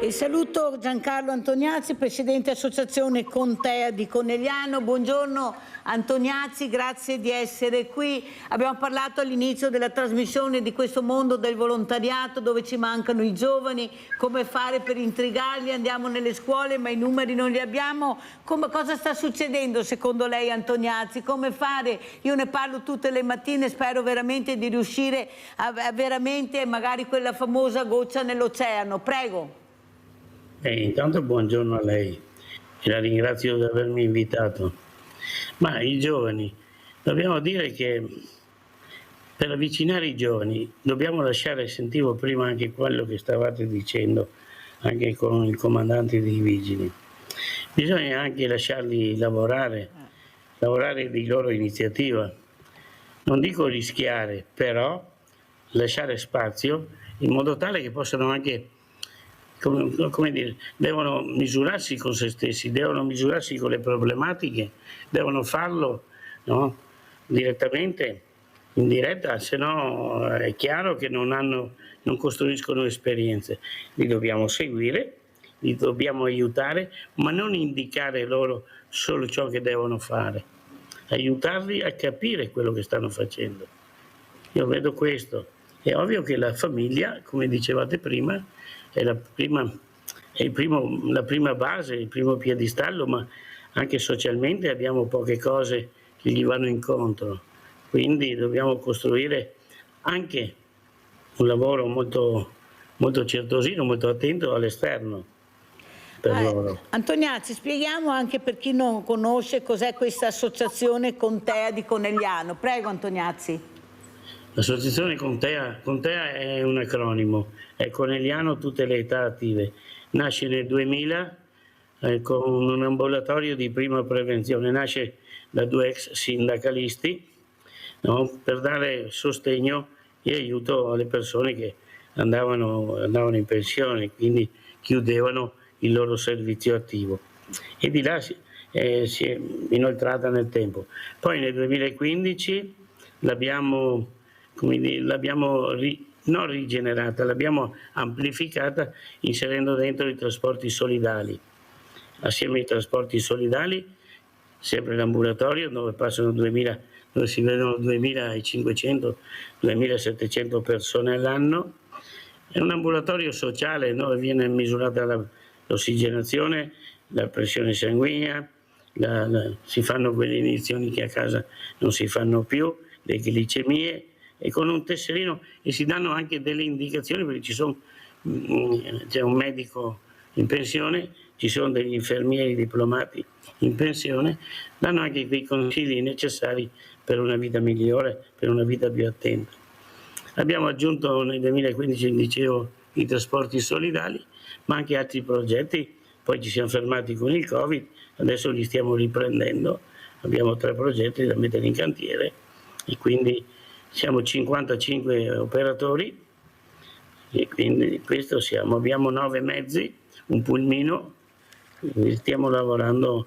Saluto Giancarlo Antoniazzi, Presidente Associazione Contea di Conegliano. Buongiorno Antoniazzi, grazie di essere qui. Abbiamo parlato all'inizio della trasmissione di questo mondo del volontariato dove ci mancano i giovani, come fare per intrigarli, andiamo nelle scuole ma i numeri non li abbiamo. Cosa sta succedendo secondo lei Antoniazzi? Come fare? Io ne parlo tutte le mattine, spero veramente di riuscire a veramente magari quella famosa goccia nell'oceano. Prego. Intanto buongiorno a lei e la ringrazio di avermi invitato. Ma i giovani, dobbiamo dire che per avvicinare i giovani dobbiamo lasciare, sentivo prima anche quello che stavate dicendo, anche con il comandante dei vigili, bisogna anche lasciarli lavorare di loro iniziativa. Non dico rischiare, però lasciare spazio in modo tale che possano anche, come dire, devono misurarsi con se stessi, devono misurarsi con le problematiche, devono farlo, no? Direttamente, in diretta, se no è chiaro che non costruiscono esperienze. Li dobbiamo seguire, li dobbiamo aiutare, ma non indicare loro solo ciò che devono fare, aiutarli a capire quello che stanno facendo. Io vedo questo. È ovvio che la famiglia, come dicevate prima, è la prima base, il primo piedistallo, ma anche socialmente abbiamo poche cose che gli vanno incontro. Quindi dobbiamo costruire anche un lavoro molto, molto certosino, molto attento all'esterno per loro. Antoniazzi, spieghiamo anche per chi non conosce cos'è questa associazione Contea di Conegliano. Prego Antoniazzi. L'associazione Contea è un acronimo, è Conegliano tutte le età attive. Nasce nel 2000 con un ambulatorio di prima prevenzione, nasce da 2 ex sindacalisti, no? Per dare sostegno e aiuto alle persone che andavano in pensione, quindi chiudevano il loro servizio attivo. E di là si è inoltrata nel tempo. Poi nel 2015 l'abbiamo non rigenerata, l'abbiamo amplificata inserendo dentro i trasporti solidali. Assieme ai trasporti solidali, sempre l'ambulatorio dove passano 2000, dove si vedono 2.500-2.700 persone all'anno. È un ambulatorio sociale dove viene misurata l'ossigenazione, la pressione sanguigna, si fanno quelle iniezioni che a casa non si fanno più, le glicemie, e con un tesserino, e si danno anche delle indicazioni perché c'è un medico in pensione, ci sono degli infermieri diplomati in pensione, danno anche quei consigli necessari per una vita migliore, per una vita più attenta. Abbiamo aggiunto nel 2015, dicevo, i trasporti solidali, ma anche altri progetti, poi ci siamo fermati con il Covid, adesso li stiamo riprendendo, abbiamo 3 progetti da mettere in cantiere e quindi siamo 55 operatori e quindi questo siamo. Abbiamo 9 mezzi, un pulmino, stiamo lavorando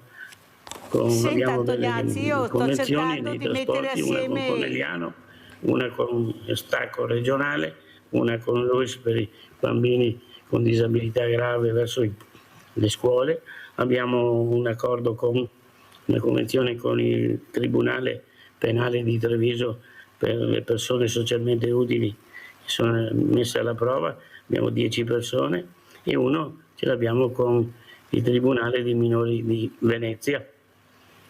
con, abbiamo delle convenzioni nei trasporti, una con Conegliano, una con Stacco regionale, una con LUIS per i bambini con disabilità grave verso le scuole, abbiamo un accordo con una convenzione con il Tribunale Penale di Treviso per le persone socialmente utili che sono messe alla prova, abbiamo 10 persone, e uno ce l'abbiamo con il Tribunale dei minori di Venezia.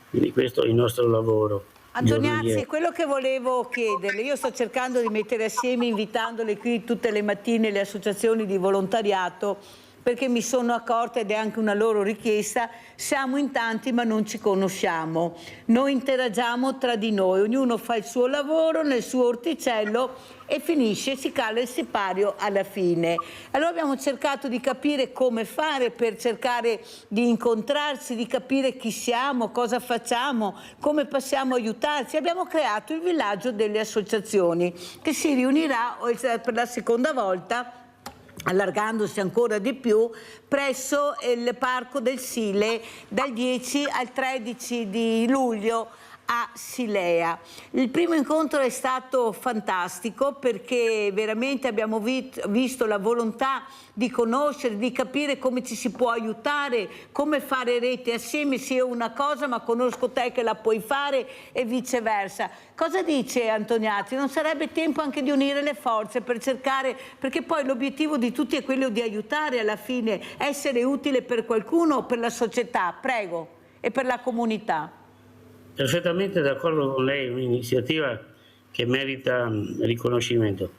Quindi questo è il nostro lavoro. Antoniazzi, quello che volevo chiederle, io sto cercando di mettere assieme, invitandole qui tutte le mattine, le associazioni di volontariato, perché mi sono accorta, ed è anche una loro richiesta, siamo in tanti ma non ci conosciamo, noi interagiamo tra di noi, ognuno fa il suo lavoro nel suo orticello e finisce, si cala il sipario alla fine. Allora abbiamo cercato di capire come fare per cercare di incontrarsi, di capire chi siamo, cosa facciamo, come possiamo aiutarci. Abbiamo creato il villaggio delle associazioni che si riunirà per la seconda volta, allargandosi ancora di più, presso il Parco del Sile dal 10 al 13 di luglio a Silea. Il primo incontro è stato fantastico perché veramente abbiamo visto la volontà di conoscere, di capire come ci si può aiutare, come fare rete assieme, se io una cosa ma conosco te che la puoi fare e viceversa. Cosa dice Antoniazzi? Non sarebbe tempo anche di unire le forze per cercare, perché poi l'obiettivo di tutti è quello di aiutare alla fine, essere utile per qualcuno, per la società, prego, e per la comunità. Perfettamente d'accordo con lei, è un'iniziativa che merita riconoscimento,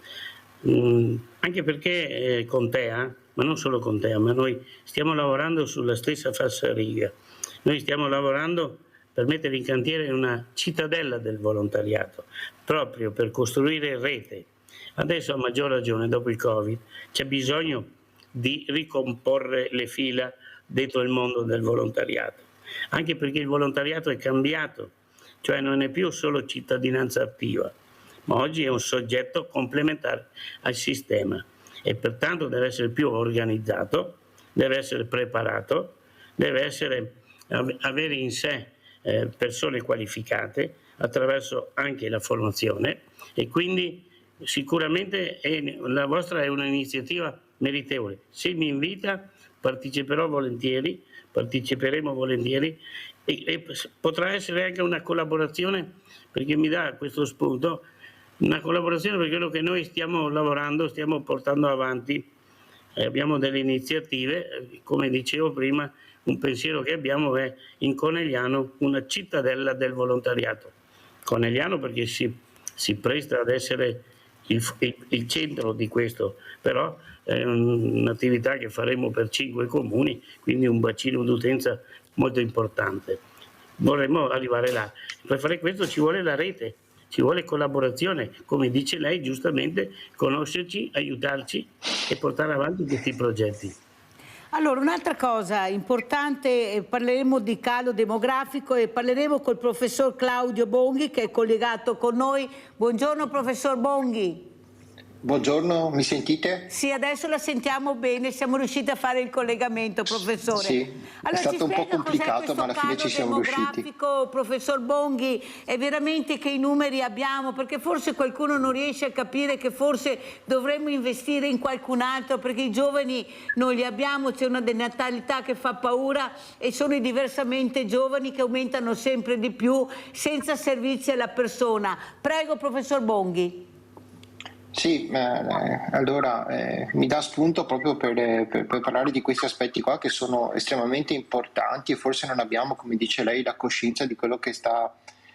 anche perché con Tea, ma non solo con Tea, ma noi stiamo lavorando sulla stessa falsariga. Noi stiamo lavorando per mettere in cantiere una cittadella del volontariato, proprio per costruire rete. Adesso a maggior ragione, dopo il Covid, c'è bisogno di ricomporre le fila dentro il mondo del volontariato. Anche perché il volontariato è cambiato, cioè non è più solo cittadinanza attiva, ma oggi è un soggetto complementare al sistema e pertanto deve essere più organizzato, deve essere preparato, deve avere in sé persone qualificate attraverso anche la formazione, e quindi sicuramente la vostra è un'iniziativa meritevole. Se mi invita parteciperemo volentieri e potrà essere anche una collaborazione, perché mi dà questo spunto, una collaborazione per quello che noi stiamo lavorando, stiamo portando avanti, abbiamo delle iniziative, come dicevo prima, un pensiero che abbiamo è in Conegliano una cittadella del volontariato. Conegliano perché si presta ad essere il centro di questo, però è un'attività che faremo per 5 comuni, quindi un bacino d'utenza molto importante. Vorremmo arrivare là. Per fare questo ci vuole la rete, ci vuole collaborazione, come dice lei giustamente, conoscerci, aiutarci e portare avanti questi progetti. Allora, un'altra cosa importante, parleremo di calo demografico e parleremo col professor Claudio Bonghi che è collegato con noi. Buongiorno professor Bonghi. Buongiorno, mi sentite? Sì, adesso la sentiamo bene, siamo riusciti a fare il collegamento, professore. Sì, allora, è stato un po' complicato, ma alla fine ci siamo riusciti. Professor Bonghi, è veramente che i numeri abbiamo, perché forse qualcuno non riesce a capire che forse dovremmo investire in qualcun altro, perché i giovani non li abbiamo, c'è una denatalità che fa paura e sono i diversamente giovani che aumentano sempre di più senza servizi alla persona. Prego, professor Bonghi. Sì, allora mi dà spunto proprio per parlare di questi aspetti qua che sono estremamente importanti e forse non abbiamo, come dice lei, la coscienza di quello che sta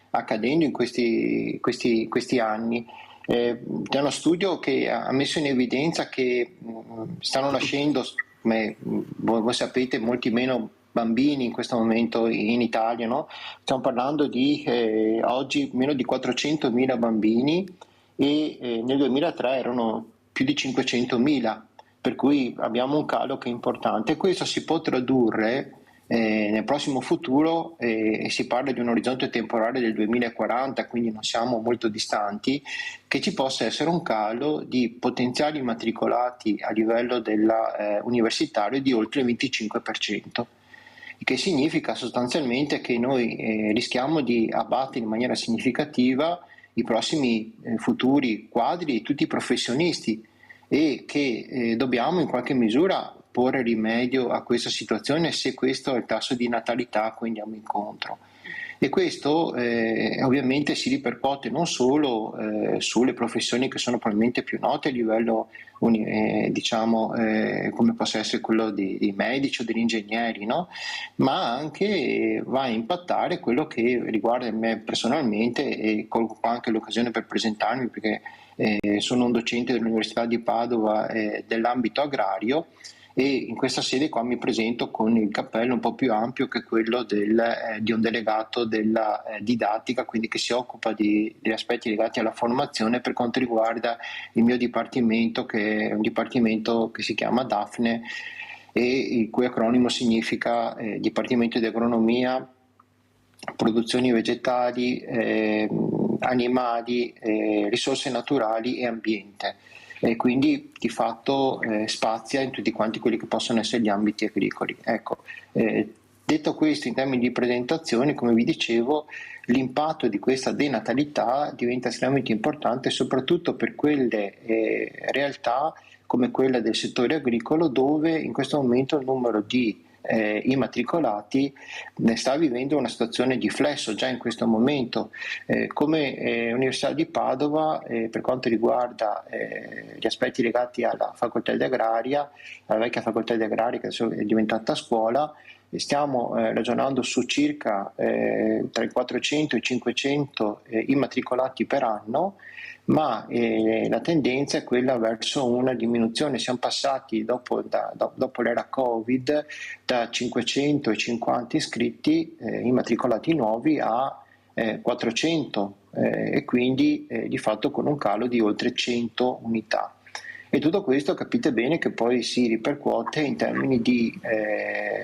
accadendo in questi anni. C'è uno studio che ha messo in evidenza che stanno nascendo, come voi sapete, molti meno bambini in questo momento in Italia, no? Stiamo parlando di oggi meno di 400.000 bambini e nel 2003 erano più di 500.000, per cui abbiamo un calo che è importante. Questo si può tradurre nel prossimo futuro, e si parla di un orizzonte temporale del 2040, quindi non siamo molto distanti, che ci possa essere un calo di potenziali immatricolati a livello universitario di oltre il 25%. Che significa sostanzialmente che noi rischiamo di abbattere in maniera significativa i prossimi futuri quadri di tutti i professionisti e che dobbiamo in qualche misura porre rimedio a questa situazione se questo è il tasso di natalità a cui andiamo incontro. E questo ovviamente si ripercuote non solo sulle professioni che sono probabilmente più note a livello come possa essere quello dei medici o degli ingegneri, no? Ma anche va a impattare quello che riguarda me personalmente, e colgo qua anche l'occasione per presentarmi perché sono un docente dell'Università di Padova dell'ambito agrario, e in questa sede qua mi presento con il cappello un po' più ampio che quello di un delegato della didattica, quindi che si occupa degli aspetti legati alla formazione per quanto riguarda il mio dipartimento, che è un dipartimento che si chiama DAFNE e il cui acronimo significa Dipartimento di Agronomia, Produzioni Vegetali, Animali, Risorse Naturali e Ambiente. E quindi di fatto spazia in tutti quanti quelli che possono essere gli ambiti agricoli. Ecco, detto questo in termini di presentazione, come vi dicevo, l'impatto di questa denatalità diventa estremamente importante soprattutto per quelle realtà come quella del settore agricolo, dove in questo momento il numero di immatricolati sta vivendo una situazione di flesso già in questo momento. Come Università di Padova, per quanto riguarda gli aspetti legati alla facoltà di agraria, alla vecchia facoltà di agraria che adesso è diventata scuola, stiamo ragionando su circa tra i 400 e i 500 immatricolati per anno, ma la tendenza è quella verso una diminuzione. Siamo passati dopo l'era Covid da 550 iscritti immatricolati nuovi a 400 e quindi di fatto con un calo di oltre 100 unità. E tutto questo capite bene che poi si ripercuote in termini di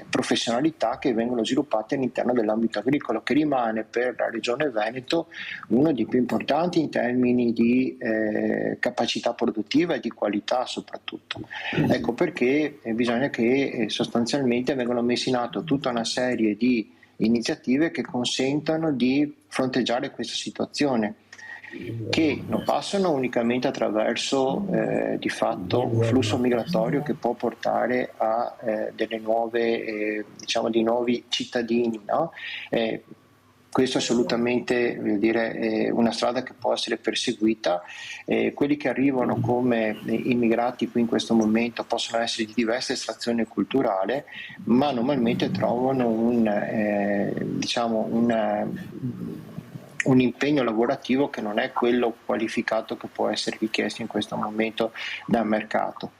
professionalità che vengono sviluppate all'interno dell'ambito agricolo, che rimane per la Regione Veneto uno dei più importanti in termini di capacità produttiva e di qualità soprattutto. Ecco perché bisogna che sostanzialmente vengano messi in atto tutta una serie di iniziative che consentano di fronteggiare questa situazione, che non passano unicamente attraverso di fatto un flusso migratorio che può portare a delle nuove, dei nuovi cittadini, no? Questo è assolutamente una strada che può essere perseguita. Quelli che arrivano come immigrati qui in questo momento possono essere di diversa estrazione culturale, ma normalmente trovano un impegno lavorativo che non è quello qualificato che può essere richiesto in questo momento dal mercato.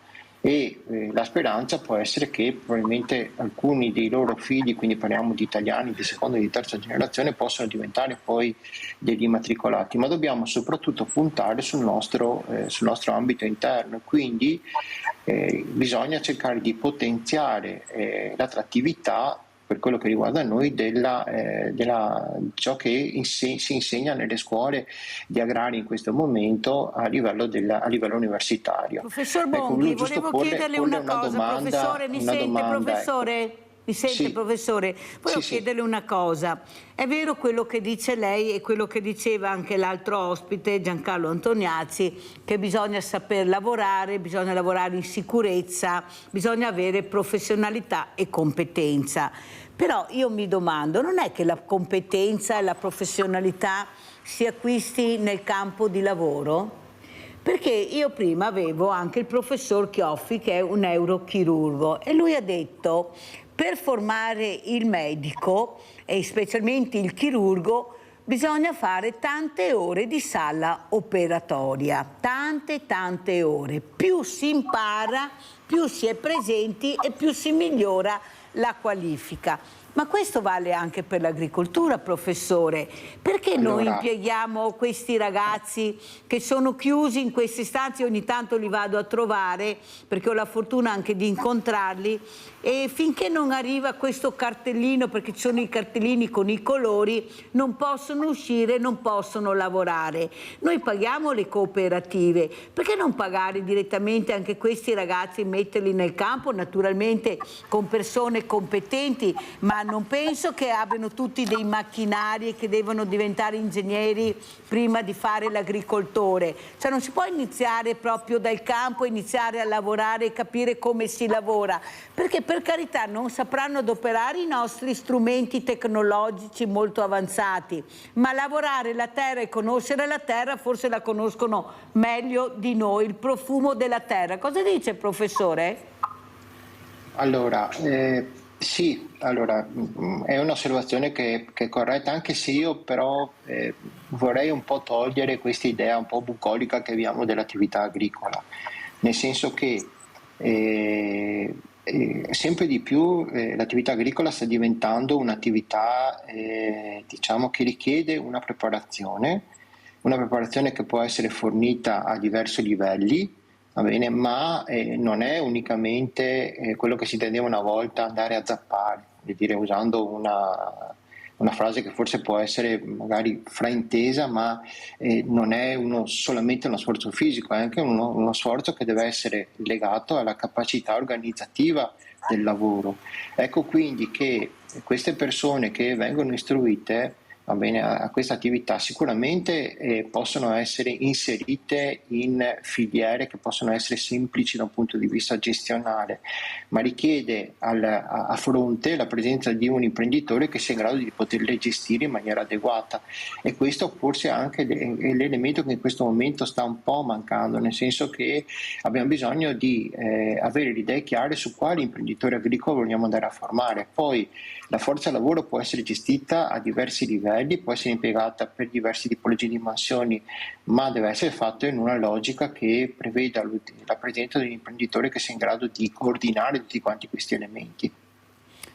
E la speranza può essere che probabilmente alcuni dei loro figli, quindi parliamo di italiani di seconda e di terza generazione, possano diventare poi degli immatricolati, ma dobbiamo soprattutto puntare sul nostro ambito interno, quindi bisogna cercare di potenziare l'attrattività per quello che riguarda noi ciò che si insegna nelle scuole di agrari in questo momento a livello universitario. Professor Bonghi, volevo chiederle una cosa, professore, mi sente professore? Mi sente, sì. Professore? Volevo chiederle una cosa. È vero quello che dice lei e quello che diceva anche l'altro ospite, Giancarlo Antoniazzi, che bisogna saper lavorare, bisogna lavorare in sicurezza, bisogna avere professionalità e competenza. Però io mi domando, non è che la competenza e la professionalità si acquisti nel campo di lavoro? Perché io prima avevo anche il professor Chioffi, che è un neurochirurgo, e lui ha detto: per formare il medico e specialmente il chirurgo bisogna fare tante ore di sala operatoria, tante ore. Più si impara, più si è presenti e più si migliora la qualifica. Ma questo vale anche per l'agricoltura, professore. Perché noi impieghiamo questi ragazzi che sono chiusi in queste stanze? Ogni tanto li vado a trovare perché ho la fortuna anche di incontrarli, e finché non arriva questo cartellino, perché ci sono i cartellini con i colori, non possono uscire, non possono lavorare. Noi paghiamo le cooperative, perché non pagare direttamente anche questi ragazzi e metterli nel campo, naturalmente con persone competenti, ma non penso che abbiano tutti dei macchinari e che devono diventare ingegneri prima di fare l'agricoltore. Cioè non si può iniziare proprio dal campo, iniziare a lavorare e capire come si lavora, perché per carità non sapranno adoperare i nostri strumenti tecnologici molto avanzati, ma lavorare la terra e conoscere la terra forse la conoscono meglio di noi, il profumo della terra. Cosa dice, professore? Allora, sì, allora, è un'osservazione che è corretta, anche se io però vorrei un po' togliere questa idea un po' bucolica che abbiamo dell'attività agricola, nel senso che sempre di più l'attività agricola sta diventando un'attività diciamo che richiede una preparazione che può essere fornita a diversi livelli. Va bene, ma non è unicamente quello che si intendeva una volta, andare a zappare, dire, usando una frase che forse può essere magari fraintesa, ma non è solamente uno sforzo fisico, è anche uno sforzo che deve essere legato alla capacità organizzativa del lavoro. Ecco quindi che queste persone che vengono istruite, va bene, a questa attività sicuramente possono essere inserite in filiere che possono essere semplici da un punto di vista gestionale, ma richiede a fronte la presenza di un imprenditore che sia in grado di poterle gestire in maniera adeguata, e questo forse anche è l'elemento che in questo momento sta un po' mancando, nel senso che abbiamo bisogno di avere le idee chiare su quali imprenditori agricoli vogliamo andare a formare. Poi la forza lavoro può essere gestita a diversi livelli, può essere impiegata per diverse tipologie di mansioni, ma deve essere fatto in una logica che preveda la presenza di un imprenditore che sia in grado di coordinare tutti quanti questi elementi.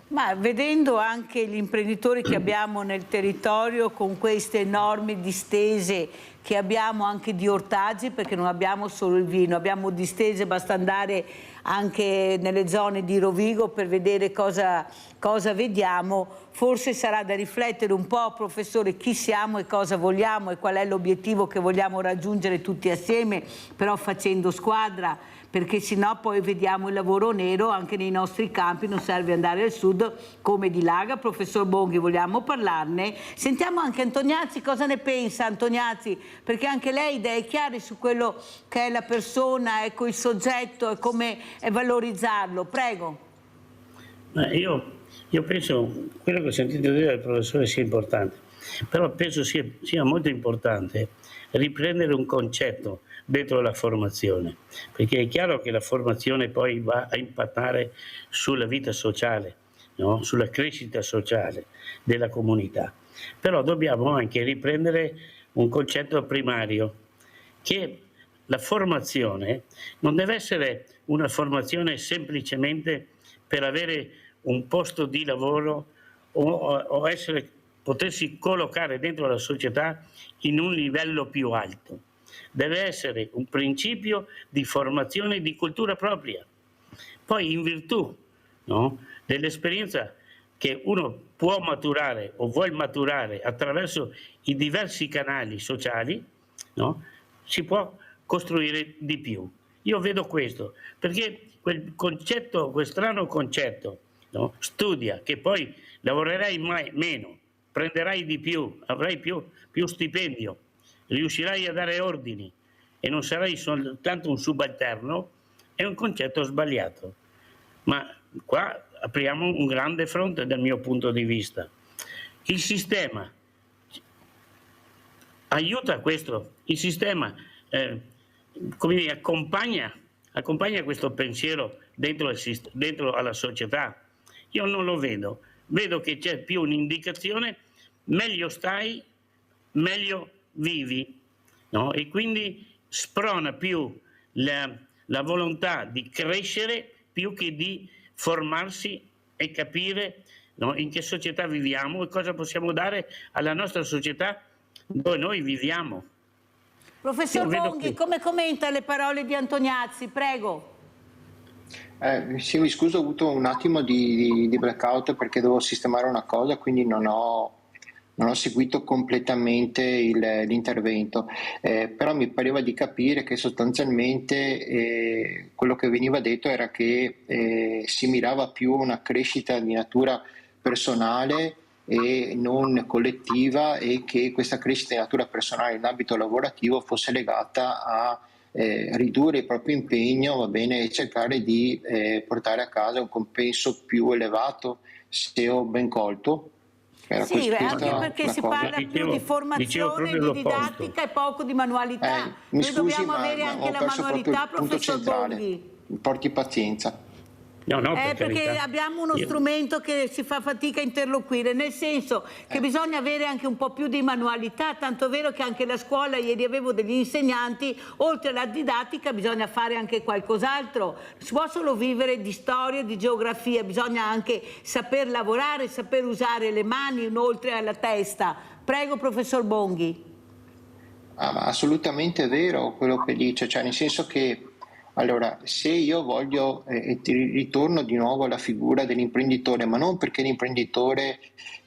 Ma vedendo anche gli imprenditori che abbiamo nel territorio, con queste enormi distese che abbiamo anche di ortaggi, perché non abbiamo solo il vino, abbiamo distese, basta andare anche nelle zone di Rovigo per vedere cosa vediamo. Forse sarà da riflettere un po', professore, chi siamo e cosa vogliamo e qual è l'obiettivo che vogliamo raggiungere tutti assieme, però facendo squadra, perché sennò poi vediamo il lavoro nero anche nei nostri campi, non serve andare al sud come dilaga. Professor Bonghi, vogliamo parlarne? Sentiamo anche Antoniazzi cosa ne pensa. Antoniazzi, perché anche lei ha idee chiare su quello che è la persona, ecco, il soggetto e come valorizzarlo. Prego. Io penso quello che ho sentito dire dal professore sia importante, però penso sia molto importante riprendere un concetto dentro la formazione, perché è chiaro che la formazione poi va a impattare sulla vita sociale, no? Sulla crescita sociale della comunità, però dobbiamo anche riprendere un concetto primario, che la formazione non deve essere una formazione semplicemente per avere un posto di lavoro o potersi collocare dentro la società in un livello più alto. Deve essere un principio di formazione di cultura propria. Poi in virtù, no, dell'esperienza che uno può maturare o vuol maturare attraverso i diversi canali sociali, no, si può costruire di più. Io vedo questo, perché quel strano concetto, no, studia, che poi lavorerai meno, prenderai di più, avrai più stipendio, riuscirai a dare ordini e non sarai soltanto un subalterno, è un concetto sbagliato. Ma qua apriamo un grande fronte dal mio punto di vista. Il sistema aiuta questo, il sistema come dire, accompagna questo pensiero dentro alla società. Io non lo vedo, vedo che c'è più un'indicazione: meglio stai, meglio vivi, no? E quindi sprona più la volontà di crescere più che di formarsi e capire, no, in che società viviamo e cosa possiamo dare alla nostra società dove noi viviamo. Professor Bonghi, come commenta le parole di Antoniazzi? Prego. Sì, mi scuso, ho avuto un attimo di blackout perché dovevo sistemare una cosa, quindi non ho seguito completamente l'intervento, però mi pareva di capire che sostanzialmente quello che veniva detto era che si mirava più a una crescita di natura personale e non collettiva, e che questa crescita di natura personale in ambito lavorativo fosse legata a ridurre il proprio impegno, va bene, e cercare di portare a casa un compenso più elevato, se ho ben colto. Sì, anche perché si parla più di formazione, di didattica e poco di manualità. Noi dobbiamo avere anche la manualità, professor Bonghi. Porti pazienza. No, perché abbiamo uno strumento che si fa fatica a interloquire, nel senso che bisogna avere anche un po' più di manualità, tanto vero che anche la scuola, ieri avevo degli insegnanti, oltre alla didattica bisogna fare anche qualcos'altro, si può solo vivere di storia, di geografia, bisogna anche saper lavorare, saper usare le mani oltre alla testa. Prego, professor Bonghi. Ma assolutamente vero quello che dice, cioè nel senso che allora, se io voglio, ritorno di nuovo alla figura dell'imprenditore, ma non perché l'imprenditore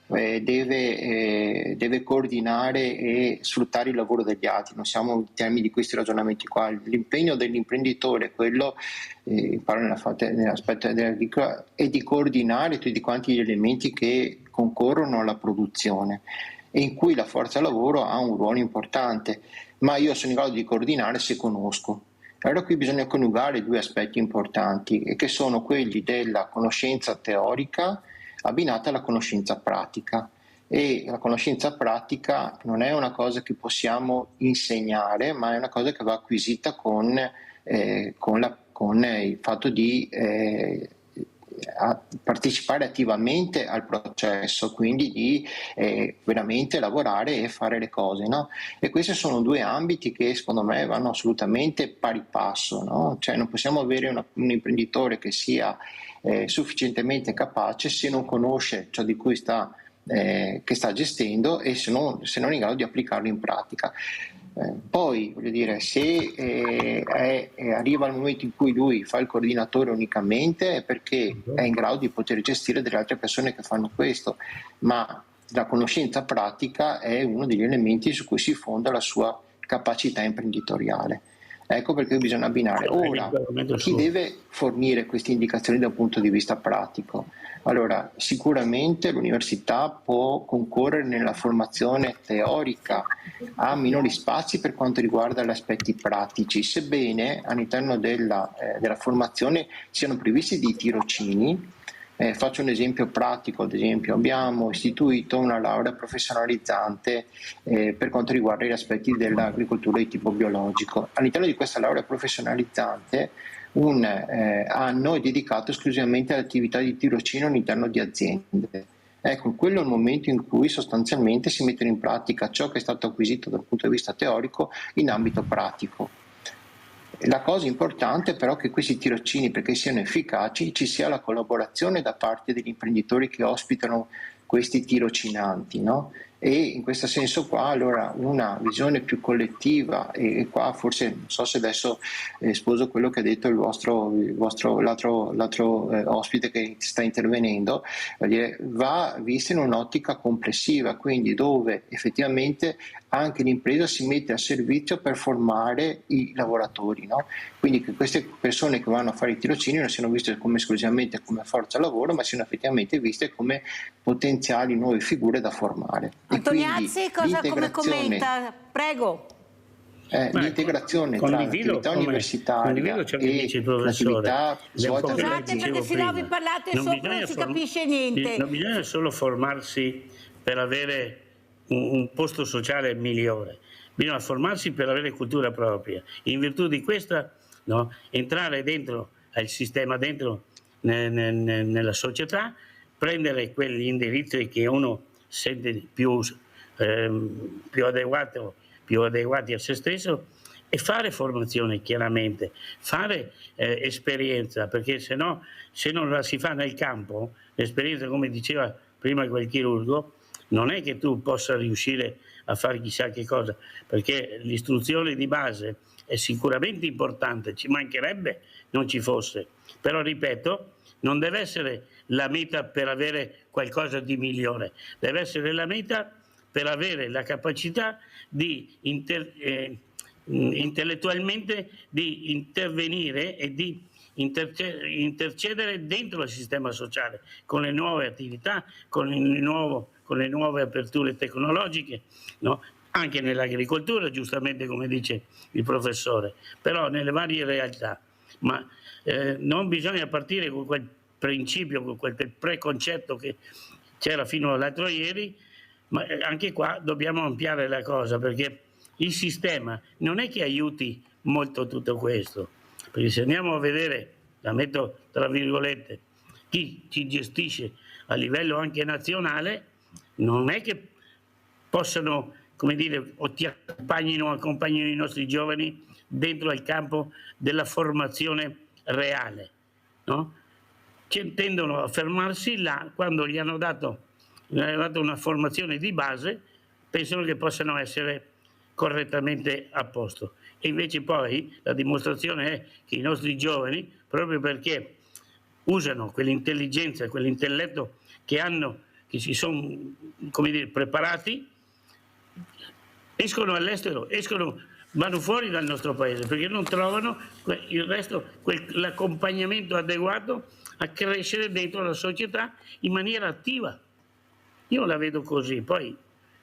deve coordinare e sfruttare il lavoro degli altri, non siamo in termini di questi ragionamenti qua. L'impegno dell'imprenditore è quello, parlo nell'aspetto dell'agricola, è di coordinare tutti quanti gli elementi che concorrono alla produzione e in cui la forza lavoro ha un ruolo importante, ma io sono in grado di coordinare se conosco. Allora qui bisogna coniugare due aspetti importanti, che sono quelli della conoscenza teorica abbinata alla conoscenza pratica. E la conoscenza pratica non è una cosa che possiamo insegnare, ma è una cosa che va acquisita con il fatto di partecipare attivamente al processo, quindi di veramente lavorare e fare le cose, no? E questi sono due ambiti che secondo me vanno assolutamente pari passo, no? Cioè non possiamo avere un imprenditore che sia sufficientemente capace se non conosce ciò di cui che sta gestendo e se non è in grado di applicarlo in pratica. Poi, voglio dire, se arriva il momento in cui lui fa il coordinatore unicamente, è perché è in grado di poter gestire delle altre persone che fanno questo, ma la conoscenza pratica è uno degli elementi su cui si fonda la sua capacità imprenditoriale. Ecco perché bisogna abbinare. Ora, chi deve fornire queste indicazioni da un punto di vista pratico? Allora, sicuramente l'università può concorrere nella formazione teorica, ha minori spazi per quanto riguarda gli aspetti pratici, sebbene all'interno della formazione siano previsti dei tirocini. Faccio un esempio pratico, ad esempio abbiamo istituito una laurea professionalizzante per quanto riguarda gli aspetti dell'agricoltura di tipo biologico. All'interno di questa laurea professionalizzante un anno è dedicato esclusivamente all'attività di tirocinio all'interno di aziende. Ecco, quello è il momento in cui sostanzialmente si mettono in pratica ciò che è stato acquisito dal punto di vista teorico in ambito pratico. La cosa importante però è che questi tirocini, perché siano efficaci, ci sia la collaborazione da parte degli imprenditori che ospitano questi tirocinanti, no? E in questo senso qua allora una visione più collettiva, e qua forse non so se adesso sposo quello che ha detto l'altro ospite che sta intervenendo, va vista in un'ottica complessiva, quindi dove effettivamente anche l'impresa si mette a servizio per formare i lavoratori, no? Quindi che queste persone che vanno a fare i tirocini non siano viste esclusivamente come forza lavoro, ma siano effettivamente viste come potenziali nuove figure da formare. Antoniazzi, come commenta? Prego. L'integrazione tra l'attività universitaria e l'attività svolta dalle aziende. Scusate, perché sennò vi parlate sopra e non si capisce niente. Non bisogna solo formarsi per avere un posto sociale migliore, bisogna formarsi per avere cultura propria. In virtù di questa, no, entrare dentro al sistema, dentro nella società, prendere quegli indirizzi che uno sente più adeguati a se stesso e fare formazione, chiaramente, fare esperienza, perché se non la si fa nel campo, l'esperienza, come diceva prima quel chirurgo, non è che tu possa riuscire a fare chissà che cosa, perché l'istruzione di base è sicuramente importante, ci mancherebbe non ci fosse, però ripeto, non deve essere la meta per avere qualcosa di migliore, deve essere la meta per avere la capacità di intellettualmente di intervenire e di intercedere dentro il sistema sociale, con le nuove attività, con le nuove aperture tecnologiche, no? Anche nell'agricoltura, giustamente come dice il professore, però nelle varie realtà. Ma non bisogna partire con quel principio, con quel preconcetto che c'era fino all'altro ieri, ma anche qua dobbiamo ampliare la cosa, perché il sistema non è che aiuti molto tutto questo, perché se andiamo a vedere, la metto tra virgolette, chi ci gestisce a livello anche nazionale, non è che possano, come dire, o ti accompagnino i nostri giovani dentro al campo della formazione reale, no? Che tendono a fermarsi là quando gli hanno dato una formazione di base, pensano che possano essere correttamente a posto. E invece poi la dimostrazione è che i nostri giovani, proprio perché usano quell'intelligenza, quell'intelletto che hanno, che si sono, come dire, preparati, escono all'estero, vanno fuori dal nostro paese perché non trovano il resto, l'accompagnamento adeguato a crescere dentro la società in maniera attiva. Io la vedo così, poi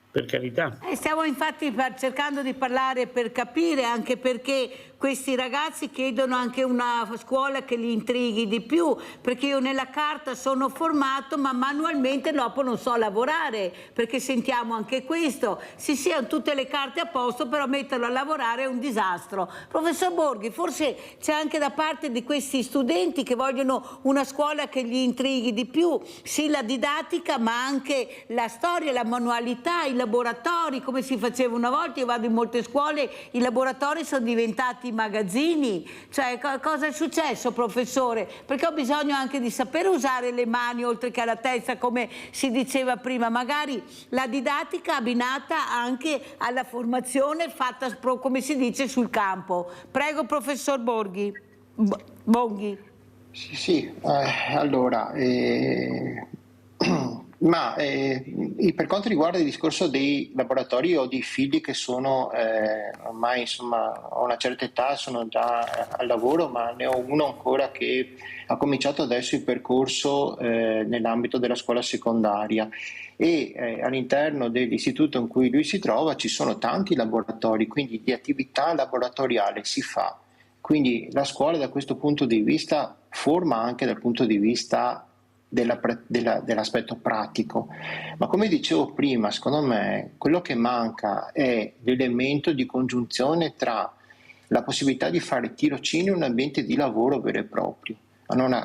per carità. Stiamo infatti cercando di parlare per capire, anche perché questi ragazzi chiedono anche una scuola che li intrighi di più, perché io nella carta sono formato ma manualmente dopo non so lavorare, perché sentiamo anche questo, sì hanno tutte le carte a posto, però metterlo a lavorare è un disastro. Professor Borghi, forse c'è anche da parte di questi studenti che vogliono una scuola che gli intrighi di più, sì la didattica ma anche la storia, la manualità, i laboratori come si faceva una volta. Io vado in molte scuole, i laboratori sono diventati magazzini, cioè cosa è successo, professore? Perché ho bisogno anche di sapere usare le mani oltre che alla testa, come si diceva prima, magari la didattica abbinata anche alla formazione fatta, come si dice, sul campo. Prego, professor Borghi. Bonghi. Sì, allora, ma per quanto riguarda il discorso dei laboratori, ho dei figli che sono ormai, insomma, a una certa età, sono già al lavoro, ma ne ho uno ancora che ha cominciato adesso il percorso nell'ambito della scuola secondaria e all'interno dell'istituto in cui lui si trova ci sono tanti laboratori, quindi di attività laboratoriale si fa. Quindi la scuola da questo punto di vista forma anche dal punto di vista dell'aspetto pratico, ma come dicevo prima, secondo me quello che manca è l'elemento di congiunzione tra la possibilità di fare tirocinio in un ambiente di lavoro vero e proprio.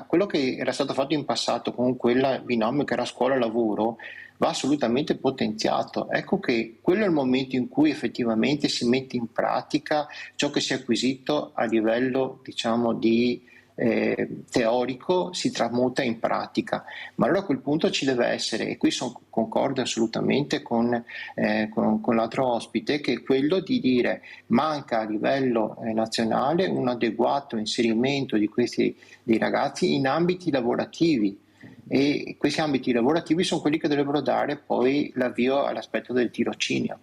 Quello che era stato fatto in passato con quel binomio che era scuola-lavoro va assolutamente potenziato. Ecco che quello è il momento in cui effettivamente si mette in pratica ciò che si è acquisito a livello, diciamo, di teorico, si tramuta in pratica. Ma allora a quel punto ci deve essere, e qui concordo assolutamente con l'altro ospite, che è quello di dire manca a livello nazionale un adeguato inserimento dei ragazzi in ambiti lavorativi, e questi ambiti lavorativi sono quelli che dovrebbero dare poi l'avvio all'aspetto del tirocinio.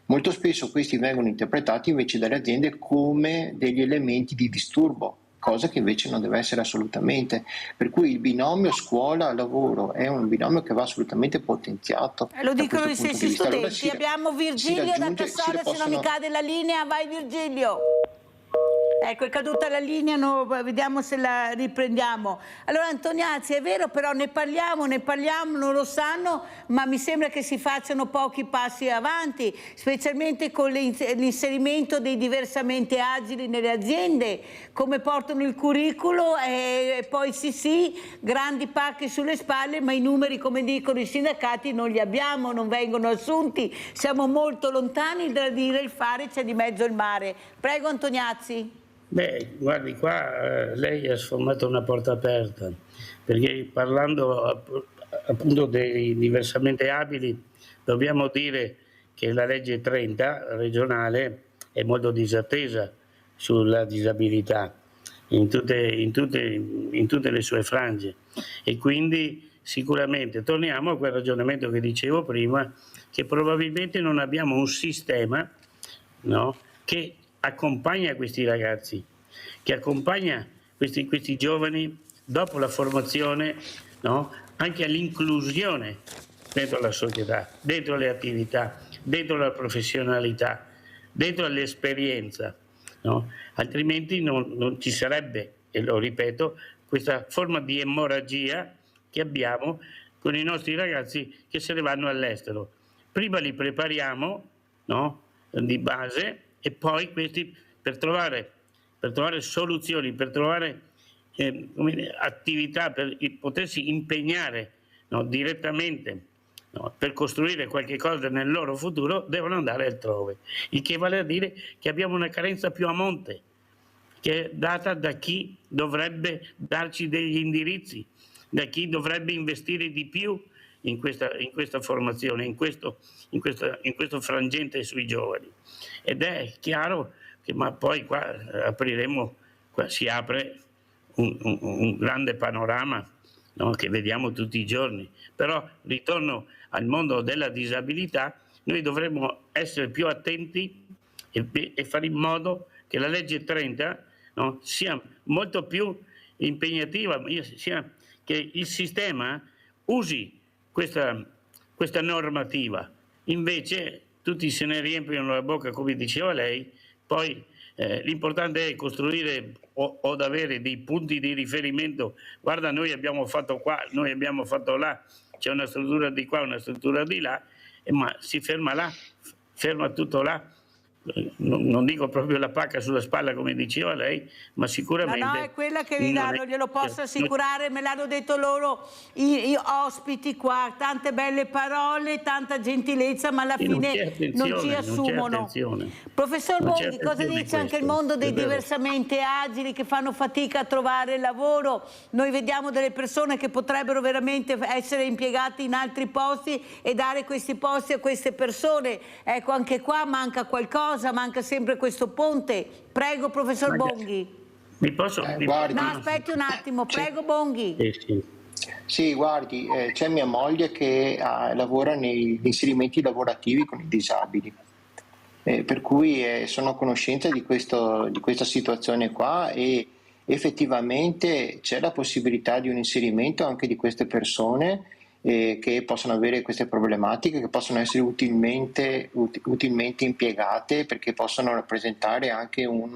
Molto spesso questi vengono interpretati invece dalle aziende come degli elementi di disturbo, cosa che invece non deve essere assolutamente, per cui il binomio scuola-lavoro è un binomio che va assolutamente potenziato. Lo dicono gli stessi studenti. Abbiamo Virgilio da Cassola, se non mi cade la linea, vai Virgilio. Ecco, è caduta la linea, vediamo se la riprendiamo. Allora Antoniazzi, è vero, però ne parliamo, non lo sanno, ma mi sembra che si facciano pochi passi avanti, specialmente con l'inserimento dei diversamente agili nelle aziende, come portano il curriculum e poi sì, grandi pacche sulle spalle, ma i numeri, come dicono i sindacati, non li abbiamo, non vengono assunti, siamo molto lontani dal dire il fare, c'è di mezzo il mare. Prego Antoniazzi. Beh, guardi, qua lei ha sfumato una porta aperta, perché parlando appunto dei diversamente abili, dobbiamo dire che la legge 30 regionale è molto disattesa sulla disabilità in tutte le sue frange, e quindi sicuramente torniamo a quel ragionamento che dicevo prima, che probabilmente non abbiamo un sistema, no, che accompagna questi ragazzi, che accompagna questi giovani dopo la formazione, no? Anche all'inclusione dentro la società, dentro le attività, dentro la professionalità, dentro l'esperienza, no? Altrimenti non ci sarebbe, e lo ripeto, questa forma di emorragia che abbiamo con i nostri ragazzi che se ne vanno all'estero. Prima li prepariamo, no? Di base, e poi questi per trovare soluzioni, per trovare attività, per potersi impegnare, no? Direttamente, no? Per costruire qualche cosa nel loro futuro, devono andare altrove. Il che vale a dire che abbiamo una carenza più a monte, che è data da chi dovrebbe darci degli indirizzi, da chi dovrebbe investire di più in questa formazione, in questo frangente sui giovani. Ed è chiaro che, ma poi qua si apre un grande panorama, no? Che vediamo tutti i giorni. Però ritorno al mondo della disabilità, noi dovremmo essere più attenti e fare in modo che la legge 30, no? Sia molto più impegnativa, che il sistema usi questa normativa. Invece tutti se ne riempiono la bocca, come diceva lei, poi l'importante è costruire o ad avere dei punti di riferimento. Guarda, noi abbiamo fatto qua, noi abbiamo fatto là, c'è una struttura di qua, una struttura di là, ma si ferma là, ferma tutto là. Non dico proprio la pacca sulla spalla come diceva lei, ma sicuramente... No, è quella che vi danno, glielo posso assicurare, me l'hanno detto loro i ospiti qua, tante belle parole, tanta gentilezza, ma alla fine non ci assumono. Professor Bonghi, cosa dice anche il mondo dei diversamente agili che fanno fatica a trovare lavoro? Noi vediamo delle persone che potrebbero veramente essere impiegate in altri posti e dare questi posti a queste persone. Ecco, anche qua manca qualcosa. Manca sempre questo ponte. Prego, professor Bonghi. Mi posso... Guardi, no, aspetti un attimo, prego Bonghi. Sì, guardi, c'è mia moglie che lavora negli inserimenti lavorativi con i disabili, per cui sono a conoscenza di questa situazione qua, e effettivamente c'è la possibilità di un inserimento anche di queste persone che possono avere queste problematiche, che possono essere utilmente impiegate, perché possono rappresentare anche un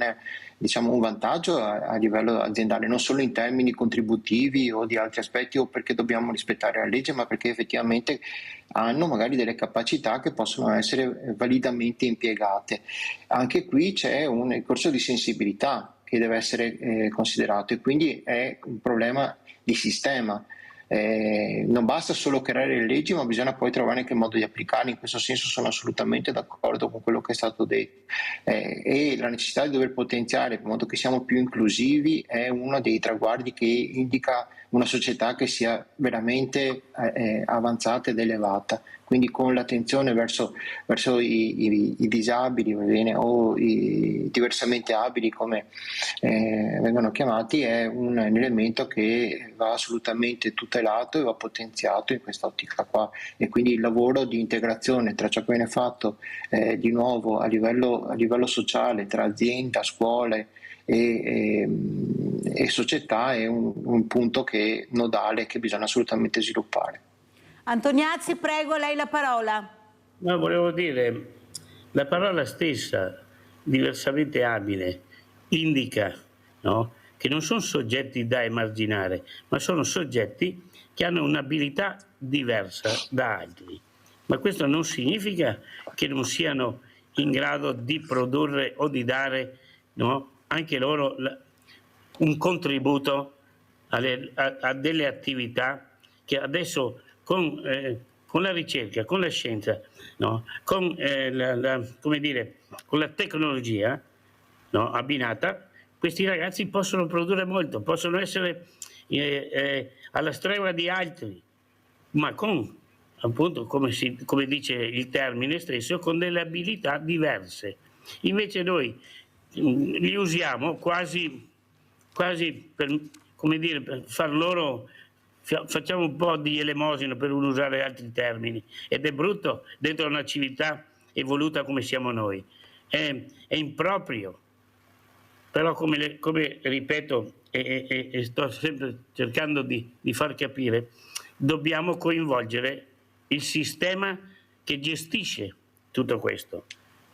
vantaggio a livello aziendale, non solo in termini contributivi o di altri aspetti, o perché dobbiamo rispettare la legge, ma perché effettivamente hanno magari delle capacità che possono essere validamente impiegate. Anche qui c'è un corso di sensibilità che deve essere considerato, e quindi è un problema di sistema. Non basta solo creare le leggi, ma bisogna poi trovare anche il modo di applicarle. In questo senso sono assolutamente d'accordo con quello che è stato detto, e la necessità di dover potenziare in modo che siamo più inclusivi è uno dei traguardi che indica una società che sia veramente avanzata ed elevata, quindi con l'attenzione verso i disabili, va bene, o i diversamente abili come vengono chiamati, è un elemento che va assolutamente tutelato e va potenziato in questa ottica qua. E quindi il lavoro di integrazione tra ciò che viene fatto di nuovo a livello sociale tra azienda, scuole e società è un punto nodale che bisogna assolutamente sviluppare. Antoniazzi, prego, lei la parola. No, volevo dire, la parola stessa, diversamente abile, indica, no, che non sono soggetti da emarginare, ma sono soggetti che hanno un'abilità diversa da altri. Ma questo non significa che non siano in grado di produrre o di dare, no, anche loro un contributo a delle attività che adesso con la ricerca, con la scienza, no, con la tecnologia, no, abbinata, questi ragazzi possono produrre molto, possono essere alla stregua di altri, ma con, appunto, come dice il termine stesso, con delle abilità diverse. Invece noi li usiamo quasi per, per far loro, facciamo un po' di elemosina, per non usare altri termini, ed è brutto dentro una civiltà evoluta come siamo noi. È improprio però come ripeto e sto sempre cercando di far capire, dobbiamo coinvolgere il sistema che gestisce tutto questo,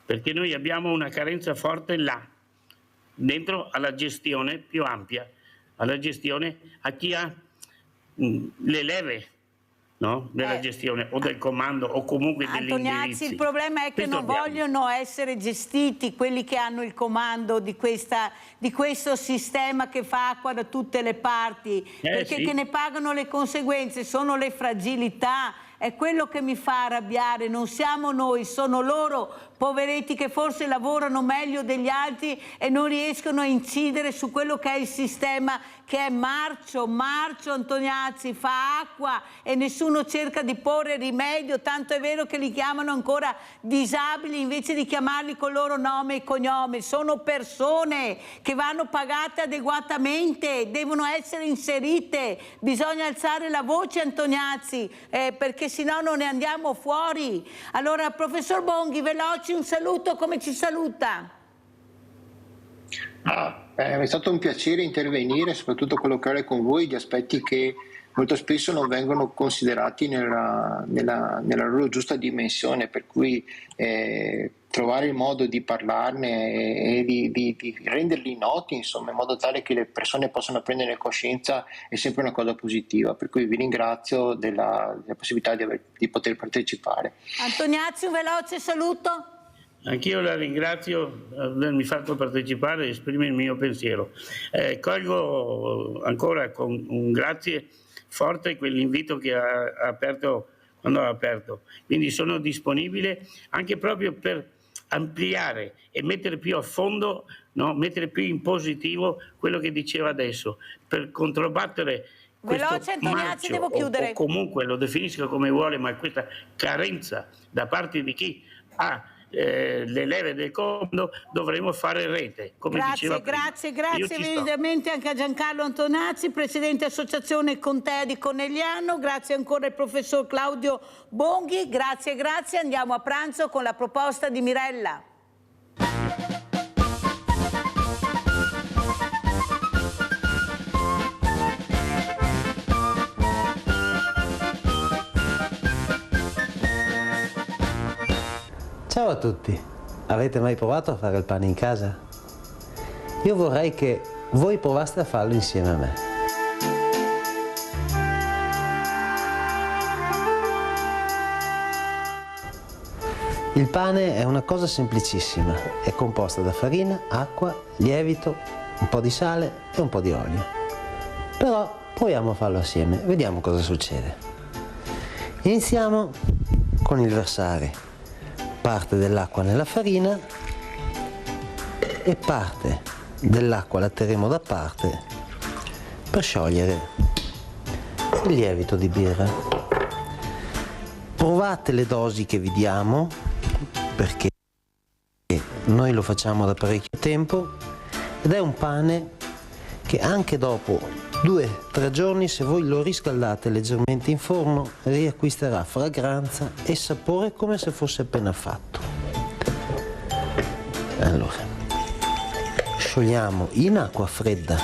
perché noi abbiamo una carenza forte là, dentro alla gestione più ampia, alla gestione a chi ha le leve, no? Della gestione o del comando o comunque degli indirizzi. Antognazzi, il problema è che non vogliono essere gestiti quelli che hanno il comando di questo sistema che fa acqua da tutte le parti, perché sì, che ne pagano le conseguenze sono le fragilità. È quello che mi fa arrabbiare, non siamo noi, sono loro, poveretti, che forse lavorano meglio degli altri e non riescono a incidere su quello che è il sistema, che è marcio, Antognazzi, fa acqua e nessuno cerca di porre rimedio, tanto è vero che li chiamano ancora disabili invece di chiamarli con il loro nome e cognome. Sono persone che vanno pagate adeguatamente, devono essere inserite, bisogna alzare la voce, Antognazzi, perché sennò non ne andiamo fuori. Allora, professor Bonghi, veloci un saluto, come ci saluta? È stato un piacere intervenire, soprattutto colloquiare con voi di aspetti che molto spesso non vengono considerati nella loro giusta dimensione, per cui trovare il modo di parlarne e di renderli noti, insomma, in modo tale che le persone possano prendere coscienza è sempre una cosa positiva, per cui vi ringrazio della possibilità di poter partecipare. Antognazzi, un veloce saluto. Anch'io la ringrazio di avermi fatto partecipare e esprimere il mio pensiero. Colgo ancora con un grazie forte quell'invito che ha aperto quando ha aperto. Quindi sono disponibile anche proprio per ampliare e mettere più a fondo, no? Mettere più in positivo quello che diceva adesso, per controbattere Veloce, Antognazzi, devo chiudere. O comunque lo definisca come vuole, ma questa carenza da parte di chi ha le leve del comando, dovremo fare rete, come diceva prima. Grazie evidentemente anche a Giancarlo Antognazzi, presidente associazione Contea di Conegliano, grazie ancora al professor Claudio Bonghi, grazie, andiamo a pranzo con la proposta di Mirella. Ciao a tutti, avete mai provato a fare il pane in casa? Io vorrei che voi provaste a farlo insieme a me. Il pane è una cosa semplicissima, è composta da farina, acqua, lievito, un po' di sale e un po' di olio. Però proviamo a farlo assieme, vediamo cosa succede. Iniziamo con il versare parte dell'acqua nella farina e parte dell'acqua la terremo da parte per sciogliere il lievito di birra. Provate le dosi che vi diamo, perché noi lo facciamo da parecchio tempo ed è un pane che anche dopo 2-3 giorni, se voi lo riscaldate leggermente in forno, riacquisterà fragranza e sapore come se fosse appena fatto. Allora, sciogliamo in acqua fredda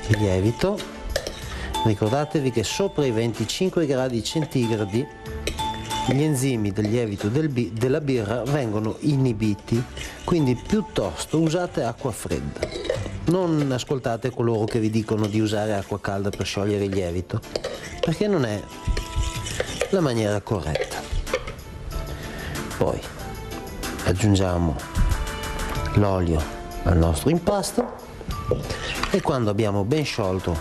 il lievito. Ricordatevi che sopra i 25 gradi centigradi gli enzimi del lievito della birra vengono inibiti, quindi piuttosto usate acqua fredda. Non ascoltate coloro che vi dicono di usare acqua calda per sciogliere il lievito, perché non è la maniera corretta. Poi aggiungiamo l'olio al nostro impasto e quando abbiamo ben sciolto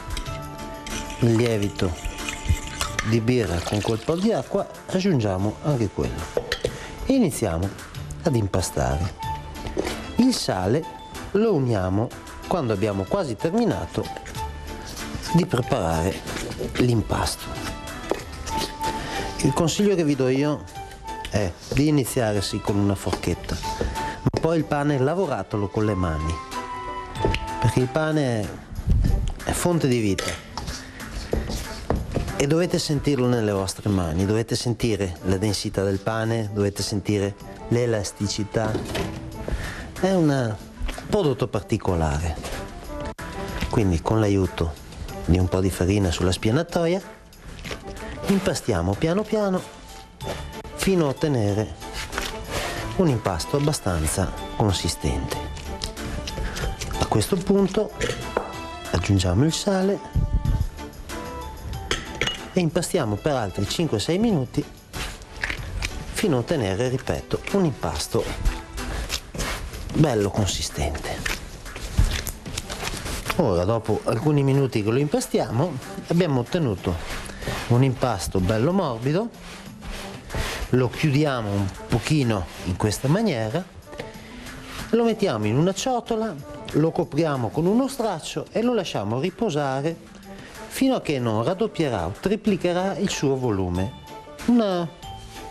il lievito di birra con quel po' di acqua aggiungiamo anche quello e iniziamo ad impastare. Il sale lo uniamo quando abbiamo quasi terminato di preparare l'impasto. Il consiglio che vi do io è di iniziare sì con una forchetta, ma poi il pane lavoratelo con le mani, perché il pane è fonte di vita e dovete sentirlo nelle vostre mani, dovete sentire la densità del pane, dovete sentire l'elasticità. È un prodotto particolare. Quindi con l'aiuto di un po' di farina sulla spianatoia impastiamo piano piano fino a ottenere un impasto abbastanza consistente. A questo punto aggiungiamo il sale e impastiamo per altri 5-6 minuti fino a ottenere, ripeto, un impasto bello consistente. Ora, dopo alcuni minuti che lo impastiamo, abbiamo ottenuto un impasto bello morbido. Lo chiudiamo un pochino in questa maniera, lo mettiamo in una ciotola, lo copriamo con uno straccio e lo lasciamo riposare fino a che non raddoppierà o triplicherà il suo volume. Una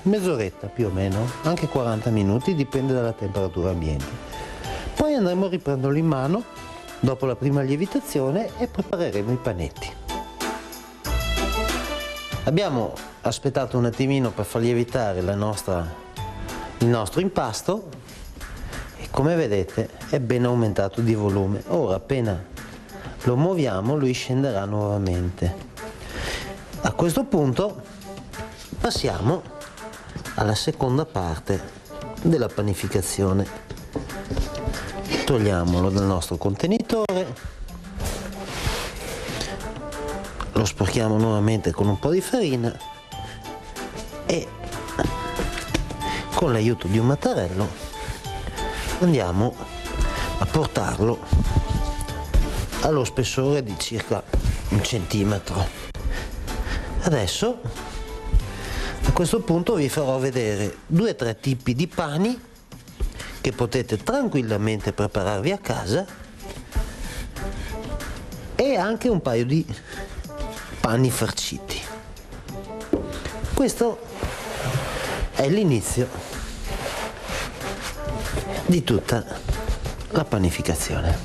mezz'oretta più o meno, anche 40 minuti, dipende dalla temperatura ambiente. Poi andremo a riprenderlo in mano dopo la prima lievitazione e prepareremo i panetti. Abbiamo aspettato un attimino per far lievitare il nostro impasto e come vedete è ben aumentato di volume. Ora appena lo muoviamo lui scenderà nuovamente. A questo punto passiamo alla seconda parte della panificazione. Togliamolo dal nostro contenitore, lo sporchiamo nuovamente con un po' di farina e con l'aiuto di un mattarello andiamo a portarlo allo spessore di circa 1 centimetro. Adesso a questo punto vi farò vedere 2 o 3 tipi di pani che potete tranquillamente prepararvi a casa e anche un paio di pani farciti. Questo è l'inizio di tutta la panificazione.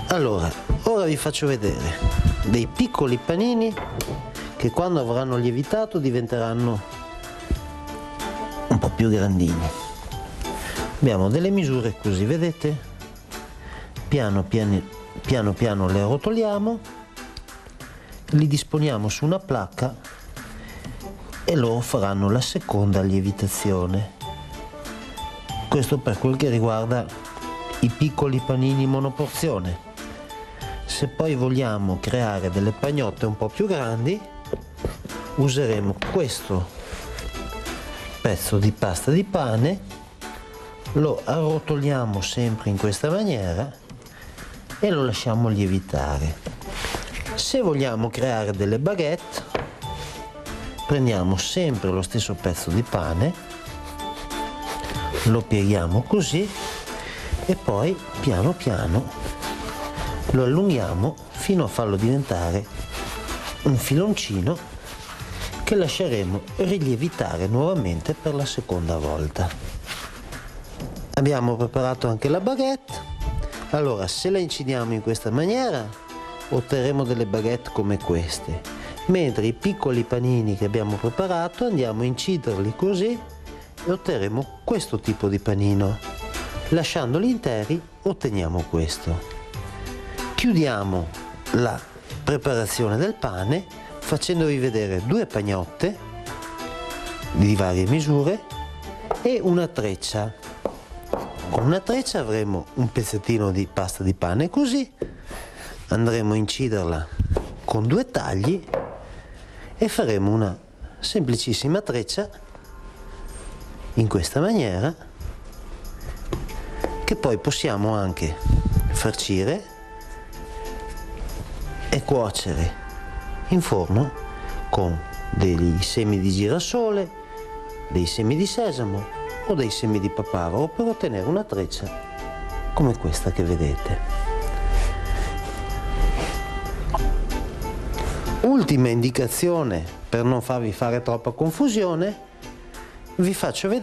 Allora, ora vi faccio vedere dei piccoli panini che quando avranno lievitato diventeranno un po' più grandini. Abbiamo delle misure così, vedete? Piano piano le arrotoliamo, li disponiamo su una placca e loro faranno la seconda lievitazione. Questo per quel che riguarda i piccoli panini monoporzione. Se poi vogliamo creare delle pagnotte un po' più grandi, useremo questo pezzo di pasta di pane, lo arrotoliamo sempre in questa maniera e lo lasciamo lievitare. Se vogliamo creare delle baguette, prendiamo sempre lo stesso pezzo di pane, lo pieghiamo così e poi piano piano lo allunghiamo fino a farlo diventare un filoncino che lasceremo rilievitare nuovamente per la seconda volta. Abbiamo preparato anche la baguette. Allora, se la incidiamo in questa maniera otterremo delle baguette come queste, mentre i piccoli panini che abbiamo preparato andiamo a inciderli così e otterremo questo tipo di panino. Lasciandoli interi otteniamo questo. Chiudiamo la preparazione del pane facendovi vedere 2 pagnotte di varie misure e una treccia. Con una treccia avremo un pezzettino di pasta di pane così, andremo a inciderla con 2 tagli e faremo una semplicissima treccia in questa maniera che poi possiamo anche farcire e cuocere in forno con dei semi di girasole, dei semi di sesamo o dei semi di papavero per ottenere una treccia come questa che vedete. Ultima indicazione per non farvi fare troppa confusione, vi faccio vedere